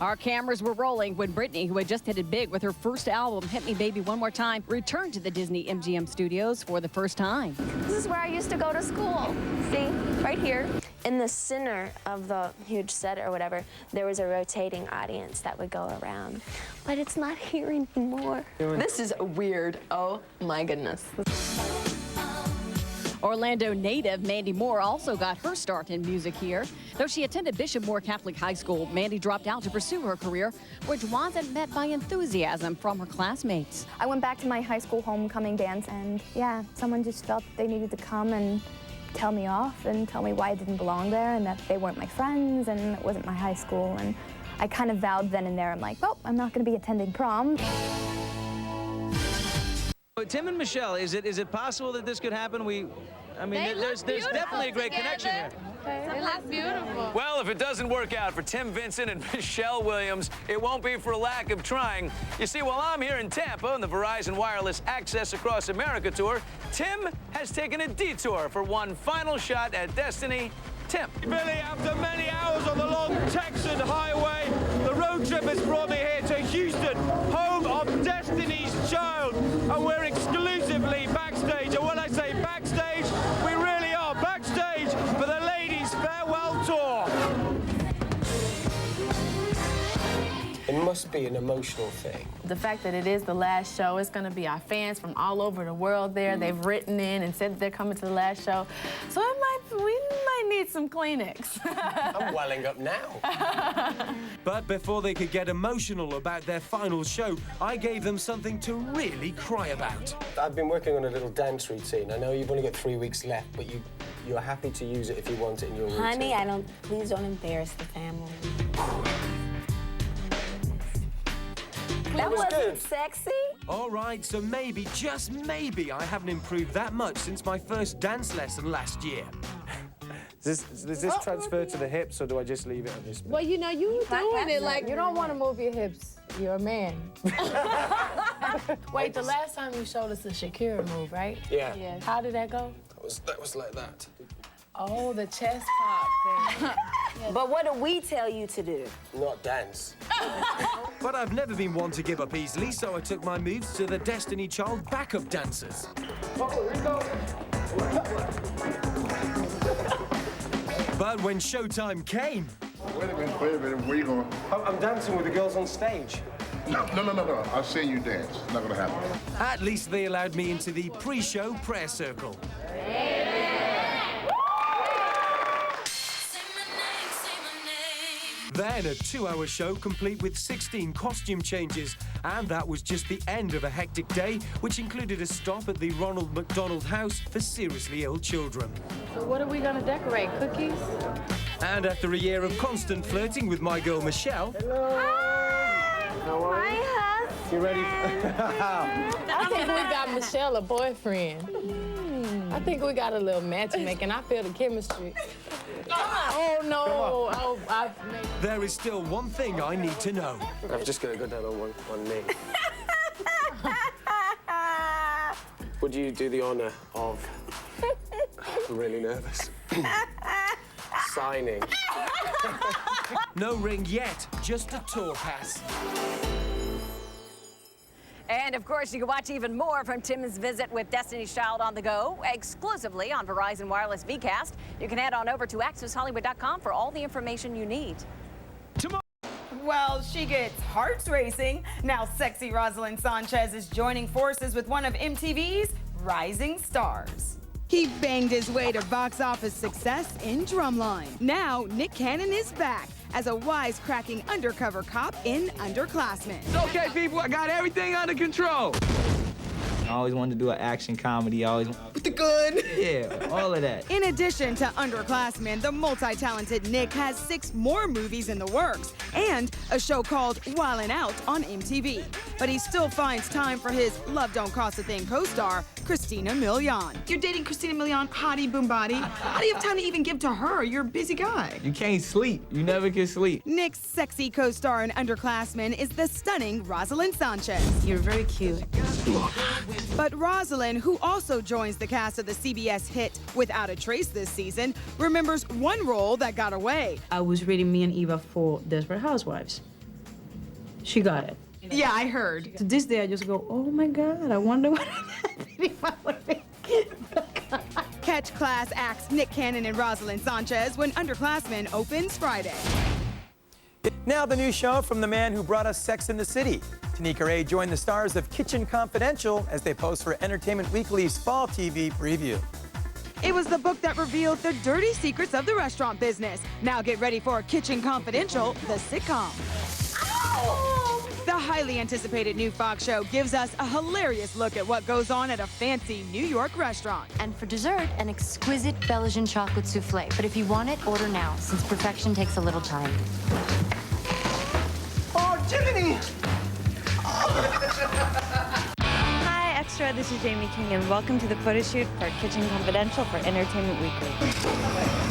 Speaker 9: Our cameras were rolling when Britney, who had just hit it big with her first album, Hit Me Baby One More Time, returned to the Disney MGM Studios for the first time.
Speaker 16: This is where I used to go to school. See, right here. In the center of the huge set or whatever, there was a rotating audience that would go around. But it's not here anymore.
Speaker 8: This is weird. Oh my goodness.
Speaker 9: Orlando native Mandy Moore also got her start in music here. Though she attended Bishop Moore Catholic High School, Mandy dropped out to pursue her career, which wasn't met by enthusiasm from her classmates.
Speaker 4: I went back to my high school homecoming dance, and yeah, someone just felt they needed to come and tell me off and tell me why I didn't belong there and that they weren't my friends and it wasn't my high school. And I kind of vowed then and there, I'm like, well, I'm not going to be attending prom.
Speaker 17: Tim and Michelle, is it possible that this could happen? I mean, there's definitely a great connection here.
Speaker 19: It looks beautiful.
Speaker 20: Well, if it doesn't work out for Tim Vincent and Michelle Williams, it won't be for a lack of trying. You see, while I'm here in Tampa on the Verizon Wireless Access Across America tour, Tim has taken a detour for one final shot at Destiny. Tim.
Speaker 23: Billy, after many hours on the long Texan highway, the road trip has brought me here to Houston, home of Destiny's Child, and we're exclusively backstage. And when I say backstage, we really are backstage for the ladies' farewell tour.
Speaker 25: It must be an emotional thing.
Speaker 19: The fact that it is the last show, it's going to be our fans from all over the world there. They've written in and said that they're coming to the last show. So we might need some Kleenex.
Speaker 25: I'm welling up now.
Speaker 28: But before they could get emotional about their final show, I gave them something to really cry about.
Speaker 25: I've been working on a little dance routine. I know you've only got 3 weeks left, but you're happy to use it if you want it in your routine.
Speaker 16: Honey, please don't embarrass the family. That wasn't good. Sexy.
Speaker 28: All right, so maybe, just maybe, I haven't improved that much since my first dance lesson last year.
Speaker 13: Does this transfer to the hips, or do I just leave it on this?
Speaker 19: Well, you know, you doing it like you don't want to move your hips. You're a man. Wait, the last time you showed us the Shakira move, right?
Speaker 25: Yeah.
Speaker 19: Yes. How did that go?
Speaker 25: That was like that.
Speaker 19: Oh, the chest pop thing.
Speaker 16: Yes. But what do we tell you to do?
Speaker 25: Not dance.
Speaker 28: But I've never been one to give up easily, so I took my moves to the Destiny Child backup dancers. But when showtime came...
Speaker 29: Wait a minute, where you going?
Speaker 25: I'm dancing with the girls on stage.
Speaker 29: No. I've seen you dance. It's not gonna happen.
Speaker 28: At least they allowed me into the pre-show prayer circle. Then a 2-hour show complete with 16 costume changes. And that was just the end of a hectic day, which included a stop at the Ronald McDonald House for seriously ill children.
Speaker 19: So what are we gonna decorate, cookies?
Speaker 28: And after a year of constant flirting with my girl Michelle...
Speaker 19: Hello.
Speaker 16: Hi, husband.
Speaker 25: You ready?
Speaker 19: I think we got Michelle a boyfriend. I think we got a little matchmaking. I feel the chemistry. Oh, no.
Speaker 28: There is still one thing I need to know.
Speaker 25: I'm just going to go down on one knee. Would you do the honour of... I'm really nervous. Signing.
Speaker 28: No ring yet, just a tour pass.
Speaker 14: And, of course, you can watch even more from Tim's visit with Destiny's Child on the go, exclusively on Verizon Wireless Vcast. You can head on over to accesshollywood.com for all the information you need.
Speaker 2: Well, she gets hearts racing. Now sexy Roslyn Sanchez is joining forces with one of MTV's rising stars. He banged his way to box office success in Drumline. Now Nick Cannon is back as a wisecracking undercover cop in Underclassmen.
Speaker 30: It's okay, people. I got everything under control.
Speaker 3: I always wanted to do an action comedy. I always with the gun. Yeah, all of that.
Speaker 2: In addition to Underclassmen, the multi-talented Nick has 6 more movies in the works and a show called Wildin' Out on MTV. But he still finds time for his Love Don't Cost a Thing co-star, Christina Milian. You're dating Christina Milian, hottie boom body. How do you have time to even give to her? You're a busy guy.
Speaker 3: You can't sleep. You never can sleep.
Speaker 2: Nick's sexy co-star in Underclassmen is the stunning Roslyn Sanchez.
Speaker 6: You're very cute.
Speaker 2: But Roslyn, who also joins the cast of the CBS hit Without a Trace this season, remembers one role that got away.
Speaker 6: I was reading me and Eva for Desperate Housewives. She got it.
Speaker 2: Yeah, I heard.
Speaker 6: To this day, I just go, oh my God, I wonder what if I would be.
Speaker 2: Catch class acts Nick Cannon and Roslyn Sanchez when Underclassmen opens Friday.
Speaker 7: Now the new show from the man who brought us Sex in the City. Tanika Ray joined the stars of Kitchen Confidential as they pose for Entertainment Weekly's fall TV preview.
Speaker 2: It was the book that revealed the dirty secrets of the restaurant business. Now get ready for Kitchen Confidential, the sitcom. Ow! The highly anticipated new Fox show gives us a hilarious look at what goes on at a fancy New York restaurant.
Speaker 10: And for dessert, an exquisite Belgian chocolate souffle. But if you want it, order now, since perfection takes a little time.
Speaker 7: Oh, Jiminy!
Speaker 11: Hi, Extra. This is Jamie King, and welcome to the photo shoot for Kitchen Confidential for Entertainment Weekly.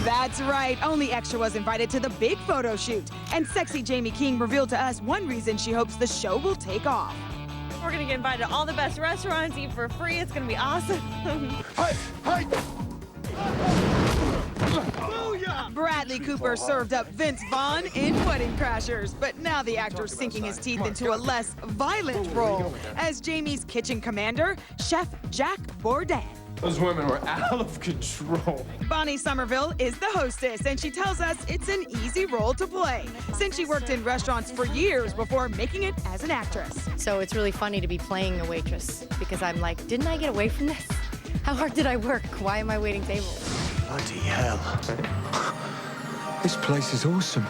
Speaker 2: That's right. Only Extra was invited to the big photo shoot. And sexy Jamie King revealed to us one reason she hopes the show will take off.
Speaker 11: We're going to get invited to all the best restaurants, eat for free. It's going to be awesome.
Speaker 2: Bradley Cooper served up Vince Vaughn in Wedding Crashers, but now the actor's sinking his teeth into a less violent role as Jamie's kitchen commander, Chef Jack Bourdin.
Speaker 23: Those women were out of control.
Speaker 2: Bonnie Somerville is the hostess, and she tells us it's an easy role to play, since she worked in restaurants for years before making it as an actress.
Speaker 10: So it's really funny to be playing a waitress, because I'm like, didn't I get away from this? How hard did I work? Why am I waiting tables?
Speaker 12: Bloody hell. This place is awesome.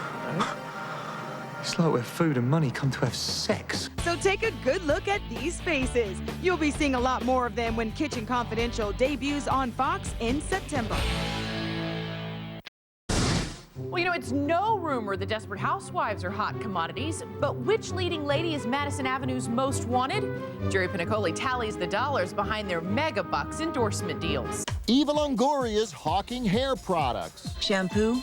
Speaker 12: It's like where food and money come to have sex.
Speaker 2: So take a good look at these faces. You'll be seeing a lot more of them when Kitchen Confidential debuts on Fox in September.
Speaker 15: Well, you know, it's no rumor the Desperate Housewives are hot commodities, but which leading lady is Madison Avenue's most wanted? Jerry Pinicoli tallies the dollars behind their mega bucks endorsement deals.
Speaker 26: Eva Longoria's hawking hair products.
Speaker 27: Shampoo,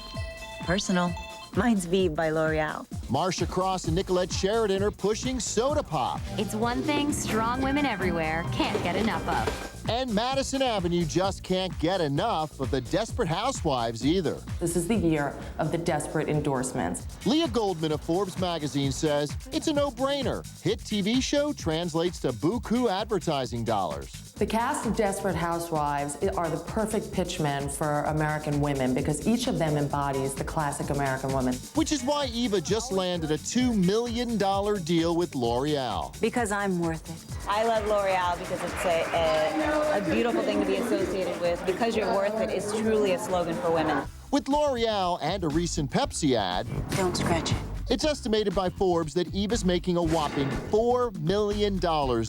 Speaker 27: personal. Mine's Vive by L'Oreal.
Speaker 26: Marsha Cross and Nicolette Sheridan are pushing Soda Pop.
Speaker 10: It's one thing strong women everywhere can't get enough of.
Speaker 26: And Madison Avenue just can't get enough of the Desperate Housewives either.
Speaker 30: This is the year of the desperate endorsements.
Speaker 26: Leah Goldman of Forbes magazine says it's a no-brainer. Hit TV show translates to buku advertising dollars.
Speaker 30: The cast of Desperate Housewives are the perfect pitchmen for American women because each of them embodies the classic American woman.
Speaker 26: Which is why Eva just landed a $2 million deal with L'Oreal.
Speaker 27: Because I'm worth it.
Speaker 31: I love L'Oreal because it's a beautiful thing to be associated with. Because you're worth it is truly a slogan for women.
Speaker 26: With L'Oreal and a recent Pepsi ad,
Speaker 27: don't scratch it.
Speaker 26: It's estimated by Forbes that Eva's making a whopping $4 million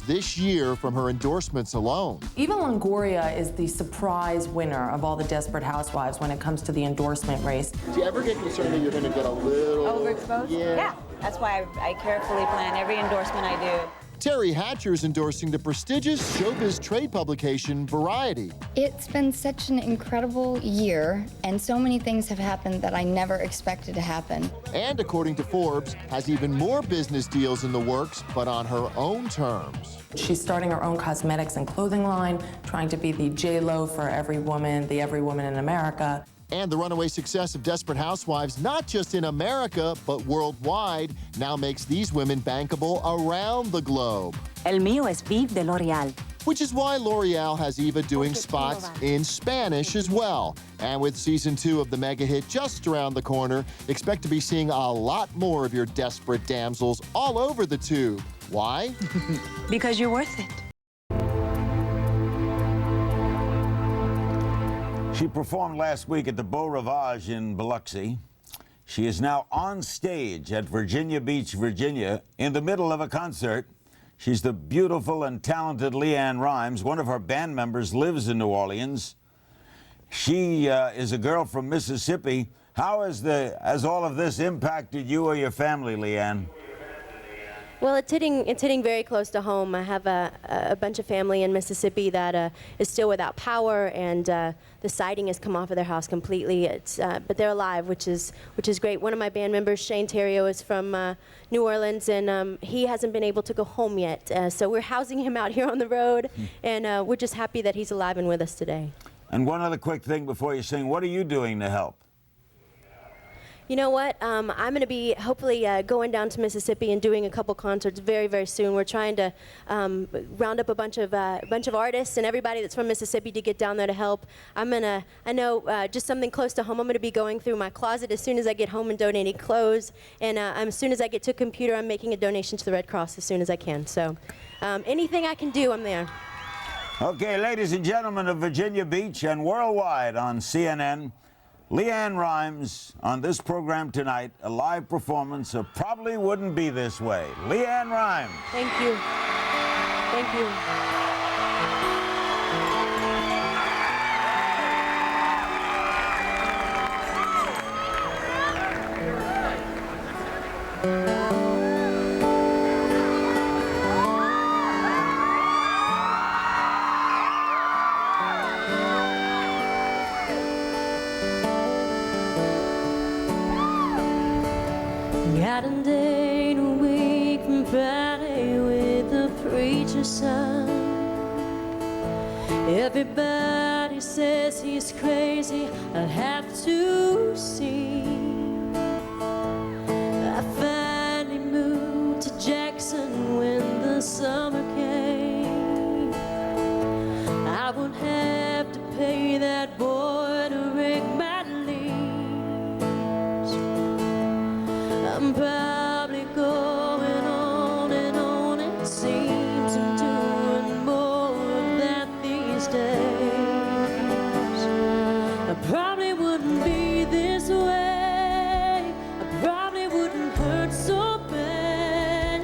Speaker 26: this year from her endorsements alone.
Speaker 30: Eva Longoria is the surprise winner of all the Desperate Housewives when it comes to the endorsement race.
Speaker 26: Do you ever get concerned that you're going to get a little...
Speaker 31: overexposed? Yeah. That's why I carefully plan every endorsement I do.
Speaker 26: Teri Hatcher is endorsing the prestigious showbiz trade publication Variety.
Speaker 32: It's been such an incredible year, and so many things have happened that I never expected to happen.
Speaker 26: And according to Forbes, has even more business deals in the works, but on her own terms.
Speaker 30: She's starting her own cosmetics and clothing line, trying to be the J-Lo for every woman, the every woman in America.
Speaker 26: And the runaway success of Desperate Housewives, not just in America, but worldwide, now makes these women bankable around the globe.
Speaker 27: El mío es Vive de L'Oreal.
Speaker 26: Which is why L'Oreal has Eva doing spots in Spanish as well. And with season 2 of the mega hit just around the corner, expect to be seeing a lot more of your desperate damsels all over the tube. Why?
Speaker 27: Because you're worth it.
Speaker 33: She performed last week at the Beau Rivage in Biloxi. She is now on stage at Virginia Beach, Virginia, in the middle of a concert. She's the beautiful and talented LeAnn Rimes. One of her band members lives in New Orleans. She is a girl from Mississippi. How has all of this impacted you or your family, LeAnn?
Speaker 1: Well, it's hitting very close to home. I have a bunch of family in Mississippi that is still without power, and the siding has come off of their house completely. But they're alive, which is great. One of my band members, Shane Terrio, is from New Orleans, and he hasn't been able to go home yet. So we're housing him out here on the road, and we're just happy that he's alive and with us today.
Speaker 33: And one other quick thing before you sing, what are you doing to help?
Speaker 1: You know what? I'm going to be hopefully going down to Mississippi and doing a couple concerts very, very soon. We're trying to round up a bunch of artists and everybody that's from Mississippi to get down there to help. I know just something close to home. I'm going to be going through my closet as soon as I get home and donating clothes. And as soon as I get to a computer, I'm making a donation to the Red Cross as soon as I can. So anything I can do, I'm there.
Speaker 33: Okay, ladies and gentlemen of Virginia Beach and worldwide on CNN, LeAnn Rimes on this program tonight, a live performance of Probably Wouldn't Be This Way. LeAnn Rimes.
Speaker 1: Thank you. Thank you.
Speaker 4: Got a date a week from Friday with the preacher's son. Everybody says he's crazy, I'll have to see. I finally moved to Jackson when the summer came. I won't have to pay that boy to rake my leaves. I'm probably going on, it seems I'm doing more of that these days. I probably wouldn't be this way, I probably wouldn't hurt so bad.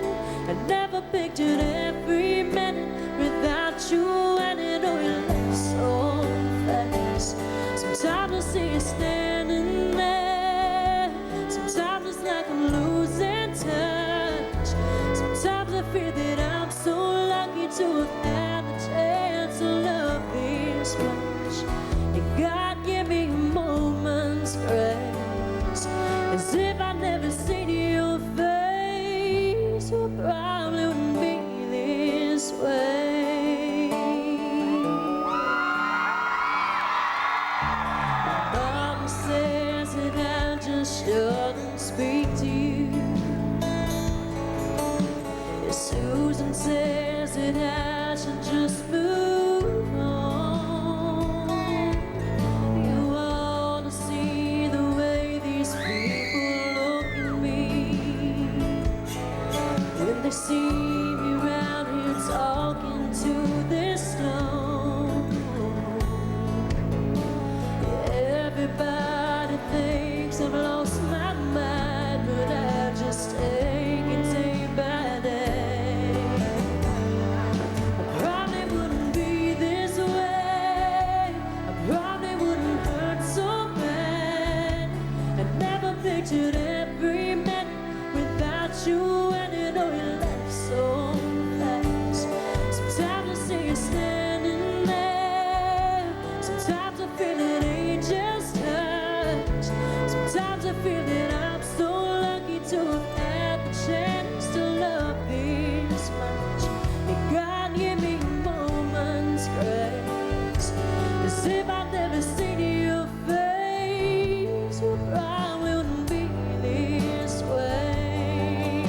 Speaker 4: I never pictured every minute without you, and it all left so fast. Sometimes I see you standing there, sometimes it's like I'm losing touch. Sometimes I feel that I'm so lucky to have had the chance to love this much. And God give me a moment's grace, as if I never seen your face. You probably wouldn't be this way. Mama says that I just shouldn't speak to you. Susan says that I should just move on. You want to see the way these people look at me when they see me around here talking to this stone. Everybody thinks I've lost my mind, but I just take it day by day. I probably wouldn't be this way, I probably wouldn't hurt so bad. I never pictured every minute without you, and it all left so fast. Sometimes I see you standing there, sometimes I feel it ain't just touch. Sometimes I feel that I'm so lucky to have had the chance to love this much. And God give me a moment's grace, as if I'd never seen your face. You probably wouldn't be this way.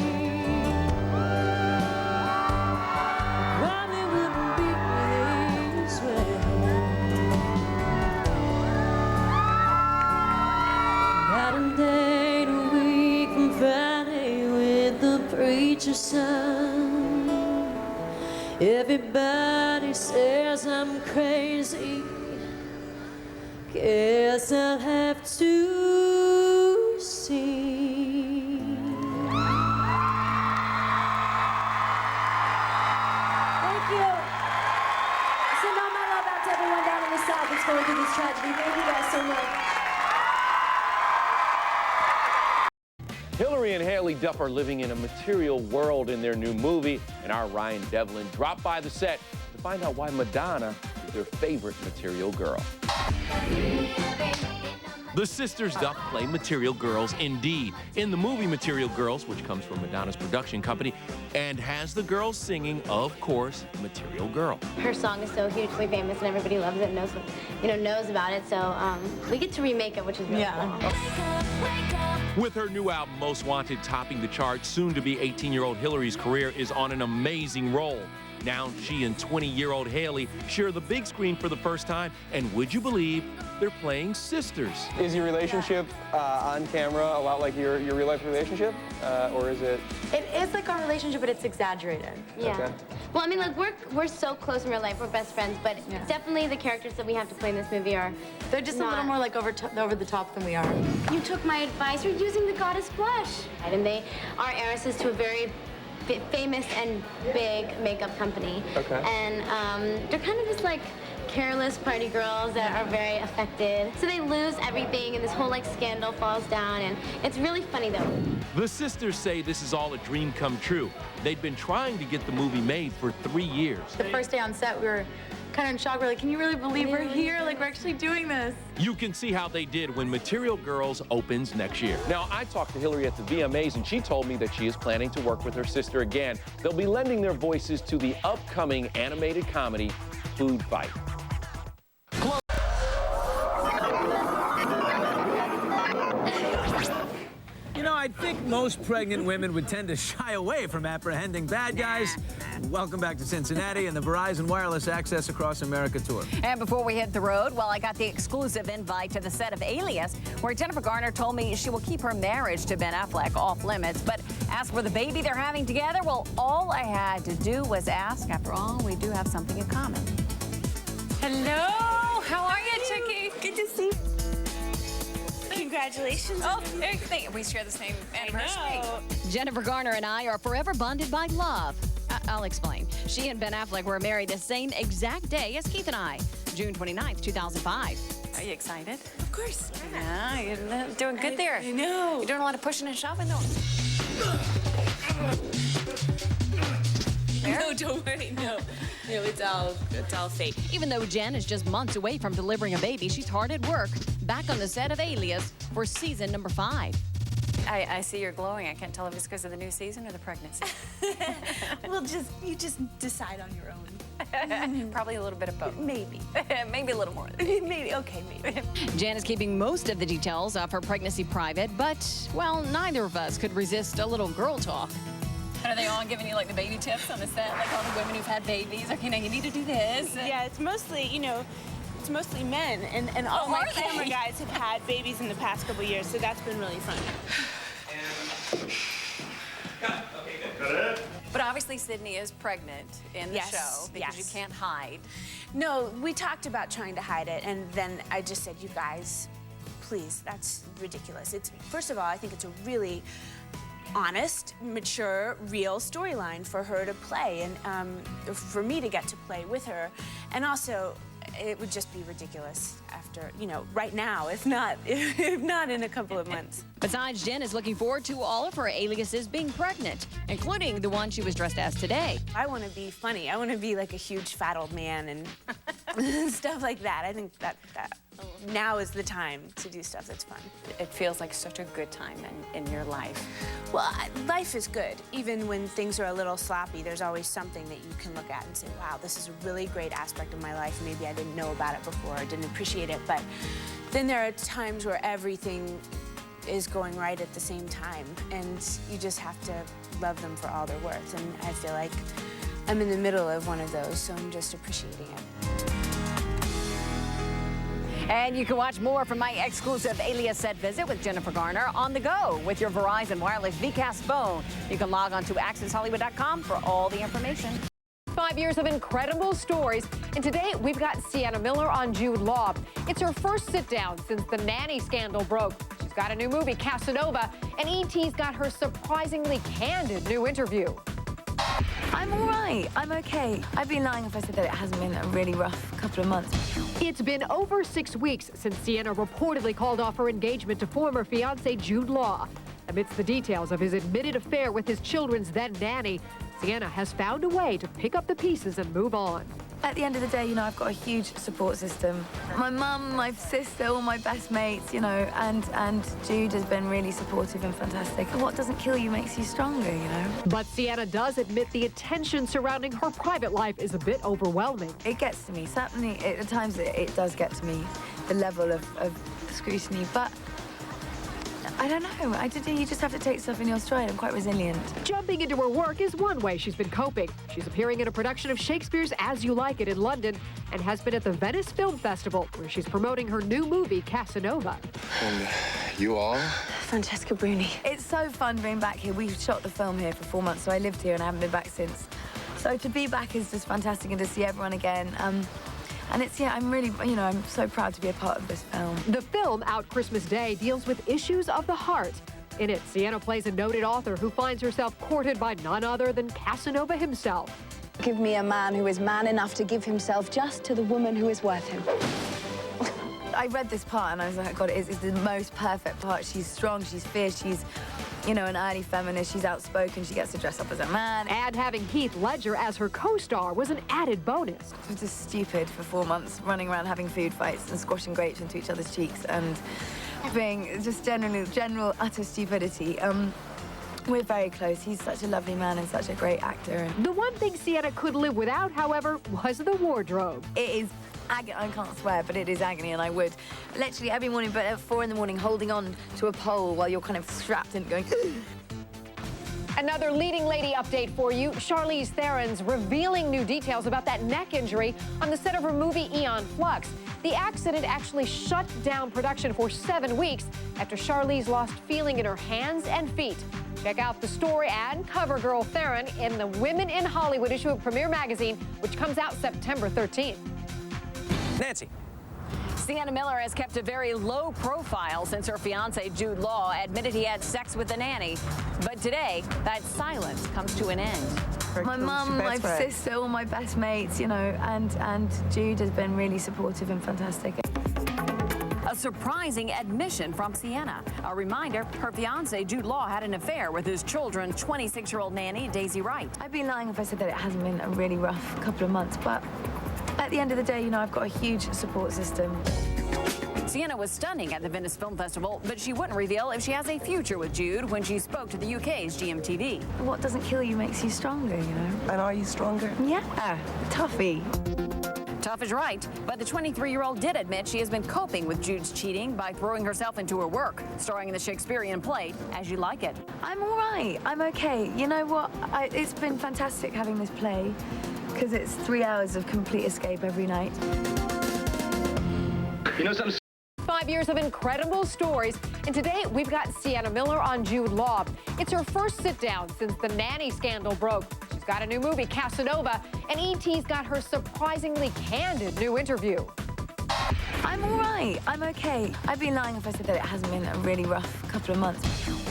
Speaker 4: Probably wouldn't be this way. Got a date a week from Friday with the preacher's son. Everybody says I'm crazy, guess I'll have to see.
Speaker 5: Hilary and Hilary Duff are living in a material world in their new movie, and our Ryan Devlin dropped by the set to find out why Madonna is their favorite material girl. The sisters Duff play material girls indeed. In the movie Material Girls, which comes from Madonna's production company, and has the girls singing, of course, Material Girl.
Speaker 8: Her song is so hugely famous and everybody loves it and knows about it, so we get to remake it, which is really cool.
Speaker 5: With her new album, Most Wanted, topping the charts, soon to be 18-year-old Hilary's career is on an amazing roll. Now she and 20-year-old Haley share the big screen for the first time, and would you believe they're playing sisters?
Speaker 9: Is your relationship on camera a lot like your real-life relationship, or is it?
Speaker 8: It is like our relationship, but it's exaggerated. Yeah. Okay. Well, I mean, like we're so close in real life. We're best friends, but definitely the characters that we have to play in this movie they're just a little more like over the top than we are. You took my advice. You're using the goddess blush, and they are heiresses to a very famous and big makeup company. Okay. And they're kind of just like careless party girls that are very affected. So they lose everything and this whole like scandal falls down, and it's really funny though.
Speaker 5: The sisters say this is all a dream come true. They'd been trying to get the movie made for 3 years.
Speaker 32: The first day on set, we were kind of in shock. We're like, can you really believe we're here? Like, we're actually doing this.
Speaker 5: You can see how they did when Material Girls opens next year.
Speaker 9: Now, I talked to Hilary at the VMAs, and she told me that she is planning to work with her sister again. They'll be lending their voices to the upcoming animated comedy, Food Fight.
Speaker 13: You know, I think most pregnant women would tend to shy away from apprehending bad guys. Welcome back to Cincinnati and the Verizon Wireless Access Across America tour.
Speaker 14: And before we hit the road, well, I got the exclusive invite to the set of Alias, where Jennifer Garner told me she will keep her marriage to Ben Affleck off limits. But as for the baby they're having together, well, all I had to do was ask. After all, we do have something in common.
Speaker 16: Hello, how are you, Chickie?
Speaker 31: Good to see you. Congratulations.
Speaker 16: Oh, we share the same anniversary.
Speaker 14: Jennifer Garner and I are forever bonded by love. I'll explain. She and Ben Affleck were married the same exact day as Keith and I, June 29th, 2005.
Speaker 16: Are you excited?
Speaker 31: Of course.
Speaker 16: Yeah, you're doing good there.
Speaker 31: I know.
Speaker 16: You're doing a lot of pushing and shoving, though.
Speaker 31: No, don't worry, no. No, it's all fake.
Speaker 14: Even though Jen is just months away from delivering a baby, she's hard at work, back on the set of Alias for season number 5.
Speaker 16: I see you're glowing. I can't tell if it's because of the new season or the pregnancy.
Speaker 31: Well, you just decide on your own.
Speaker 16: Probably a little bit of both.
Speaker 31: Maybe.
Speaker 16: Maybe a little more.
Speaker 31: Maybe, okay, maybe.
Speaker 14: Jen is keeping most of the details of her pregnancy private, but, well, neither of us could resist a little girl talk.
Speaker 16: And are they all giving you like the baby tips on the set, like all the women who've had babies, or you need to do this?
Speaker 31: Yeah, it's mostly, it's mostly men, and all my camera guys have had babies in the past couple years, so that's been really fun.
Speaker 16: But obviously Sydney is pregnant in the show because you can't hide.
Speaker 31: No, we talked about trying to hide it, and then I just said, you guys, please, that's ridiculous. First of all, I think it's a really honest, mature, real storyline for her to play, and for me to get to play with her. And also, it would just be ridiculous after, right now, if not in a couple of months.
Speaker 14: Besides, Jen is looking forward to all of her aliases being pregnant, including the one she was dressed as today.
Speaker 31: I want to be funny. I want to be like a huge fat old man and stuff like that. I think that now is the time to do stuff that's fun.
Speaker 16: It feels like such a good time in your life.
Speaker 31: Well, life is good. Even when things are a little sloppy, there's always something that you can look at and say, wow, this is a really great aspect of my life. Maybe I didn't know about it before, I didn't appreciate it, but then there are times where everything is going right at the same time, and you just have to love them for all they're worth, and I feel like I'm in the middle of one of those, so I'm just appreciating it.
Speaker 14: And you can watch more from my exclusive Alias set visit with Jennifer Garner on the go with your Verizon Wireless VCast phone. You can log on to accesshollywood.com for all the information.
Speaker 17: 5 years of incredible stories, and today we've got Sienna Miller on Jude Law. It's her first sit-down since the nanny scandal broke. She's got a new movie, Casanova, and E.T.'s got her surprisingly candid new interview.
Speaker 18: I'm all right. I'm okay. I'd be lying if I said that it hasn't been a really rough couple of months.
Speaker 17: It's been over 6 weeks since Sienna reportedly called off her engagement to former fiancé Jude Law. Amidst the details of his admitted affair with his children's then nanny, Sienna has found a way to pick up the pieces and move on.
Speaker 18: At the end of the day, I've got a huge support system. My mum, my sister, all my best mates, and Jude has been really supportive and fantastic. And what doesn't kill you makes you stronger,
Speaker 17: But Sienna does admit the attention surrounding her private life is a bit overwhelming.
Speaker 18: It gets to me. Certainly, at times, it does get to me, the level of scrutiny. But I don't know. You just have to take stuff in your stride. I'm quite resilient.
Speaker 17: Jumping into her work is one way she's been coping. She's appearing in a production of Shakespeare's As You Like It in London and has been at the Venice Film Festival, where she's promoting her new movie, Casanova.
Speaker 3: And you are?
Speaker 18: Francesca Bruni. It's so fun being back here. We shot the film here for 4 months, so I lived here and I haven't been back since. So to be back is just fantastic and to see everyone again. And I'm really, I'm so proud to be a part of this film.
Speaker 17: The film, out Christmas Day, deals with issues of the heart. In it, Sienna plays a noted author who finds herself courted by none other than Casanova himself.
Speaker 18: Give me a man who is man enough to give himself just to the woman who is worth him. I read this part and I was like, God, it's the most perfect part. She's strong, she's fierce, she's, an early feminist, she's outspoken, she gets to dress up as a man.
Speaker 17: And having Heath Ledger as her co-star was an added bonus.
Speaker 18: It was just stupid for 4 months, running around having food fights and squashing grapes into each other's cheeks and being just general utter stupidity. We're very close. He's such a lovely man and such a great actor.
Speaker 17: The one thing Sienna could live without, however, was the wardrobe.
Speaker 18: It is agony. I can't swear, but it is agony, and I would literally every morning, but at 4 in the morning, holding on to a pole while you're kind of strapped and going.
Speaker 17: Another leading lady update for you. Charlize Theron's revealing new details about that neck injury on the set of her movie Aeon Flux. The accident actually shut down production for 7 weeks after Charlize lost feeling in her hands and feet. Check out the story and cover girl Theron in the Women in Hollywood issue of Premiere Magazine, which comes out September 13th.
Speaker 13: Nancy.
Speaker 14: Sienna Miller has kept a very low profile since her fiance Jude Law admitted he had sex with the nanny. But today, that silence comes to an end.
Speaker 18: My mum, my sister, all my best mates, and Jude has been really supportive and fantastic.
Speaker 14: A surprising admission from Sienna. A reminder, her fiancé, Jude Law, had an affair with his children's 26-year-old nanny, Daisy Wright.
Speaker 18: I'd be lying if I said that it hasn't been a really rough couple of months, but at the end of the day, I've got a huge support system.
Speaker 14: Sienna was stunning at the Venice Film Festival, but she wouldn't reveal if she has a future with Jude when she spoke to the UK's GMTV.
Speaker 18: What doesn't kill you makes you stronger,
Speaker 6: And are you stronger?
Speaker 18: Yeah, toughie.
Speaker 14: Tough is right, but the 23-year-old did admit she has been coping with Jude's cheating by throwing herself into her work, starring in the Shakespearean play As You Like It.
Speaker 18: I'm all right. I'm okay. You know what? It's been fantastic having this play because it's 3 hours of complete escape every night.
Speaker 17: Something. 5 years of incredible stories, and today we've got Sienna Miller on Jude Law. It's her first sit-down since the nanny scandal broke. She's got a new movie, Casanova, and ET's got her surprisingly candid new interview.
Speaker 18: I'm all right. I'm okay. I'd be lying if I said that it hasn't been a really rough couple of months.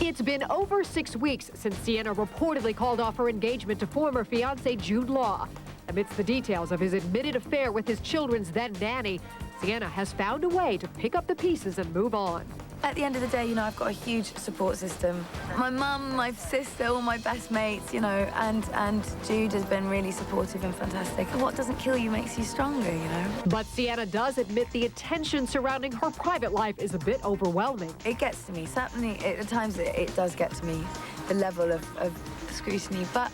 Speaker 17: It's been over 6 weeks since Sienna reportedly called off her engagement to former fiancé Jude Law. Amidst the details of his admitted affair with his children's then nanny, Sienna has found a way to pick up the pieces and move on.
Speaker 18: At the end of the day, I've got a huge support system. My mum, my sister, all my best mates, and Jude has been really supportive and fantastic. And what doesn't kill you makes you stronger,
Speaker 17: But Sienna does admit the attention surrounding her private life is a bit overwhelming.
Speaker 18: It gets to me. Certainly, at times, it does get to me, the level of scrutiny. But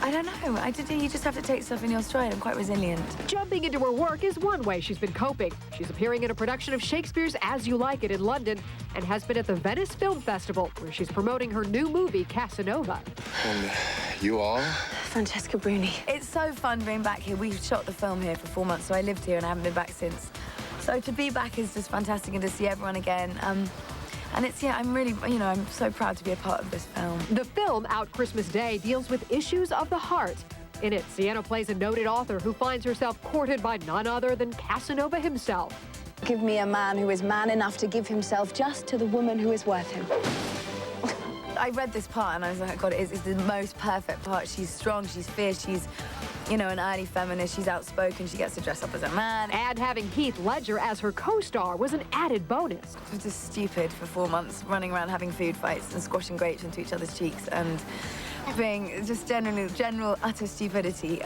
Speaker 18: I don't know. You just have to take stuff in your stride. I'm quite resilient.
Speaker 17: Jumping into her work is one way she's been coping. She's appearing in a production of Shakespeare's As You Like It in London and has been at the Venice Film Festival, where she's promoting her new movie, Casanova.
Speaker 3: And you are?
Speaker 18: Francesca Bruni. It's so fun being back here. We shot the film here for 4 months, so I lived here and I haven't been back since. So to be back is just fantastic and to see everyone again. And I'm really, I'm so proud to be a part of this film.
Speaker 17: The film, out Christmas Day, deals with issues of the heart. In it, Sienna plays a noted author who finds herself courted by none other than Casanova himself.
Speaker 18: Give me a man who is man enough to give himself just to the woman who is worth him. I read this part and I was like, God, it's the most perfect part. She's strong, she's fierce, she's, you know, an early feminist. She's outspoken. She gets to dress up as a man.
Speaker 17: And having Heath Ledger as her co-star was an added bonus.
Speaker 18: It was just stupid for 4 months, running around having food fights and squashing grapes into each other's cheeks and being just general utter stupidity.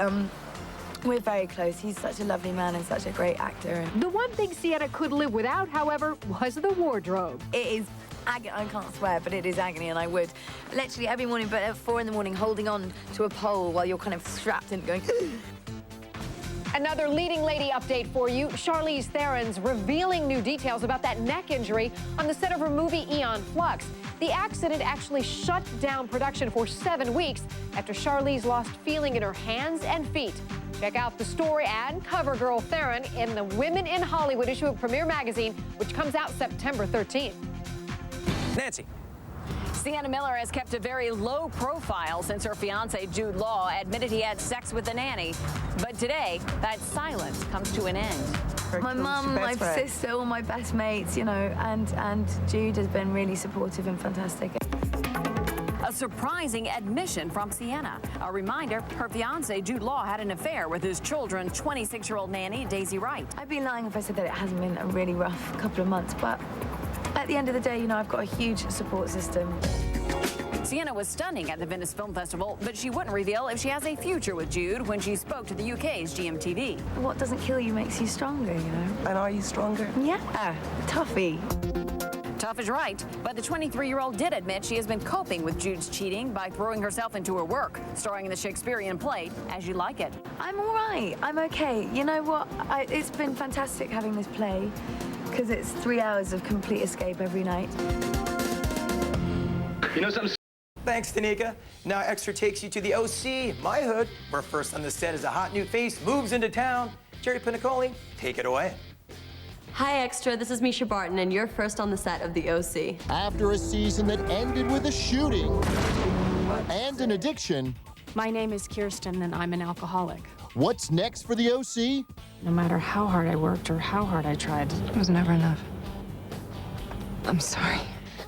Speaker 18: We're very close. He's such a lovely man and such a great actor.
Speaker 17: The one thing Sienna could live without, however, was the wardrobe.
Speaker 18: It is agony. I can't swear, but it is agony, and I would literally every morning, but at 4 in the morning, holding on to a pole while you're kind of strapped in, going.
Speaker 17: Another leading lady update for you. Charlize Theron's revealing new details about that neck injury on the set of her movie Aeon Flux. The accident actually shut down production for 7 weeks after Charlize lost feeling in her hands and feet. Check out the story and cover girl Theron in the Women in Hollywood issue of Premiere Magazine, which comes out September 13th.
Speaker 13: Nancy.
Speaker 14: Sienna Miller has kept a very low profile since her fiance Jude Law admitted he had sex with a nanny. But today, that silence comes to an end.
Speaker 18: My mum, my sister, all my best mates, you know, and Jude has been really supportive and fantastic.
Speaker 14: A surprising admission from Sienna. A reminder, her fiancé, Jude Law, had an affair with his children's 26-year-old nanny, Daisy Wright.
Speaker 18: I'd be lying if I said that it hasn't been a really rough couple of months, but at the end of the day, you know, I've got a huge support system.
Speaker 14: Sienna was stunning at the Venice Film Festival, but she wouldn't reveal if she has a future with Jude when she spoke to the UK's GMTV.
Speaker 18: What doesn't kill you makes you stronger, you know?
Speaker 6: And are you stronger?
Speaker 18: Yeah, toughie.
Speaker 14: Tough is right, but the 23-year-old did admit she has been coping with Jude's cheating by throwing herself into her work, starring in the Shakespearean play As You Like It.
Speaker 18: I'm all right. I'm okay. You know what? It's been fantastic having this play because it's 3 hours of complete escape every night.
Speaker 6: You know something? Thanks, Tanika. Now Extra takes you to the OC, my hood, where first on the set is a hot new face, moves into town. Jerry Pinicoli, take it away.
Speaker 7: Hi, Extra. This is Misha Barton, and you're first on the set of The OC.
Speaker 26: After a season that ended with a shooting and an addiction.
Speaker 11: My name is Kirsten, and I'm an alcoholic.
Speaker 26: What's next for The OC?
Speaker 11: No matter how hard I worked or how hard I tried, it was never enough. I'm sorry.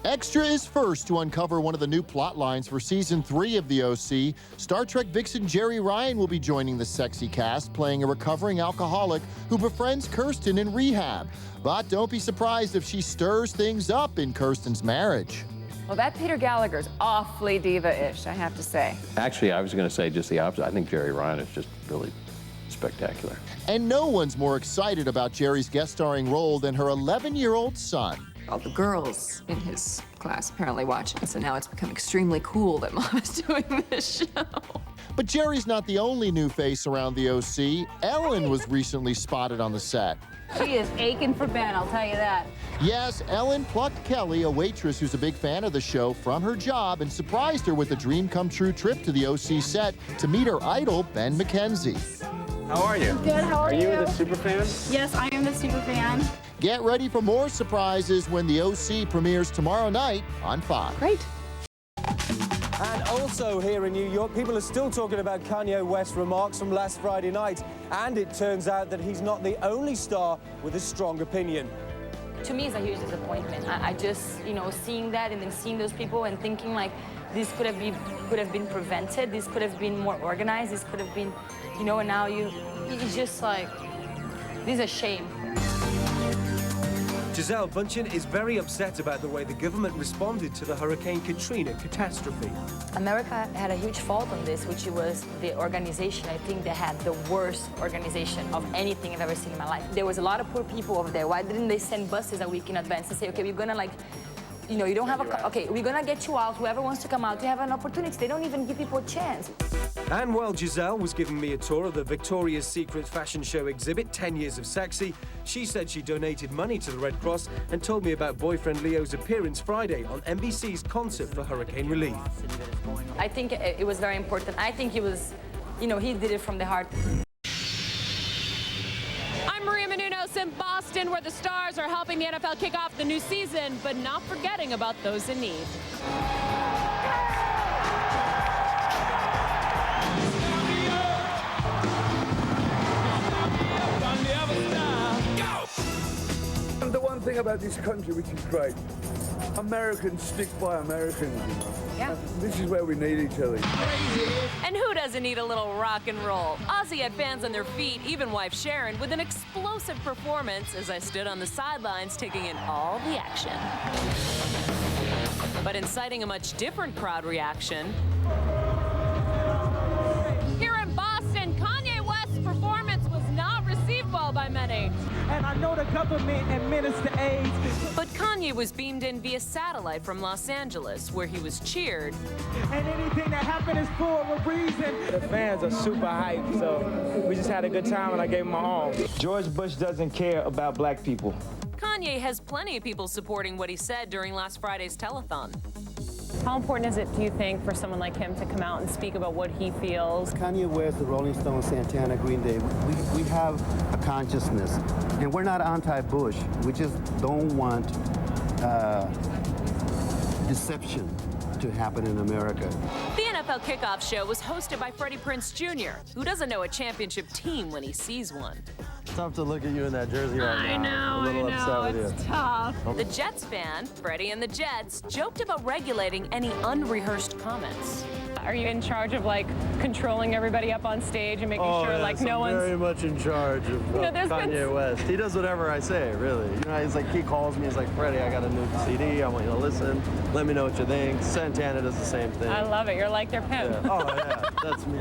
Speaker 26: Extra is first to uncover one of the new plot lines for Season 3 of The OC. Star Trek vixen Jeri Ryan will be joining the sexy cast, playing a recovering alcoholic who befriends Kirsten in rehab. But don't be surprised if she stirs things up in Kirsten's marriage.
Speaker 12: Well, that Peter Gallagher's awfully diva-ish, I have to say.
Speaker 9: Actually, I was going to say just the opposite. I think Jeri Ryan is just really spectacular.
Speaker 26: And no one's more excited about Jeri's guest starring role than her 11-year-old son.
Speaker 19: All the girls in his class apparently watch it, so now it's become extremely cool that Mom is doing this show.
Speaker 26: But Jeri's not the only new face around The OC. Ellen was recently spotted on the set.
Speaker 12: She is aching for Ben, I'll tell you that.
Speaker 26: Yes, Ellen plucked Kelly, a waitress who's a big fan of the show, from her job and surprised her with a dream-come-true trip to the OC set to meet her idol, Ben McKenzie.
Speaker 6: How are you?
Speaker 20: Good, how are you?
Speaker 6: Are you the super fan?
Speaker 20: Yes, I am the super fan.
Speaker 26: Get ready for more surprises when The OC premieres tomorrow night on Fox.
Speaker 20: Great.
Speaker 21: And also here in New York, people are still talking about Kanye West's remarks from last Friday night. And it turns out that he's not the only star with a strong opinion.
Speaker 22: To me, it's a huge disappointment. I just, you know, seeing that and then seeing those people and thinking like this could have been prevented, this could have been more organized, this could have been, you know, and now it's just like, this is a shame.
Speaker 21: Gisele Bündchen is very upset about the way the government responded to the Hurricane Katrina catastrophe.
Speaker 22: America had a huge fault on this, which was the organization. I think they had the worst organization of anything I've ever seen in my life. There was a lot of poor people over there. Why didn't they send buses a week in advance and say, okay, we're gonna like, you know, you don't have a, okay, we're gonna get you out, whoever wants to come out, you have an opportunity. They don't even give people a chance.
Speaker 21: And while Gisele was giving me a tour of the Victoria's Secret fashion show exhibit, 10 Years of Sexy, she said she donated money to the Red Cross and told me about boyfriend Leo's appearance Friday on NBC's concert for hurricane relief.
Speaker 22: I think it was very important. I think he was, you know, he did it from the heart.
Speaker 23: I'm Maria Menounos in Boston, where the Stars are helping the NFL kick off the new season, but not forgetting about those in need.
Speaker 24: The one thing about this country which is great
Speaker 1: Americans stick by Americans, you know.
Speaker 14: Yeah.
Speaker 1: This is where we need each other.
Speaker 23: And who doesn't need a little rock and roll? Ozzy had fans on their feet, even wife Sharon, with an explosive performance as I stood on the sidelines taking in all the action. But inciting a much different crowd reaction. Here in Boston, Kanye West's performance was not received well by many.
Speaker 2: And I know the government administers AIDS.
Speaker 23: But Kanye was beamed in via satellite from Los Angeles, where he was cheered.
Speaker 2: And anything that happened is for a reason.
Speaker 4: The fans are super hyped, so we just had a good time and I gave him my all. George Bush doesn't care about black people.
Speaker 23: Kanye has plenty of people supporting what he said during last Friday's telethon.
Speaker 22: How important is it, do you think, for someone like him to come out and speak about what he feels?
Speaker 8: Kanye West, the Rolling Stones, Santana, Green Day, we have a consciousness, and we're not anti-Bush. We just don't want deception to happen in America.
Speaker 23: The NFL kickoff show was hosted by Freddie Prinze Jr., who doesn't know a championship team when he sees one.
Speaker 10: It's tough to look at you in that jersey right now.
Speaker 23: I know, it's tough.
Speaker 10: Oh.
Speaker 23: The Jets fan, Freddie and the Jets, joked about regulating any unrehearsed comments.
Speaker 22: Are you in charge of, like, controlling everybody up on stage and making sure, like, no one's...
Speaker 10: very much in charge of Kanye West. He does whatever I say, really. You know, he's like, he calls me, he's like, Freddie, I got a new CD, I want you to listen. Let me know what you think. Santana does the same thing.
Speaker 22: I love it. You're like their pimp.
Speaker 10: Yeah. Oh, yeah, that's me.